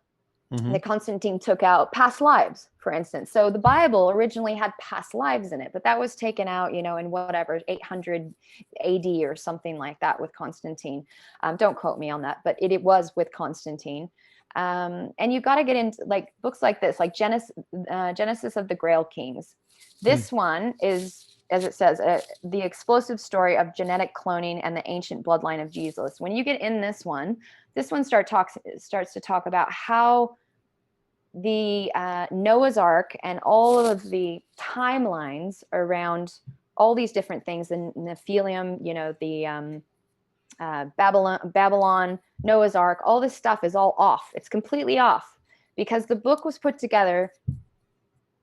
Mm-hmm. The Constantine took out past lives, for instance. So the Bible originally had past lives in it, but that was taken out, in whatever, 800 AD or something like that with Constantine. Don't quote me on that, but it was with Constantine. And you've got to get into like books like this, like Genesis of the Grail Kings. This one is, as it says, the explosive story of genetic cloning and the ancient bloodline of Jesus. When you get in this one starts to talk about how the Noah's Ark and all of the timelines around all these different things, the Nephilim, the Babylon, Noah's Ark, all this stuff is all off. It's completely off because the book was put together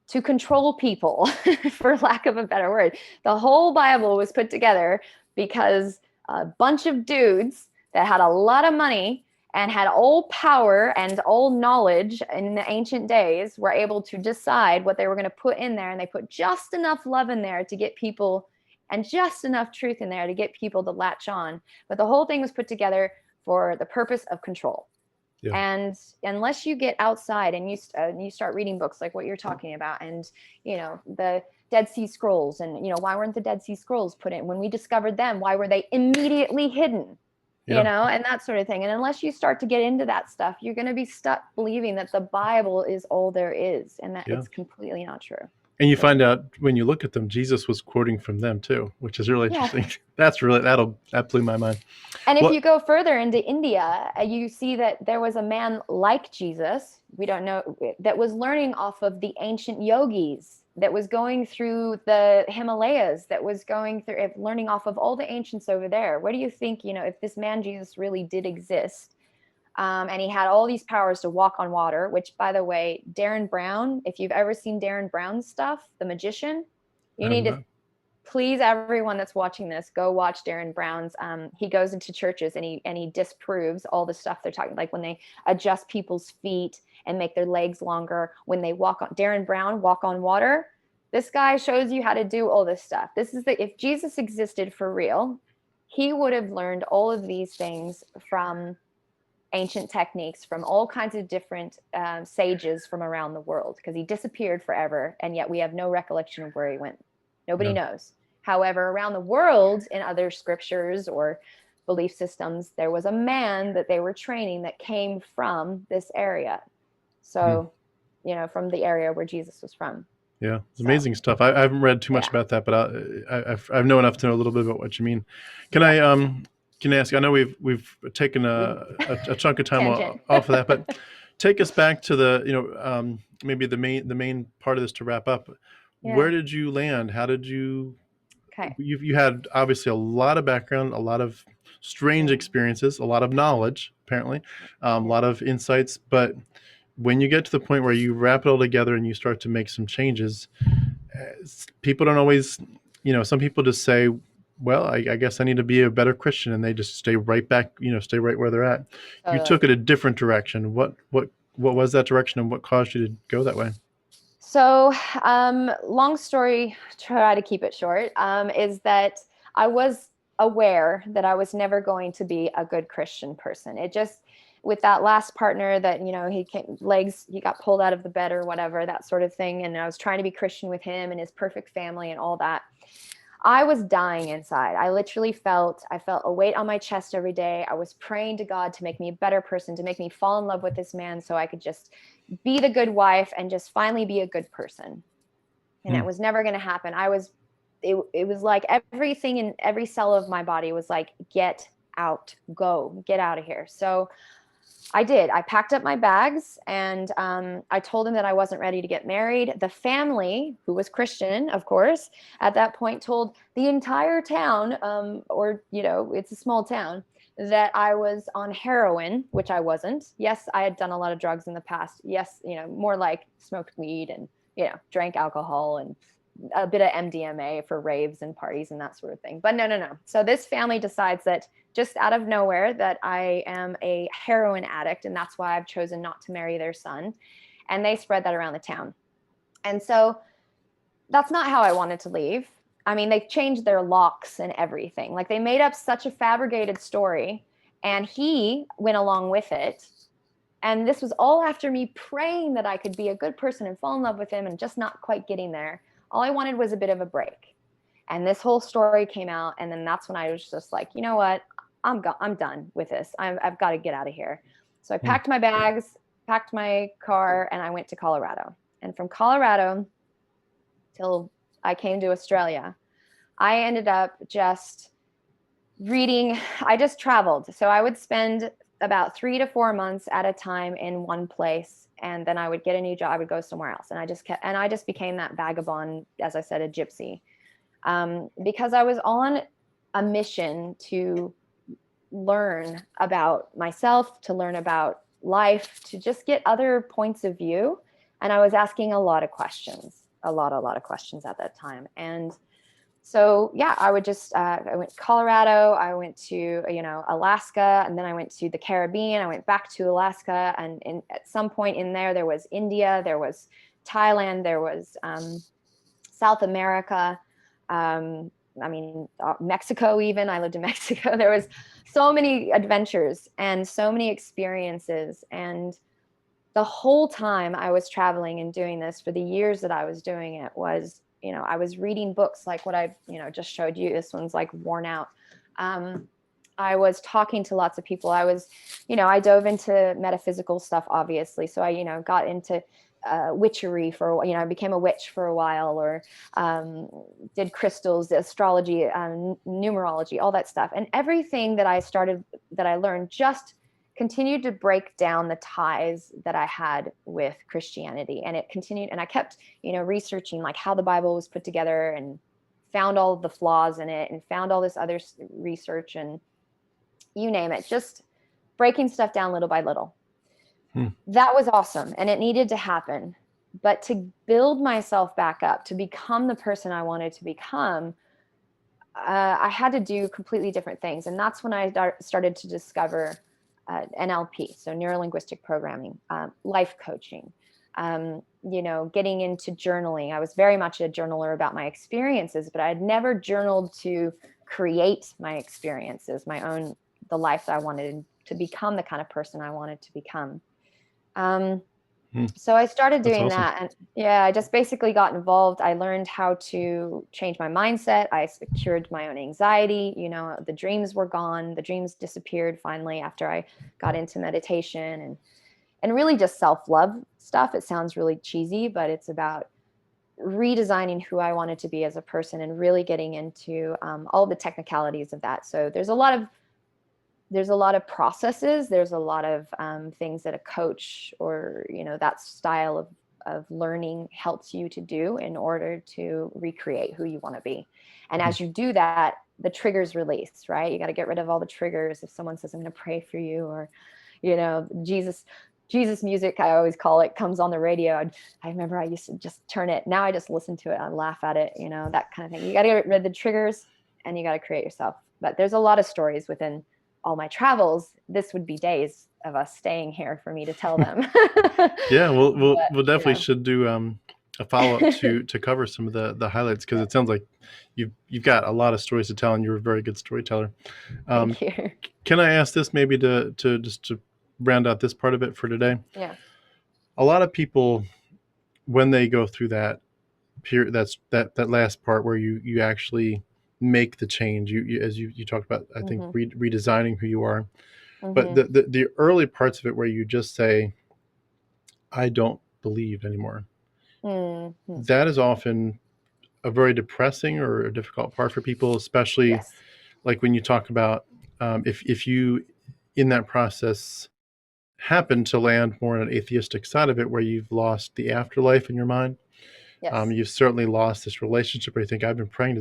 to control people, for lack of a better word. The whole Bible was put together because a bunch of dudes that had a lot of money and had all power and all knowledge in the ancient days, were able to decide what they were going to put in there. And they put just enough love in there to get people, and just enough truth in there to get people to latch on. But the whole thing was put together for the purpose of control. Yeah. And unless you get outside and you start reading books like what you're talking about, and the Dead Sea Scrolls, and why weren't the Dead Sea Scrolls put in when we discovered them? Why were they immediately hidden? Yeah. And that sort of thing. And unless you start to get into that stuff, you're going to be stuck believing that the Bible is all there is, and that it's completely not true. And you find out when you look at them, Jesus was quoting from them too, which is really interesting. That's really, that blew my mind. And if you go further into India, you see that there was a man like Jesus, we don't know, that was learning off of the ancient yogis, that was going through the Himalayas, that was going through, learning off of all the ancients over there. Where do you think, if this man Jesus really did exist, and he had all these powers to walk on water, which, by the way, Darren Brown, if you've ever seen Darren Brown's stuff, The Magician, you need to, please, everyone that's watching this, go watch Darren Brown's. He goes into churches and he disproves all the stuff they're talking, like when they adjust people's feet and make their legs longer, when they walk on, Darren Brown, walk on water. This guy shows you how to do all this stuff. If Jesus existed for real, he would have learned all of these things from ancient techniques, from all kinds of different sages from around the world, because he disappeared forever, and yet we have no recollection of where he went. Nobody knows. However, around the world, in other scriptures or belief systems, there was a man that they were training that came from this area. So, from the area where Jesus was from. Yeah, it's amazing stuff. I haven't read too much about that, but I know enough to know a little bit about what you mean. Can I ask? I know we've taken a chunk of time off of that, but take us back to the maybe the main part of this to wrap up. Yeah. Where did you land? How did you? Okay. You had obviously a lot of background, a lot of strange experiences, a lot of knowledge, apparently, a lot of insights. But when you get to the point where you wrap it all together and you start to make some changes, people don't always, some people just say, well, I guess I need to be a better Christian, and they just stay right back, stay right where they're at. You took it a different direction. What was that direction, and what caused you to go that way? So, long story, try to keep it short, is that I was aware that I was never going to be a good Christian person. It just, with that last partner that, he got pulled out of the bed or whatever, that sort of thing. And I was trying to be Christian with him and his perfect family and all that. I was dying inside. I literally felt a weight on my chest every day. I was praying to God to make me a better person, to make me fall in love with this man so I could just be the good wife and just finally be a good person. And that was never going to happen. It was like everything in every cell of my body was like, get out, go, get out of here. So I did. I packed up my bags, and I told him that I wasn't ready to get married. The family, who was Christian, of course, at that point told the entire town, it's a small town, that I was on heroin, which I wasn't. Yes, I had done a lot of drugs in the past. Yes, more like smoked weed and, drank alcohol and a bit of MDMA for raves and parties and that sort of thing. But no. So this family decides that just out of nowhere that I am a heroin addict, and that's why I've chosen not to marry their son. And they spread that around the town. And so that's not how I wanted to leave. I mean, they changed their locks and everything. Like, they made up such a fabricated story, and he went along with it. And this was all after me praying that I could be a good person and fall in love with him, and just not quite getting there. All I wanted was a bit of a break. And this whole story came out. And then that's when I was just like, you know what? I'm done with this. I've got to get out of here. So I packed my bags, packed my car, and I went to Colorado. And from Colorado till I came to Australia, I ended up just reading. I just traveled. So I would spend about 3 to 4 months at a time in one place. And then I would get a new job. I would go somewhere else. And I just became that vagabond, as I said, a gypsy, because I was on a mission to learn about myself, to learn about life, to just get other points of view. And I was asking a lot of questions at that time. And So yeah, I would just, I went to Colorado, I went to, Alaska, and then I went to the Caribbean. I went back to Alaska. And at some point in there, there was India, there was Thailand, there was South America. Mexico, even. I lived in Mexico. There was so many adventures and so many experiences. And the whole time I was traveling and doing this, for the years that I was doing it, was, I was reading books like what I, just showed you. This one's like worn out. I was talking to lots of people. I was, I dove into metaphysical stuff, obviously. So I, got into witchery for, I became a witch for a while, or did crystals, astrology, numerology, all that stuff. And everything that I learned just continued to break down the ties that I had with Christianity. And it continued, and I kept, researching like how the Bible was put together, and found all of the flaws in it, and found all this other research, and you name it, just breaking stuff down little by little. That was awesome. And it needed to happen. But to build myself back up, to become the person I wanted to become, I had to do completely different things. And that's when I started to discover NLP, so neuro-linguistic programming, life coaching, getting into journaling. I was very much a journaler about my experiences, but I had never journaled to create my experiences, the life that I wanted, to become the kind of person I wanted to become. So I started doing that. And yeah, I just basically got involved. I learned how to change my mindset. I secured my own anxiety. The dreams were gone. The dreams disappeared finally after I got into meditation and really just self-love stuff. It sounds really cheesy, but it's about redesigning who I wanted to be as a person, and really getting into all the technicalities of that. So there's a lot of processes. There's a lot of things that a coach, or that style of learning, helps you to do in order to recreate who you want to be. And as you do that, the triggers release, right? You got to get rid of all the triggers. If someone says, I'm going to pray for you, or Jesus music, I always call it, comes on the radio. I remember I used to just turn it. Now I just listen to it and laugh at it, that kind of thing. You got to get rid of the triggers, and you got to create yourself. But there's a lot of stories within all my travels. This would be days of us staying here for me to tell them. Yeah, we'll definitely should do a follow-up to cover some of the highlights, because it sounds like you've got a lot of stories to tell, and you're a very good storyteller. Thank you. Can I ask this maybe to round out this part of it for today? Yeah. A lot of people, when they go through that period, that last part where you actually make the change, you as you talked about, I think, redesigning who you are. But the early parts of it, where you just say, I don't believe anymore, that is often a very depressing or a difficult part for people, especially like when you talk about if you in that process happen to land more on an atheistic side of it, where you've lost the afterlife in your mind. You've certainly lost this relationship where you think, I've been praying to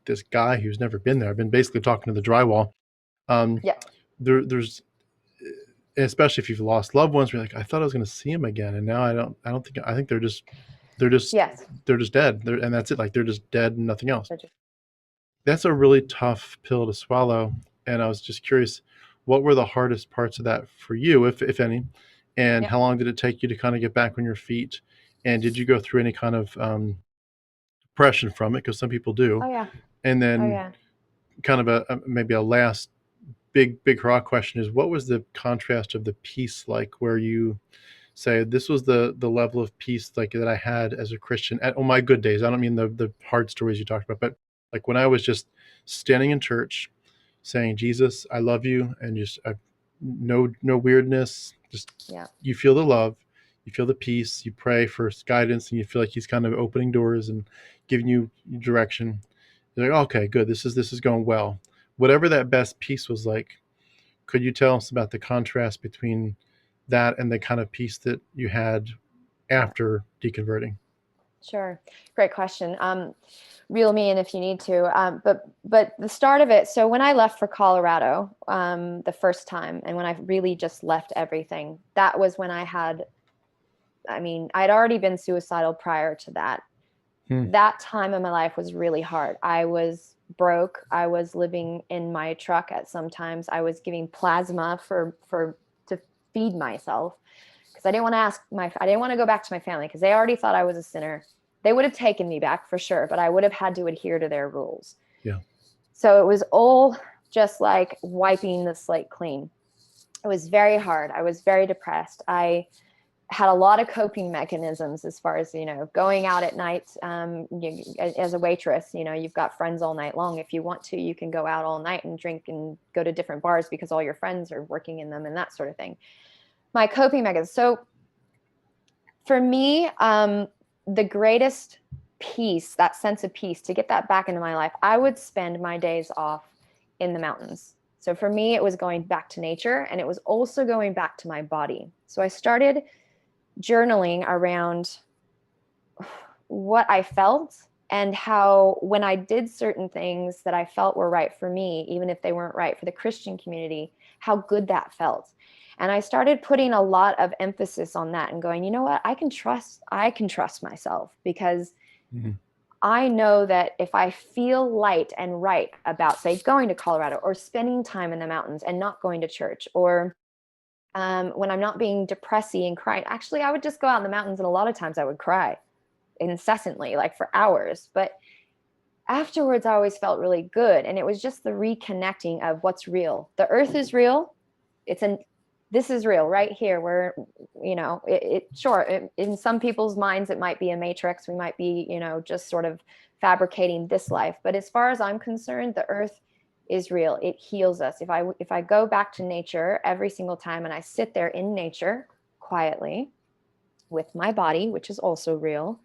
this guy who's never been there. I've been basically talking to the drywall. There's, especially if you've lost loved ones, where you're like, I thought I was going to see him again, and now I think they're just dead. And that's it. Like, they're just dead and nothing else. That's a really tough pill to swallow. And I was just curious, what were the hardest parts of that for you, if any, and how long did it take you to kind of get back on your feet? And did you go through any kind of depression from it? Because some people do. And then kind of maybe a last big hurrah question is, what was the contrast of the peace like, where you say, this was the level of peace like that I had as a Christian on my good days? I don't mean the hard stories you talked about, but like when I was just standing in church saying, Jesus, I love you, and just no weirdness, just you feel the love, you feel the peace, you pray for guidance, and you feel like he's kind of opening doors and giving you direction. You're like, okay, good, this is going well. Whatever that best peace was like, could you tell us about the contrast between that and the kind of peace that you had after deconverting? Sure. Great question. Reel me in if you need to. But the start of it, so when I left for Colorado the first time, and when I really just left everything, that was when I'd already been suicidal prior to that. That time of my life was really hard. I was broke. I was living in my truck at sometimes. I was giving plasma to feed myself because I didn't want to go back to my family because they already thought I was a sinner. They would have taken me back for sure, but I would have had to adhere to their rules. Yeah. So it was all just like wiping the slate clean. It was very hard. I was very depressed. I had a lot of coping mechanisms as far as, going out at night. As a waitress, you've got friends all night long. If you want to, you can go out all night and drink and go to different bars because all your friends are working in them and that sort of thing. My coping mechanism. So for me, the greatest peace, that sense of peace, to get that back into my life, I would spend my days off in the mountains. So for me, it was going back to nature, and it was also going back to my body. So I started journaling around what I felt and how when I did certain things that I felt were right for me, even if they weren't right for the Christian community, how good that felt. And I started putting a lot of emphasis on that and going, you know what, I can trust myself, because I know that if I feel light and right about, say, going to Colorado or spending time in the mountains and not going to church, or when I'm not being depressy and crying, actually, I would just go out in the mountains, and a lot of times I would cry incessantly, like for hours. But afterwards, I always felt really good. And it was just the reconnecting of what's real. The earth is real. This is real right here, where, in some people's minds, it might be a matrix. We might be, just sort of fabricating this life. But as far as I'm concerned, the earth is real. It heals us. If I go back to nature every single time and I sit there in nature quietly with my body, which is also real,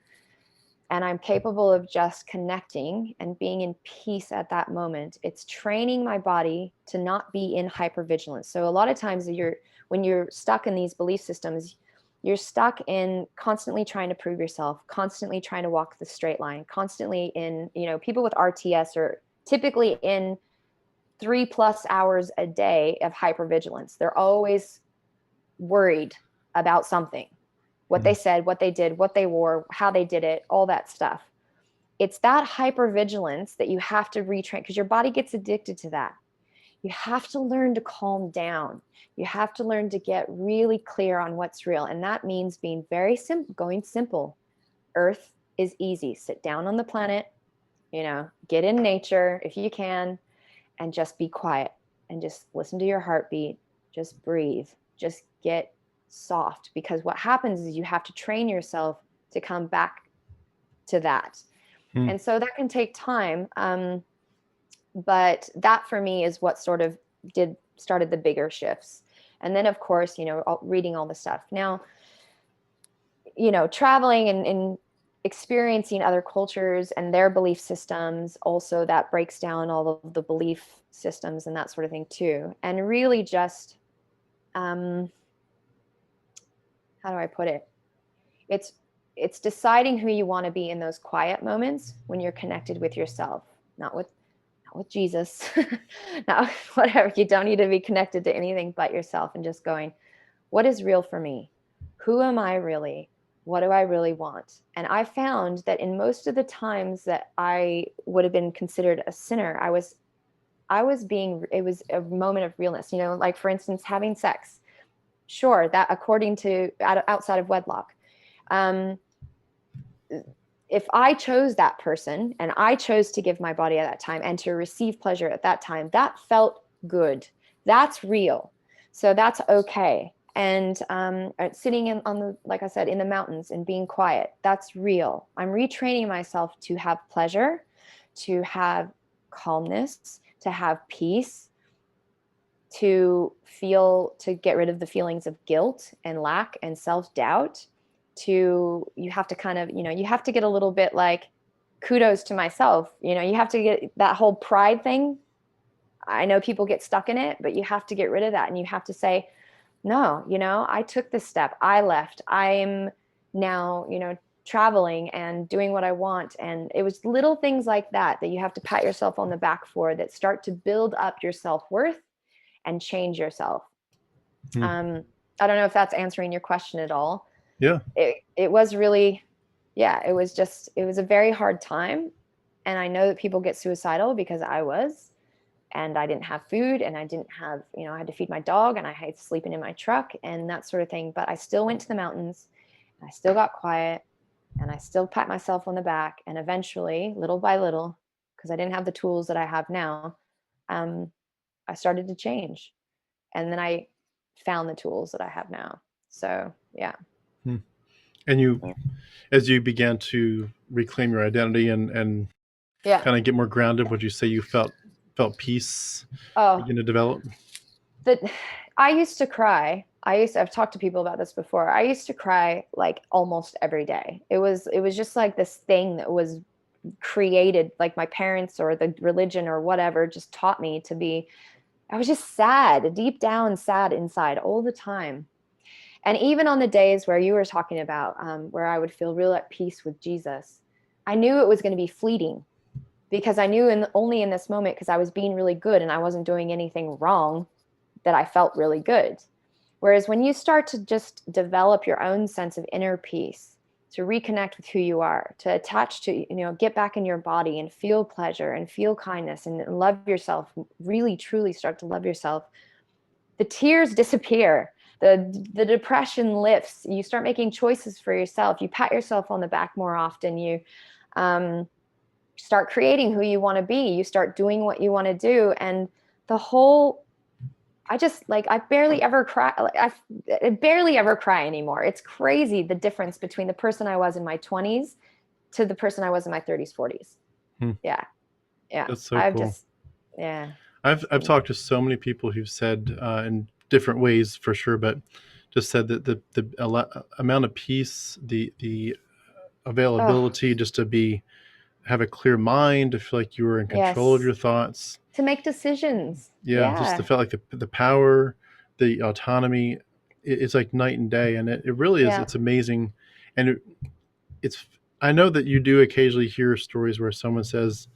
and I'm capable of just connecting and being in peace at that moment, it's training my body to not be in hypervigilance. So a lot of times when you're stuck in these belief systems, you're stuck in constantly trying to prove yourself, constantly trying to walk the straight line, constantly in, people with RTS are typically in 3+ hours a day of hypervigilance. They're always worried about something, what they said, what they did, what they wore, how they did it, all that stuff. It's that hypervigilance that you have to retrain, because your body gets addicted to that. You have to learn to calm down. You have to learn to get really clear on what's real. And that means being very simple, going simple. Earth is easy. Sit down on the planet, get in nature if you can, and just be quiet and just listen to your heartbeat. Just breathe. Just get soft, because what happens is you have to train yourself to come back to that. And so that can take time. But that for me is what sort of started the bigger shifts. And then, of course, reading all the stuff. Now, traveling and experiencing other cultures and their belief systems, also that breaks down all of the belief systems and that sort of thing too. And really just, how do I put it? It's deciding who you want to be in those quiet moments when you're connected with yourself, not with Jesus, not whatever. You don't need to be connected to anything but yourself, and just going, what is real for me? Who am I really? What do I really want? And I found that in most of the times that I would have been considered a sinner, it was a moment of realness, like, for instance, having sex. Sure, that according to outside of wedlock. If I chose that person and I chose to give my body at that time and to receive pleasure at that time, that felt good. That's real. So that's okay. And sitting like I said, in the mountains and being quiet, that's real. I'm retraining myself to have pleasure, to have calmness, to have peace, to get rid of the feelings of guilt and lack and self-doubt. You have to kind of, you have to get a little bit like, kudos to myself. You have to get that whole pride thing. I know people get stuck in it, but you have to get rid of that. And you have to say, no, I took this step. I left. I'm now, traveling and doing what I want. And it was little things like that you have to pat yourself on the back for, that start to build up your self-worth and change yourself. I don't know if that's answering your question at all. Yeah. It was really yeah, it was a very hard time. And I know that people get suicidal because I was, and I didn't have food, and I didn't have, I had to feed my dog, and I had sleeping in my truck and that sort of thing. But I still went to the mountains, and I still got quiet, and I still pat myself on the back. And eventually, little by little, because I didn't have the tools that I have now, um, I started to change. And then I found the tools that I have now. So, yeah. Hmm. And as you began to reclaim your identity and Yeah. kind of get more grounded, would you say you felt peace Oh, begin to develop? that I used to cry. I've talked to people about this before. I used to cry like almost every day. It was just like this thing that was created, like my parents or the religion or whatever just taught me to be. I was just sad, deep down sad inside all the time. And even on the days where you were talking about, where I would feel real at peace with Jesus, I knew it was going to be fleeting, because I knew only in this moment, because I was being really good and I wasn't doing anything wrong, that I felt really good. Whereas when you start to just develop your own sense of inner peace, to reconnect with who you are, to attach to, get back in your body and feel pleasure and feel kindness and love yourself, really truly start to love yourself, the tears disappear. The depression lifts. You start making choices for yourself. You pat yourself on the back more often. You um, start creating who you want to be. You start doing what you want to do. And the whole I just like I barely ever cry. Like I barely ever cry anymore. It's crazy the difference between the person I was in my 20s to the person I was in my 30s, 40s. Hmm. Yeah. Yeah. That's so I've cool. just yeah. I've talked to so many people who've said in different ways for sure, but just said that the amount of peace, the Oh, availability just to have a clear mind, to feel like you were in control of yes. your thoughts. To make decisions. Yeah, just to Yeah. feel like the power, the autonomy, it's like night and day, and it really is. Yeah. It's amazing, and it's. I know that you do occasionally hear stories where someone says,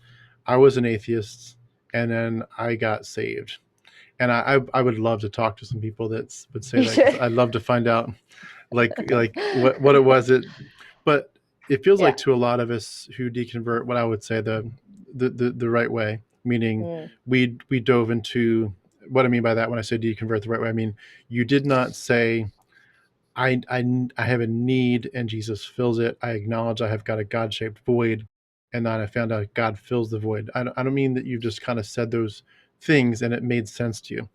"I was an atheist, and then I got saved." And I would love to talk to some people that would say You that, because should. I'd love to find out like what it was but it feels Yeah. like to a lot of us who deconvert, what I would say the right way, meaning Mm. we dove into what I mean by that. When I say deconvert the right way, I mean you did not say I have a need and Jesus fills it. I acknowledge I have got a God-shaped void, and then I found out God fills the void. I don't mean that you just kind of said those things and it made sense to you.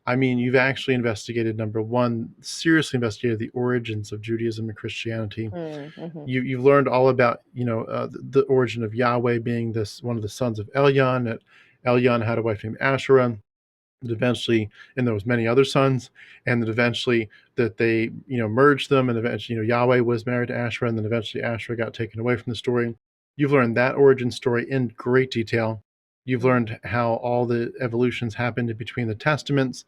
I mean, you've actually investigated, number one, seriously investigated the origins of Judaism and Christianity. Mm. Mm-hmm. You've learned all about, the origin of Yahweh being this one of the sons of Elyon. That Elyon had a wife named Asherah. That eventually, and there was many other sons, and that eventually that they, merged them, and eventually, Yahweh was married to Asherah, and then eventually Asherah got taken away from the story. You've learned that origin story in great detail. You've Mm. learned how all the evolutions happened in between the testaments.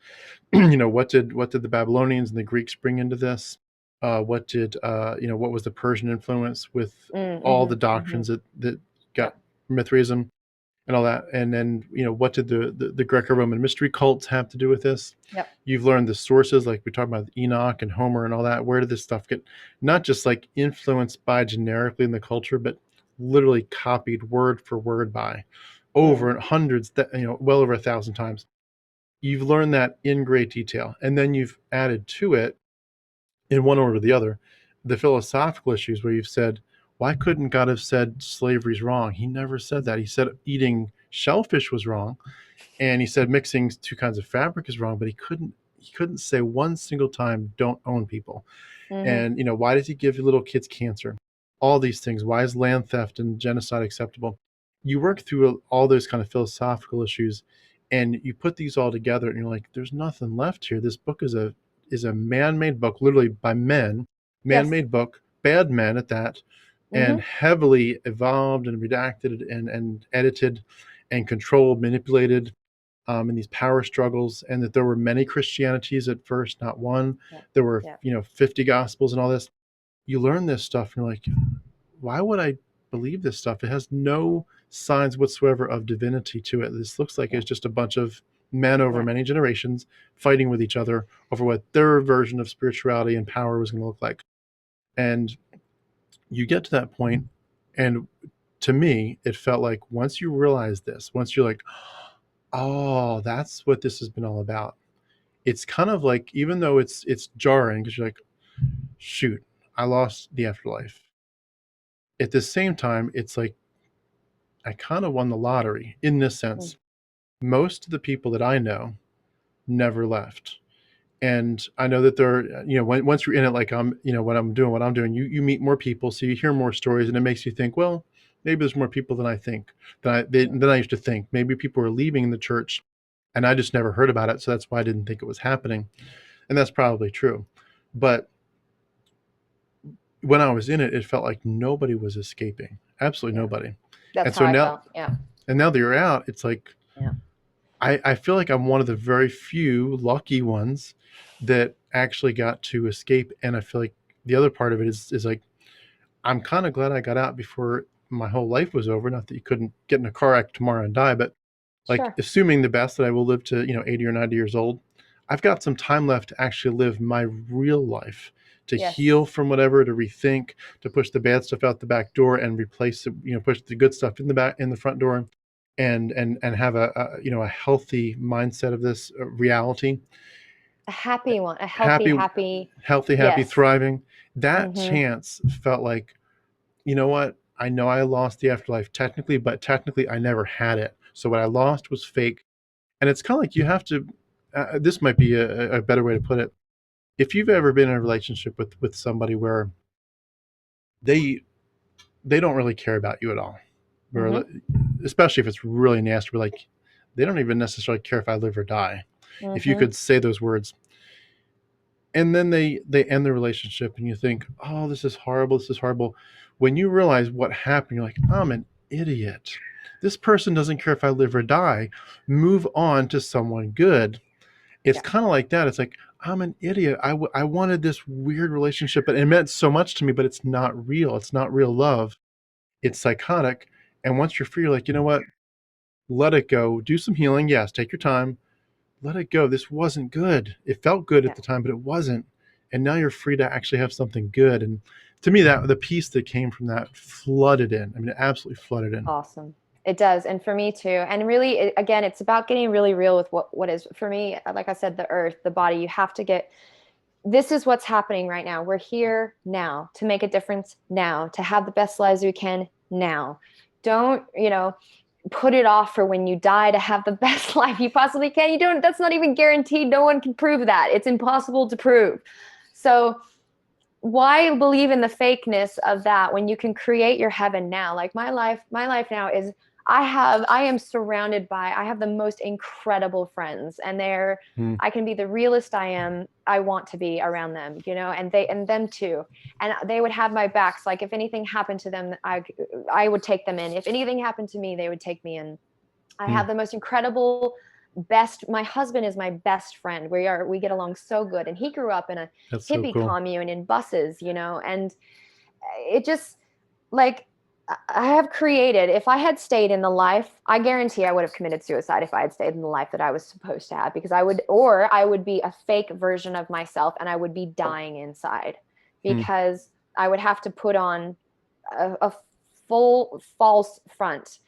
What did the Babylonians and the Greeks bring into this? What was the Persian influence with Mm. all the Mm-hmm. Mm-hmm. doctrines that got Yep. Mithraism and all that? And then, what did the Greco-Roman mystery cults have to do with this? Yep. You've learned the sources, like we talked about Enoch and Homer and all that. Where did this stuff get not just like influenced by generically in the culture, but literally copied word for word by Mm. over hundreds, well over 1,000 times. You've learned that in great detail, and then you've added to it, in one order or the other, the philosophical issues where you've said, why couldn't God have said slavery's wrong? He never said that. He said eating shellfish was wrong, and he said mixing two kinds of fabric is wrong, but he couldn't say one single time don't own people. Mm-hmm. And why does he give little kids cancer? All these things. Why is land theft and genocide acceptable? You work through all those kind of philosophical issues, and you put these all together, and you're like, there's nothing left here. This book is a man-made book, literally by men, Yes. man-made book, bad men at that, and Mm-hmm. heavily evolved and redacted and edited and controlled, manipulated, in these power struggles, and that there were many Christianities at first, not one. Yep. There were, Yep. 50 gospels and all this. You learn this stuff, and you're like, why would I believe this stuff? It has no signs whatsoever of divinity to it. This looks like Yeah. it's just a bunch of men over Yeah. many generations fighting with each other over what their version of spirituality and power was going to look like. And you get to that point, and to me, it felt like once you realize this, once you're like, oh, that's what this has been all about. It's kind of like, even though it's jarring because you're like, shoot, I lost the afterlife. At the same time, it's like I kind of won the lottery in this Mm. sense. Most of the people that I know never left. And I know that there are, once you're in it, like what I'm doing, you meet more people, so you hear more stories, and it makes you think, well, maybe there's more people than I think, than I used to think. Maybe people are leaving the church, and I just never heard about it, so that's why I didn't think it was happening, and that's probably true. But when I was in it, it felt like nobody was escaping, absolutely Yeah. nobody. That's And how so I now, felt. Yeah. and now that you're out, it's like Yeah. I feel like I'm one of the very few lucky ones that actually got to escape. And I feel like the other part of it is like, I'm kind of glad I got out before my whole life was over. Not that you couldn't get in a car wreck tomorrow and die, but like, Sure. assuming the best, that I will live to, 80 or 90 years old, I've got some time left to actually live my real life, to heal Yes. from whatever, to rethink, to push the bad stuff out the back door and replace it, push the good stuff in the front door, and have a healthy mindset of this reality. A happy one, a healthy, Happy, happy. healthy, happy, Yes. thriving. That Mm-hmm. chance felt like, you know what? I know I lost the afterlife technically, but technically I never had it. So what I lost was fake. And it's kind of like, you have to, this might be a better way to put it. If you've ever been in a relationship with somebody where they they don't really care about you at all, where, Mm-hmm. especially if it's really nasty, we're like, they don't even necessarily care if I live or die. If you Mm-hmm. could say those words, and then they end the relationship, and you think, oh, this is horrible, this is horrible. When you realize what happened, you're like, I'm an idiot. This person doesn't care if I live or die. Move on to someone good. It's Yeah. kind of like that. It's like, I'm an idiot. I wanted this weird relationship, but it meant so much to me, but it's not real. It's not real love. It's psychotic. And once you're free, you're like, you know what? Let it go. Do some healing. Yes, take your time. Let it go. This wasn't good. It felt good at Yeah. the time, but it wasn't. And now you're free to actually have something good. And to me, that the peace that came from that flooded in. I mean, it absolutely flooded in. Awesome. It does. And for me too. And really, again, it's about getting really real with what is, for me, like I said, the earth, the body. You have to get, this is what's happening right now. We're here now to make a difference now, to have the best lives we can now. Don't, put it off for when you die to have the best life you possibly can. You don't, that's not even guaranteed. No one can prove that. It's impossible to prove. So why believe in the fakeness of that when you can create your heaven now? Like my life now is, I am surrounded by, I have the most incredible friends, and Hmm. I can be the realest I want to be around them, and them too. And they would have my backs. Like if anything happened to them, I would take them in. If anything happened to me, they would take me in. I Hmm. have the most incredible best, my husband is my best friend. We get along so good, and he grew up in a That's so hippie cool. commune in buses, and it just, like, I have created, if I had stayed in the life, I guarantee I would have committed suicide if I had stayed in the life that I was supposed to have, because I would be a fake version of myself, and I would be dying inside, Hmm. because I would have to put on a full false front.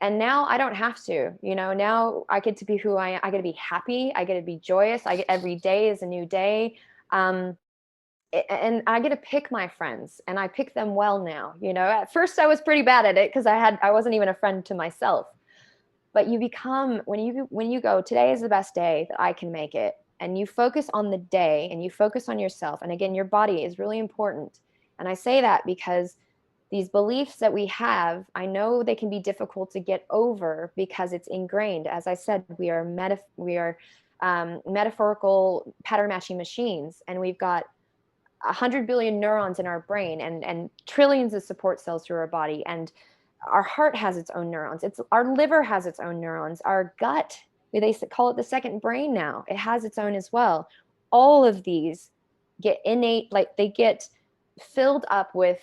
And now I don't have to, now I get to be who I am. I get to be happy. I get to be joyous. Every day is a new day. Um, and I get to pick my friends, and I pick them well now. At first I was pretty bad at it because I wasn't even a friend to myself. But you become, when you go, today is the best day that I can make it, and you focus on the day and you focus on yourself. And again, your body is really important. And I say that because these beliefs that we have, I know they can be difficult to get over because it's ingrained. As I said, we are metaphorical pattern matching machines, and we've got 100 billion neurons in our brain, and trillions of support cells through our body. And our heart has its own neurons. Our liver has its own neurons. Our gut, they call it the second brain now, it has its own as well. All of these get innate, like they get filled up with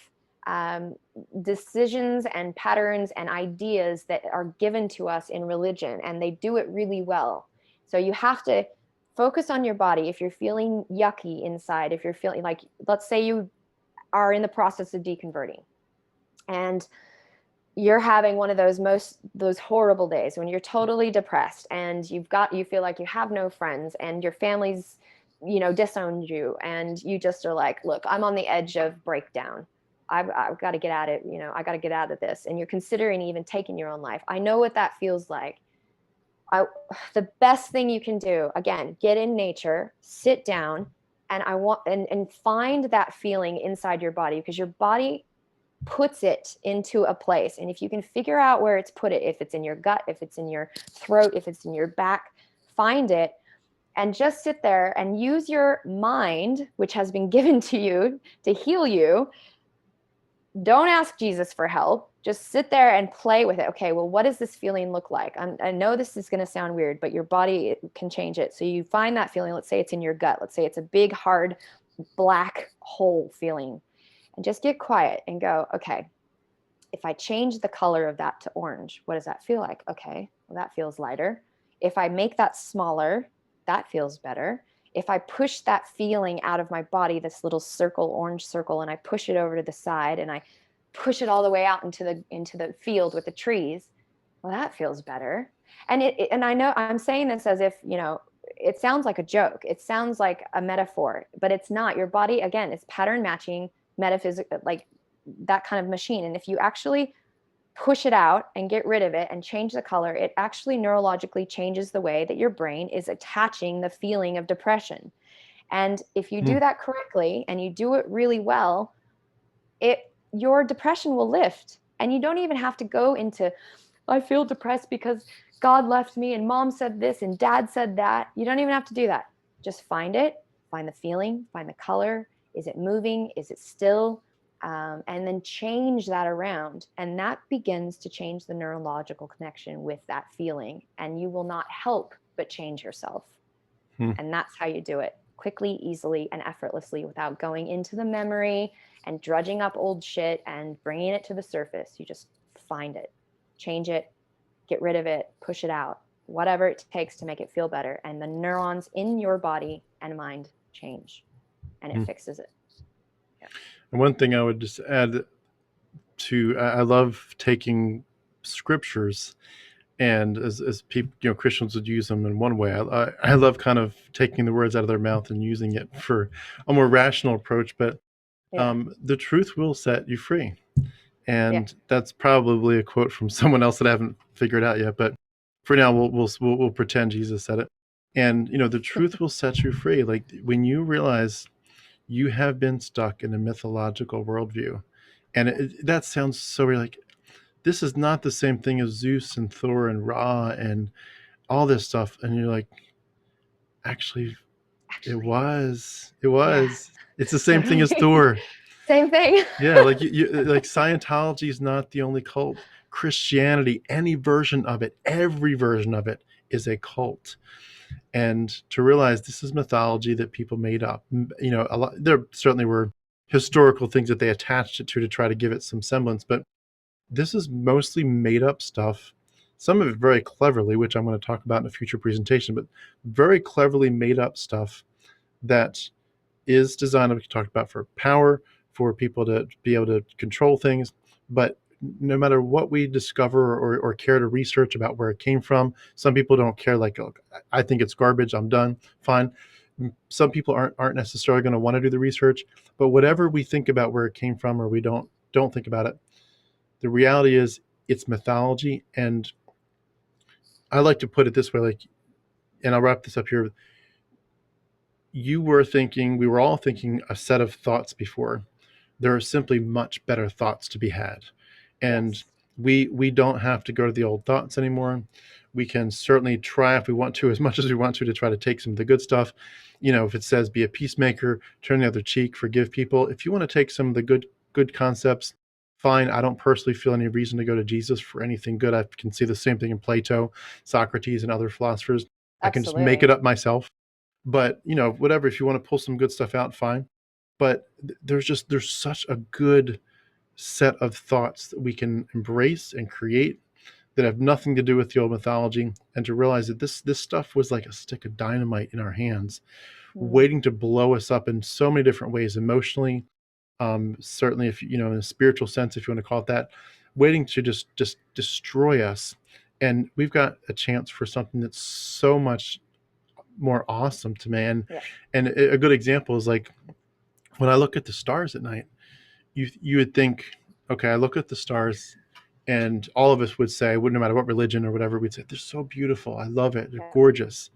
um, decisions and patterns and ideas that are given to us in religion, and they do it really well. So you have to focus on your body. If you're feeling yucky inside, if you're feeling like, let's say you are in the process of deconverting, and you're having one of those horrible days when you're totally depressed and you feel like you have no friends and your family's disowned you, and you just are like, look, I'm on the edge of breakdown. I've got to get at it. I got to get out of this. And you're considering even taking your own life. I know what that feels like. The best thing you can do, again, get in nature, sit down, and and find that feeling inside your body, because your body puts it into a place. And if you can figure out where it's put it, if it's in your gut, if it's in your throat, if it's in your back, find it and just sit there and use your mind, which has been given to you to heal you. Don't ask Jesus for help. Just sit there and play with it. Okay, well, what does this feeling look like? I know this is going to sound weird, but your body can change it. So you find that feeling. Let's say it's in your gut. Let's say it's a big, hard, black hole feeling. And just get quiet and go, okay, if I change the color of that to orange, what does that feel like? Okay, well, that feels lighter. If I make that smaller, that feels better. If I push that feeling out of my body, this little circle, orange circle, and I push it over to the side and I push it all the way out into the field with the trees, well, that feels better. And I know I'm saying this as if, it sounds like a joke. It sounds like a metaphor, but it's not. Your body, again, is pattern matching, metaphysical, like that kind of machine. And if you actually push it out and get rid of it and change the color, it actually neurologically changes the way that your brain is attaching the feeling of depression. And if you do that correctly and you do it really well, your depression will lift. And you don't even have to go into, I feel depressed because God left me and mom said this and dad said that. You don't even have to do that. Just find it, find the feeling, find the color. Is it moving? Is it still? And then change that around. And that begins to change the neurological connection with that feeling. And you will not help but change yourself. And that's how you do it. Quickly, easily, and effortlessly, without going into the memory and drudging up old shit and bringing it to the surface. You just find it, change it, get rid of it, push it out, whatever it takes to make it feel better. And the neurons in your body and mind change, and it fixes it. Yeah. And one thing I would just add to, I love taking scriptures, and as people, Christians would use them in one way. I love kind of taking the words out of their mouth and using it for a more rational approach. But the truth will set you free. And that's probably a quote from someone else that I haven't figured out yet. But for now, we'll pretend Jesus said it. And the truth will set you free. Like when you realize you have been stuck in a mythological worldview, and that sounds so weird. Like, this is not the same thing as Zeus and Thor and Ra and all this stuff. And you're like, actually it was. Yeah. It's the same thing as Thor. Same thing. Yeah, like like Scientology is not the only cult. Christianity, any version of it, every version of it is a cult. And to realize this is mythology that people made up. A lot, there certainly were historical things that they attached it to try to give it some semblance, but this is mostly made up stuff. Some of it very cleverly, which I'm going to talk about in a future presentation, but very cleverly made up stuff that is designed, we talked about, for power, for people to be able to control things. But no matter what we discover or care to research about where it came from, some people don't care. Like, oh, I think it's garbage, I'm done, fine. Some people aren't necessarily going to want to do the research. But whatever we think about where it came from, or we don't think about it, the reality is it's mythology. And I like to put it this way, like, and I'll wrap this up here. We were all thinking a set of thoughts before. There are simply much better thoughts to be had. And we don't have to go to the old thoughts anymore. We can certainly try, if we want to, as much as we want to try to take some of the good stuff. If it says be a peacemaker, turn the other cheek, forgive people. If you want to take some of the good concepts, fine. I don't personally feel any reason to go to Jesus for anything good. I can see the same thing in Plato, Socrates, and other philosophers. Absolutely. I can just make it up myself. But, whatever, if you want to pull some good stuff out, fine. But there's such a good set of thoughts that we can embrace and create that have nothing to do with the old mythology, and to realize that this stuff was like a stick of dynamite in our hands, waiting to blow us up in so many different ways, emotionally, certainly if in a spiritual sense, if you want to call it that, waiting to just destroy us. And we've got a chance for something that's so much more awesome to me. Yeah. And a good example is like when I look at the stars at night, you would think, okay, I look at the stars, and all of us would say, no matter what religion or whatever, we'd say they're so beautiful. I love it. They're Yeah. gorgeous.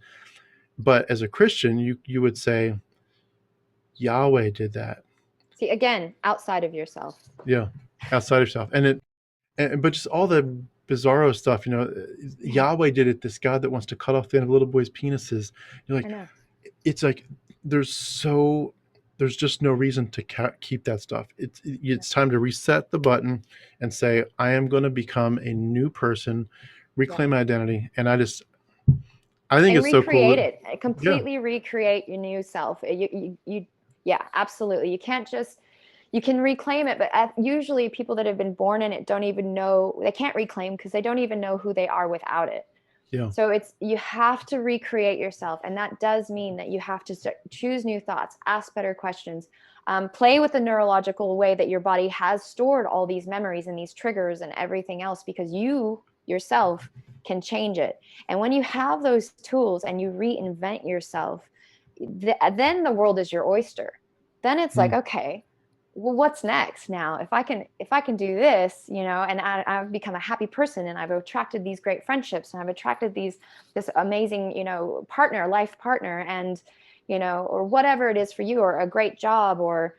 But as a Christian, you would say Yahweh did that. See, again, outside of yourself. Yeah, outside of yourself, but just all the bizarro stuff. Yahweh did it. This God that wants to cut off the end of little boys' penises. You're I like, know. it's like there's just no reason to keep that stuff. It's time to reset the button and say, I am going to become a new person, reclaim my identity. And I think And it's so cool. recreate it, completely recreate your new self. Yeah, absolutely. You can reclaim it, but usually people that have been born in it don't even know, they can't reclaim because they don't even know who they are without it. Yeah. So you have to recreate yourself. And that does mean that you have to choose new thoughts, ask better questions, play with the neurological way that your body has stored all these memories and these triggers and everything else, because you yourself can change it. And when you have those tools and you reinvent yourself, then the world is your oyster. Then it's like, okay, well, what's next now? If I can do this, and I've become a happy person, and I've attracted these great friendships, and I've attracted this amazing, life partner, and, or whatever it is for you, or a great job, or,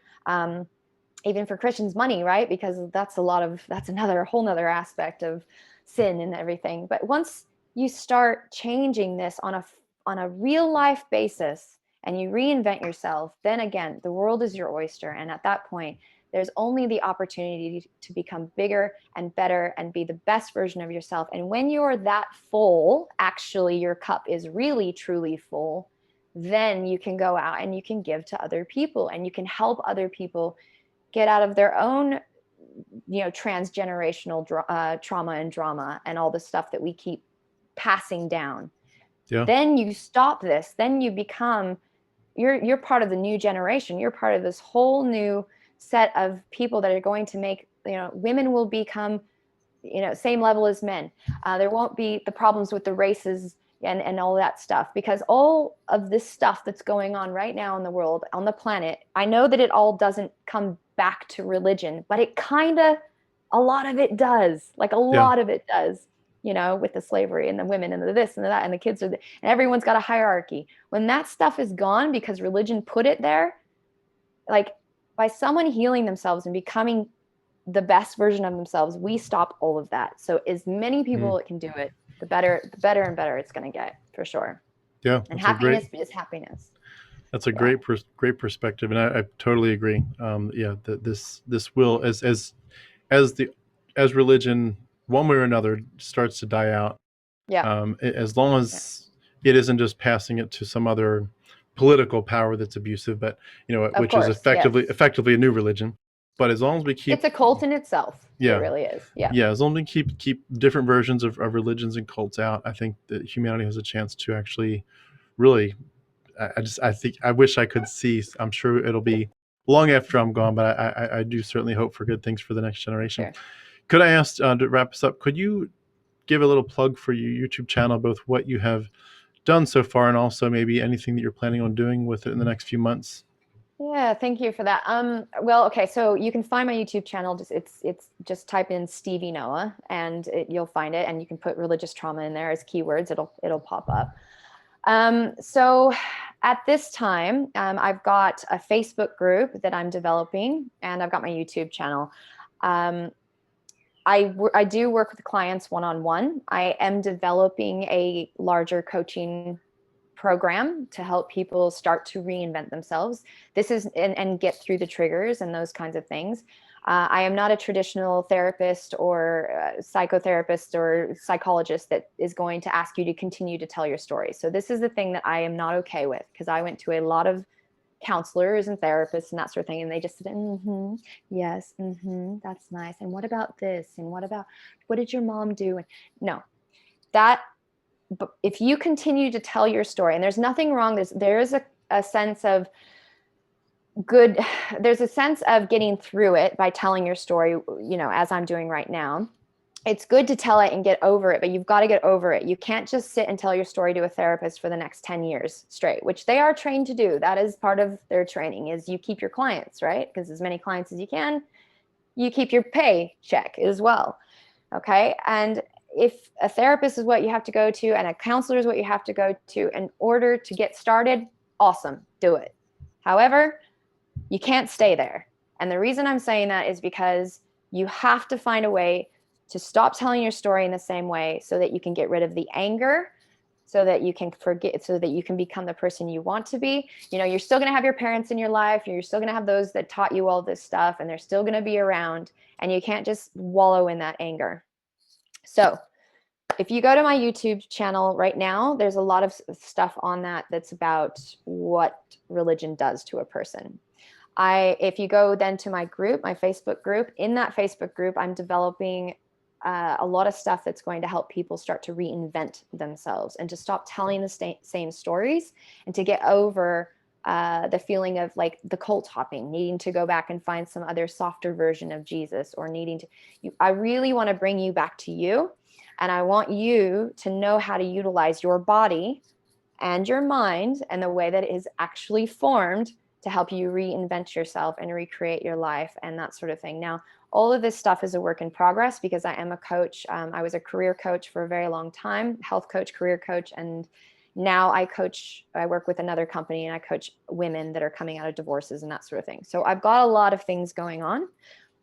even for Christians, money, right? Because that's another whole nother aspect of sin and everything. But once you start changing this on a real life basis, and you reinvent yourself, then again, the world is your oyster. And at that point, there's only the opportunity to become bigger and better and be the best version of yourself. And when you're that full, actually your cup is really, truly full, then you can go out and you can give to other people, and you can help other people get out of their own, transgenerational trauma and drama and all the stuff that we keep passing down. Yeah. Then you stop this, then you become, you're part of the new generation. You're part of this whole new set of people that are going to make, women will become, same level as men. There won't be the problems with the races and all that stuff, because all of this stuff that's going on right now in the world, on the planet, I know that it all doesn't come back to religion, but it a lot of it does. Like a lot of it does. With the slavery and the women and the this and the that and the kids and everyone's got a hierarchy. When that stuff is gone because religion put it there, like by someone healing themselves and becoming the best version of themselves, we stop all of that. So as many people that can do it, the better and better it's going to get, for sure. Yeah. And happiness is happiness. That's a great perspective, and I totally agree. This will, as religion, one way or another, starts to die out. Yeah. As long as it isn't just passing it to some other political power that's abusive, but which is effectively a new religion. But as long as we keep, it's a cult in itself. Yeah, it really is. Yeah. Yeah. As long as we keep different versions of religions and cults out, I think that humanity has a chance to actually really. I wish I could see. I'm sure it'll be long after I'm gone, but I do certainly hope for good things for the next generation. Sure. Could I ask, to wrap us up, could you give a little plug for your YouTube channel, both what you have done so far and also maybe anything that you're planning on doing with it in the next few months? Yeah, thank you for that. Well, okay, so you can find my YouTube channel. It's just type in Stevie Noah and you'll find it, and you can put religious trauma in there as keywords. It'll pop up. So at this time, I've got a Facebook group that I'm developing, and I've got my YouTube channel. I do work with clients one-on-one. I am developing a larger coaching program to help people start to reinvent themselves. This is and get through the triggers and those kinds of things. I am not a traditional therapist or psychotherapist or psychologist that is going to ask you to continue to tell your story. So this is the thing that I am not okay with, because I went to a lot of counselors and therapists and that sort of thing, and they just said, yes, that's nice. And what about this? And what did your mom do? And no, but if you continue to tell your story, and there's nothing wrong, there is a sense of good, there's a sense of getting through it by telling your story, as I'm doing right now. It's good to tell it and get over it, but you've got to get over it. You can't just sit and tell your story to a therapist for the next 10 years straight, which they are trained to do. That is part of their training, is you keep your clients, right? Because as many clients as you can, you keep your paycheck as well. Okay. And if a therapist is what you have to go to and a counselor is what you have to go to in order to get started, awesome, do it. However, you can't stay there. And the reason I'm saying that is because you have to find a way to stop telling your story in the same way so that you can get rid of the anger, so that you can forget, so that you can become the person you want to be. You're still going to have your parents in your life. You're still going to have those that taught you all this stuff, and they're still going to be around, and you can't just wallow in that anger. So if you go to my YouTube channel right now, there's a lot of stuff on that that's about what religion does to a person. If you go then to my group, my Facebook group, in that Facebook group, I'm developing a lot of stuff that's going to help people start to reinvent themselves and to stop telling the same stories, and to get over the feeling of like the cult hopping, needing to go back and find some other softer version of Jesus, or needing to, I really want to bring you back to you. And I want you to know how to utilize your body and your mind and the way that it is actually formed to help you reinvent yourself and recreate your life and that sort of thing. Now, all of this stuff is a work in progress because I am a coach. I was a career coach for a very long time, health coach, career coach, and now I work with another company and I coach women that are coming out of divorces and that sort of thing. So I've got a lot of things going on.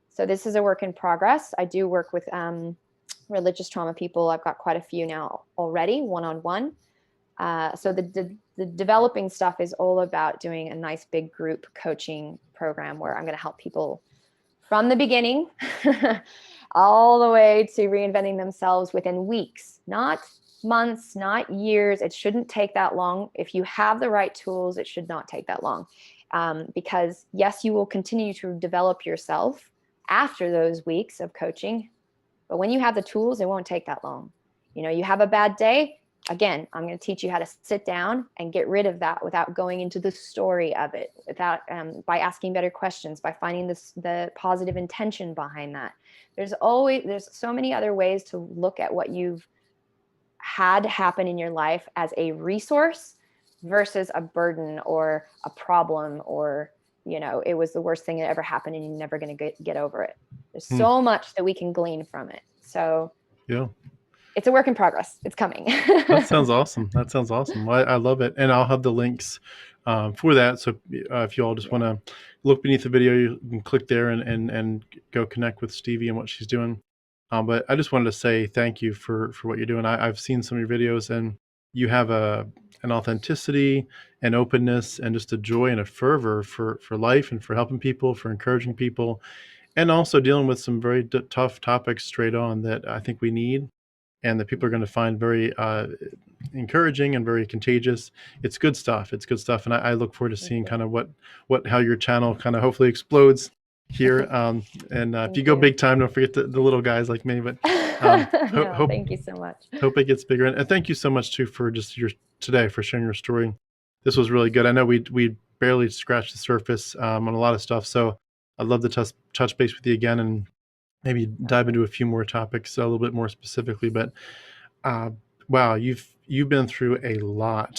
So this is a work in progress. I do work with religious trauma people. I've got quite a few now already, one-on-one. So the developing stuff is all about doing a nice big group coaching program where I'm going to help people from the beginning all the way to reinventing themselves within weeks, not months, not years. It shouldn't take that long. If you have the right tools, it should not take that long. Because yes, you will continue to develop yourself after those weeks of coaching, but when you have the tools, it won't take that long. You have a bad day. Again, I'm going to teach you how to sit down and get rid of that without going into the story of it, without by asking better questions, by finding the positive intention behind that. There's so many other ways to look at what you've had happen in your life as a resource versus a burden or a problem, or it was the worst thing that ever happened and you're never going to get over it. There's so much that we can glean from it. So yeah, it's a work in progress. It's coming. that sounds awesome. That sounds awesome. Well, I love it. And I'll have the links for that. So if you all just want to look beneath the video, you can click there and go connect with Stevie and what she's doing. But I just wanted to say thank you for what you're doing. I've seen some of your videos, and you have an authenticity and openness and just a joy and a fervor for life and for helping people, for encouraging people, and also dealing with some very tough topics straight on that I think we need, and that people are going to find very encouraging and very contagious. It's good stuff. It's good stuff. And I look forward to seeing kind of how your channel kind of hopefully explodes here. And if you go big time, don't forget the little guys like me, but no, thank you so much. Hope it gets bigger. And thank you so much too for just today for sharing your story. This was really good. I know we barely scratched the surface on a lot of stuff. So I'd love to touch base with you again and maybe dive into a few more topics a little bit more specifically. But wow, you've been through a lot,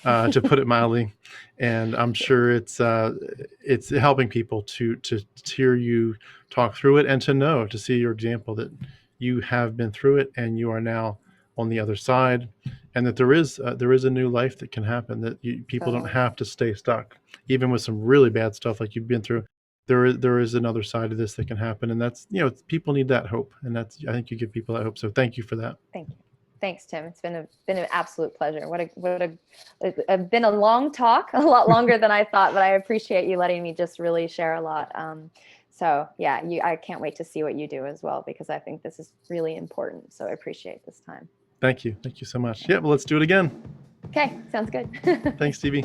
to put it mildly, and I'm sure it's helping people to hear you talk through it and to see your example that you have been through it and you are now on the other side, and that there is a new life that can happen, that people don't have to stay stuck, even with some really bad stuff like you've been through. There is another side of this that can happen, and that's people need that hope, and I think you give people that hope. So thank you for that. Thank you. Thanks, Tim. It's been an absolute pleasure. It's been a long talk, a lot longer than I thought, but I appreciate you letting me just really share a lot. So yeah, I can't wait to see what you do as well, because I think this is really important. So I appreciate this time. Thank you. Thank you so much. Yeah, well, let's do it again. Okay, sounds good. Thanks, Stevie.